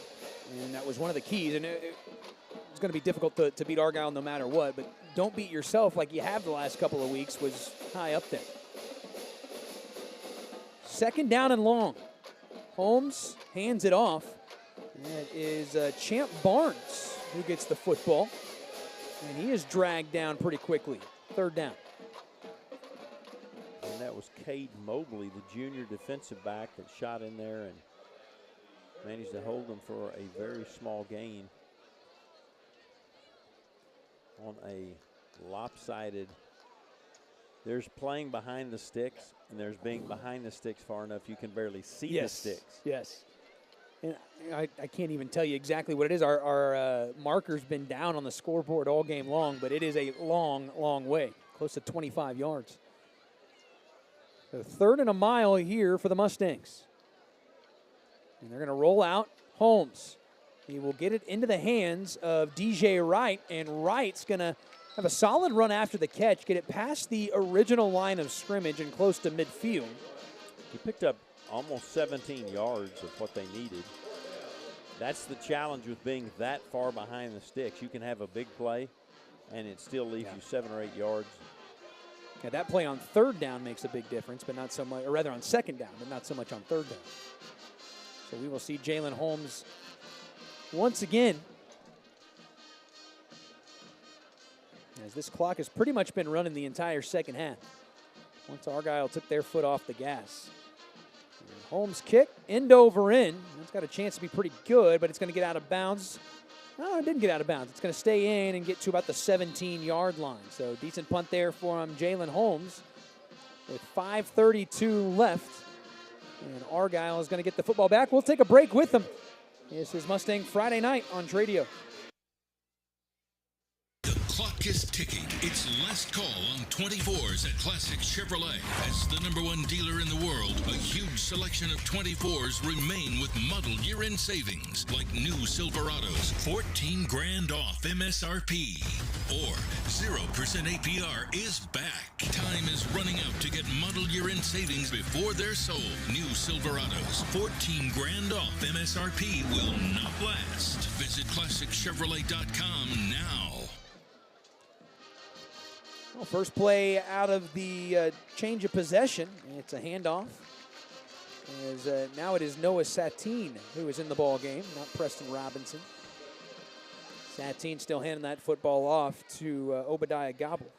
and that was one of the keys. And it's going to be difficult to beat Argyle no matter what, but don't beat yourself like you have the last couple of weeks was high up there. Second down and long. Holmes hands it off. That is Champ Barnes who gets the football. And he is dragged down pretty quickly. Third down. And that was Cade Mobley, the junior defensive back that shot in there and managed to hold them for a very small gain on a lopsided. There's playing behind the sticks, and there's being behind the sticks far enough you can barely see the sticks. Yes. And I can't even tell you exactly what it is. Our marker's been down on the scoreboard all game long, but it is a long, long way, close to 25 yards. So 3rd and a mile here for the Mustangs. And they're going to roll out Holmes. He will get it into the hands of DJ Wright, and Wright's going to have a solid run after the catch, get it past the original line of scrimmage and close to midfield. He picked up almost 17 yards of what they needed. That's the challenge with being that far behind the sticks. You can have a big play, and it still leaves you 7 or 8 yards. Yeah, that play on 3rd down makes a big difference, but not so much, or rather on 2nd down, but not so much on 3rd down. So we will see Jalen Holmes once again, as this clock has pretty much been running the entire second half. Once Argyle took their foot off the gas. And Holmes kick, end over end. It's got a chance to be pretty good, but it's going to get out of bounds. No, it didn't get out of bounds. It's going to stay in and get to about the 17-yard line. So decent punt there for Jalen Holmes with 5:32 left. And Argyle is going to get the football back. We'll take a break with them. This is Mustang Friday Night on Tradio. The clock is ticking. It's last call on 24s at Classic Chevrolet. As the #1 dealer in the world, a huge selection of 24s remain with model year-end savings, like new Silverados, 14 grand off MSRP. Or 0% APR is back. Time is running out to get model year-end savings before they're sold. New Silverados, 14 grand off MSRP will not last. Visit ClassicChevrolet.com now. Well, first play out of the change of possession. It's a handoff. As now it is Noah Satine who is in the ball game, not Preston Robinson. Satine still handing that football off to Obadiah Gobble.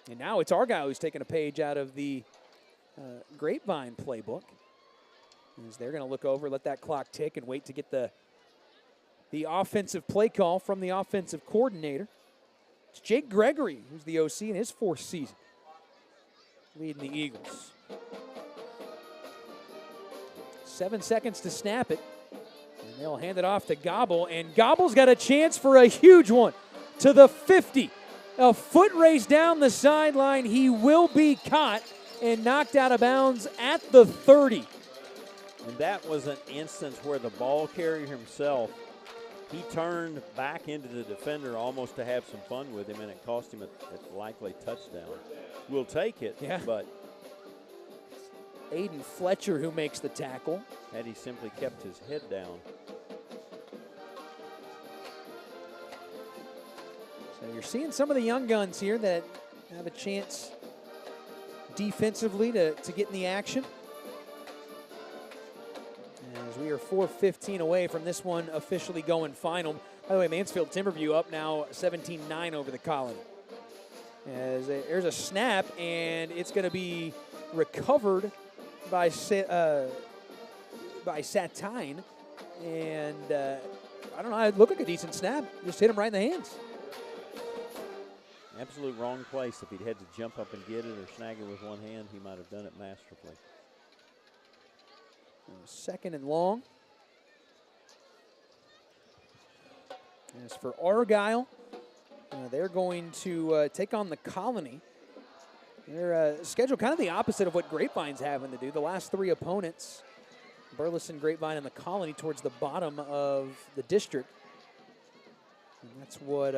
And now it's Argyle who's taking a page out of the Grapevine playbook. As they're going to look over, let that clock tick, and wait to get the offensive play call from the offensive coordinator. It's Jake Gregory, who's the OC in his 4th season, leading the Eagles. 7 seconds to snap it. And they'll hand it off to Gobble, and Gobble's got a chance for a huge one to the 50. A foot race down the sideline. He will be caught and knocked out of bounds at the 30. And that was an instance where the ball carrier himself, he turned back into the defender almost to have some fun with him, and it cost him a likely touchdown. We'll take it, yeah. But Aiden Fletcher who makes the tackle. Had he simply kept his head down. So you're seeing some of the young guns here that have a chance defensively to get in the action. As we are 4:15 away from this one officially going final. By the way, Mansfield Timberview up now 17-9 over the Colony. As there's a snap, and it's going to be recovered by Satine. And I don't know, it looked like a decent snap. Just hit him right in the hands. Absolute wrong place. If he'd had to jump up and get it or snag it with one hand, he might have done it masterfully. 2nd and long. As for Argyle, they're going to take on the Colony. Their schedule kind of the opposite of what Grapevine's having to do. The last 3 opponents, Burleson, Grapevine, and the Colony, towards the bottom of the district. And that's what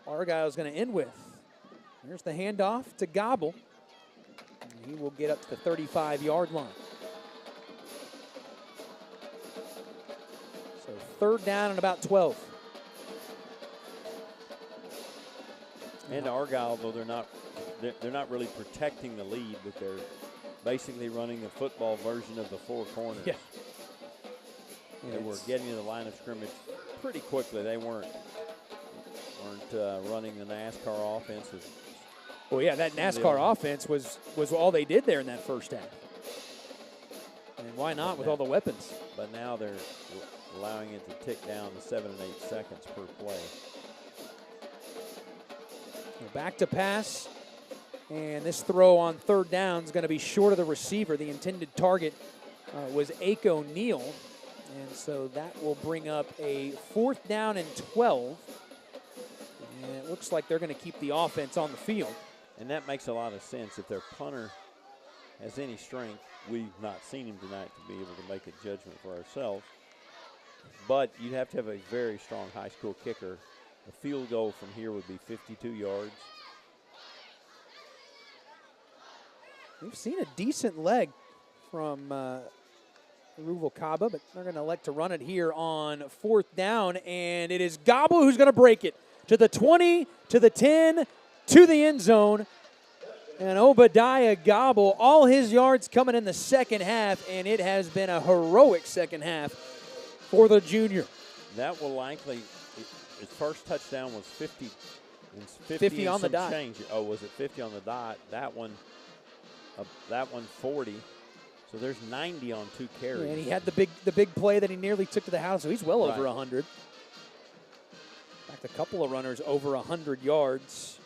Argyle's going to end with. There's the handoff to Gobble. And he will get up to the 35-yard line. So 3rd down and about 12. And Argyle, though they're not really protecting the lead, but they're basically running the football version of the 4 corners. Yeah. They were getting to the line of scrimmage pretty quickly. They weren't running the NASCAR offense. Well, yeah, that NASCAR offense was all they did there in that first half. And why not with all the weapons? But now they're allowing it to tick down to 7 and 8 seconds per play. Back to pass, and this throw on 3rd down is going to be short of the receiver. The intended target was Ake O'Neill, and so that will bring up a 4th down and 12. And it looks like they're going to keep the offense on the field. And that makes a lot of sense. If their punter has any strength, we've not seen him tonight to be able to make a judgment for ourselves. But you'd have to have a very strong high school kicker. A field goal from here would be 52 yards. We've seen a decent leg from Ruvalcaba, but they're going to elect to run it here on 4th down, and it is Gobble who's going to break it to the 20, to the 10, to the end zone. And Obadiah Gobble, all his yards coming in the 2nd half, and it has been a heroic 2nd half for the junior. That will likely, his first touchdown was 50 on the dot. Change. Oh, was it 50 on the dot? That one 40. So there's 90 on 2 carries. Yeah, and he had the big play that he nearly took to the house, so he's well over 100. In fact, a couple of runners over 100 yards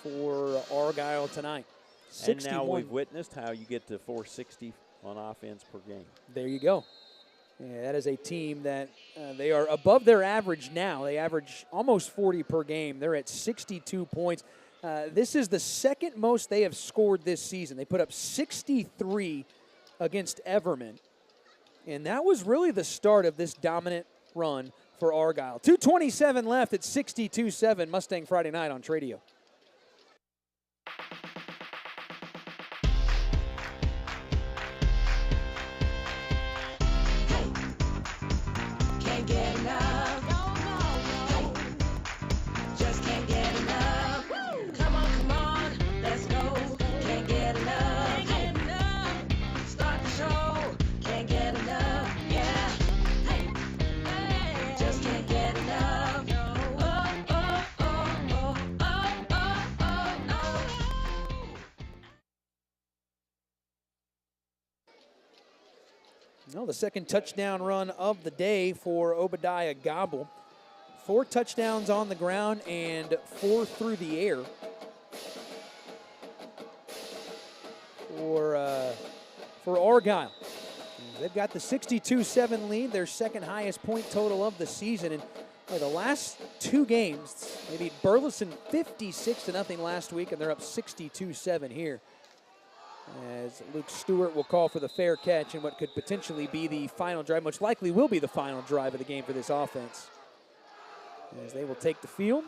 for Argyle tonight. 61. And now we've witnessed how you get to 460 on offense per game. There you go. Yeah, that is a team that they are above their average now. They average almost 40 per game. They're at 62 points. This is the 2nd most they have scored this season. They put up 63 against Everman. And that was really the start of this dominant run for Argyle. 2:27 left at 62-7. Mustang Friday night on Tradio. Can't get enough. Just can't get enough. Come on, let's go. Can't get enough. Start the show. Can't get enough. Yeah. Hey. No, the second touchdown run of the day for Obadiah Gobble. 4 touchdowns on the ground and 4 through the air for Argyle. They've got the 62-7 lead, their second highest point total of the season. And the last 2 games, they beat Burleson 56-0 last week, and they're up 62-7 here. As Luke Stewart will call for the fair catch in what could potentially be the final drive, most likely will be the final drive of the game for this offense. As they will take the field.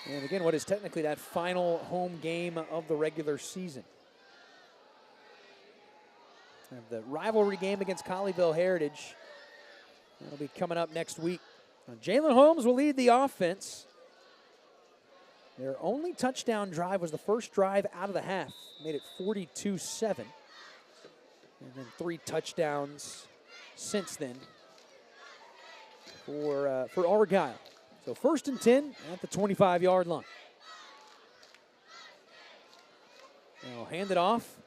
And again, what is technically that final home game of the regular season. And the rivalry game against Colleyville Heritage. That'll be coming up next week. Now, Jalen Holmes will lead the offense. Their only touchdown drive was the first drive out of the half. Made it 42-7. And then 3 touchdowns since then for Argyle. So 1st and 10 at the 25-yard line. Now hand it off.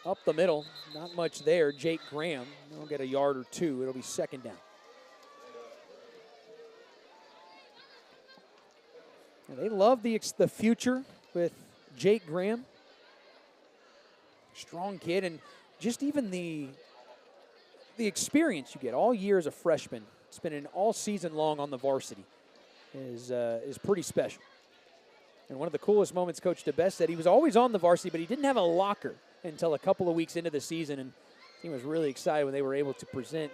Up the middle, not much there. Jake Graham, he'll get a yard or 2. It'll be 2nd down. Now they love the future with Jake Graham. Strong kid, and just even the experience you get all year as a freshman, spending all season long on the varsity, is pretty special. And one of the coolest moments Coach DeBest said, he was always on the varsity, but he didn't have a locker until a couple of weeks into the season, and he was really excited when they were able to present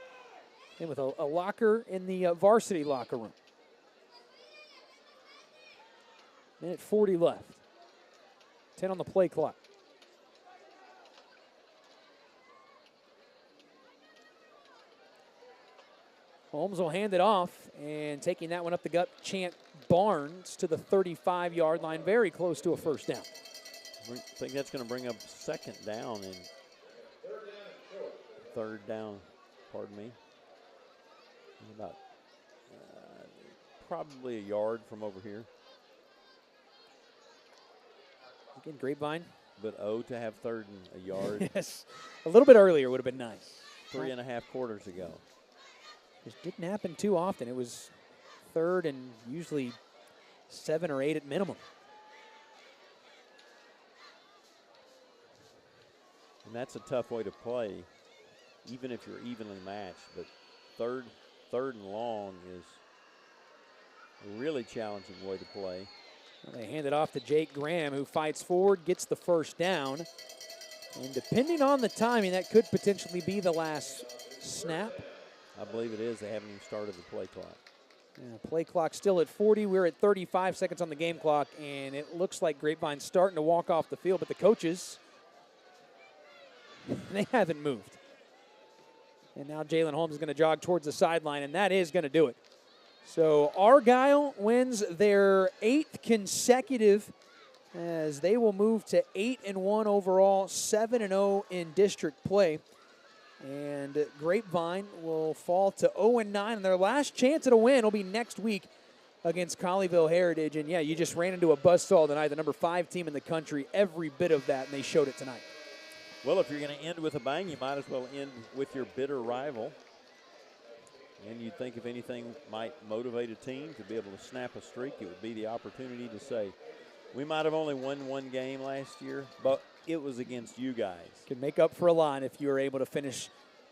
him with a locker in the varsity locker room. Minute 40 left. 10 on the play clock. Holmes will hand it off, and taking that one up the gut, Chant Barnes to the 35-yard line, very close to a 1st down. I think that's going to bring up 2nd down and 3rd down, pardon me. About probably a yard from over here. Again, Grapevine. But to have 3rd and a yard. Yes, a little bit earlier would have been nice. 3.5 quarters ago. This didn't happen too often. It was 3rd and usually 7 or 8 at minimum. And that's a tough way to play, even if you're evenly matched. But third and long is a really challenging way to play. Well, they hand it off to Jake Graham, who fights forward, gets the 1st down. And depending on the timing, that could potentially be the last snap. I believe it is. They haven't even started the play clock. Yeah, play clock still at 40. We're at 35 seconds on the game clock, and it looks like Grapevine's starting to walk off the field, but the coaches, they haven't moved. And now Jalen Holmes is going to jog towards the sideline, and that is going to do it. So Argyle wins their 8th consecutive as they will move to 8-1 overall, 7-0 in district play. And Grapevine will fall to 0-9, and their last chance at a win will be next week against Colleyville Heritage. And, yeah, you just ran into a buzzsaw tonight, the number 5 team in the country, every bit of that, and they showed it tonight. Well, if you're going to end with a bang, you might as well end with your bitter rival. And you'd think if anything might motivate a team to be able to snap a streak, it would be the opportunity to say, we might have only won 1 game last year, but it was against you guys. Could make up for a line if you were able to finish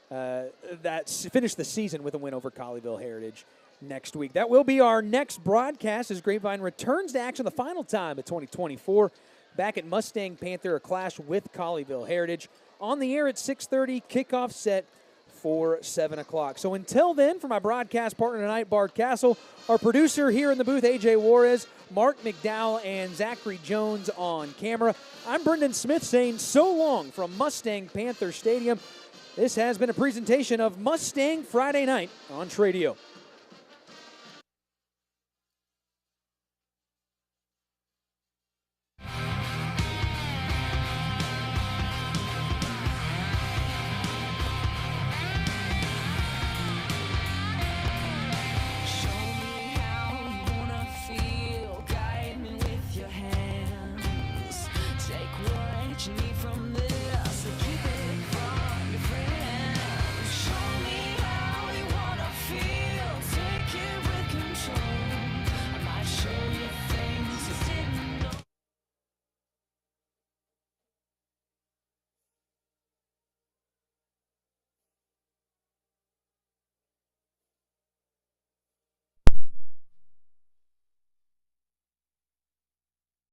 the season with a win over Colleyville Heritage next week. That will be our next broadcast as Grapevine returns to action the final time of 2024. Back at Mustang Panther, a clash with Colleyville Heritage. On the air at 6:30, kickoff set for 7 o'clock. So until then, for my broadcast partner tonight, Bart Castle, our producer here in the booth, AJ Juarez, Mark McDowell, and Zachary Jones on camera, I'm Brendan Smith saying so long from Mustang Panther Stadium. This has been a presentation of Mustang Friday Night on Tradio.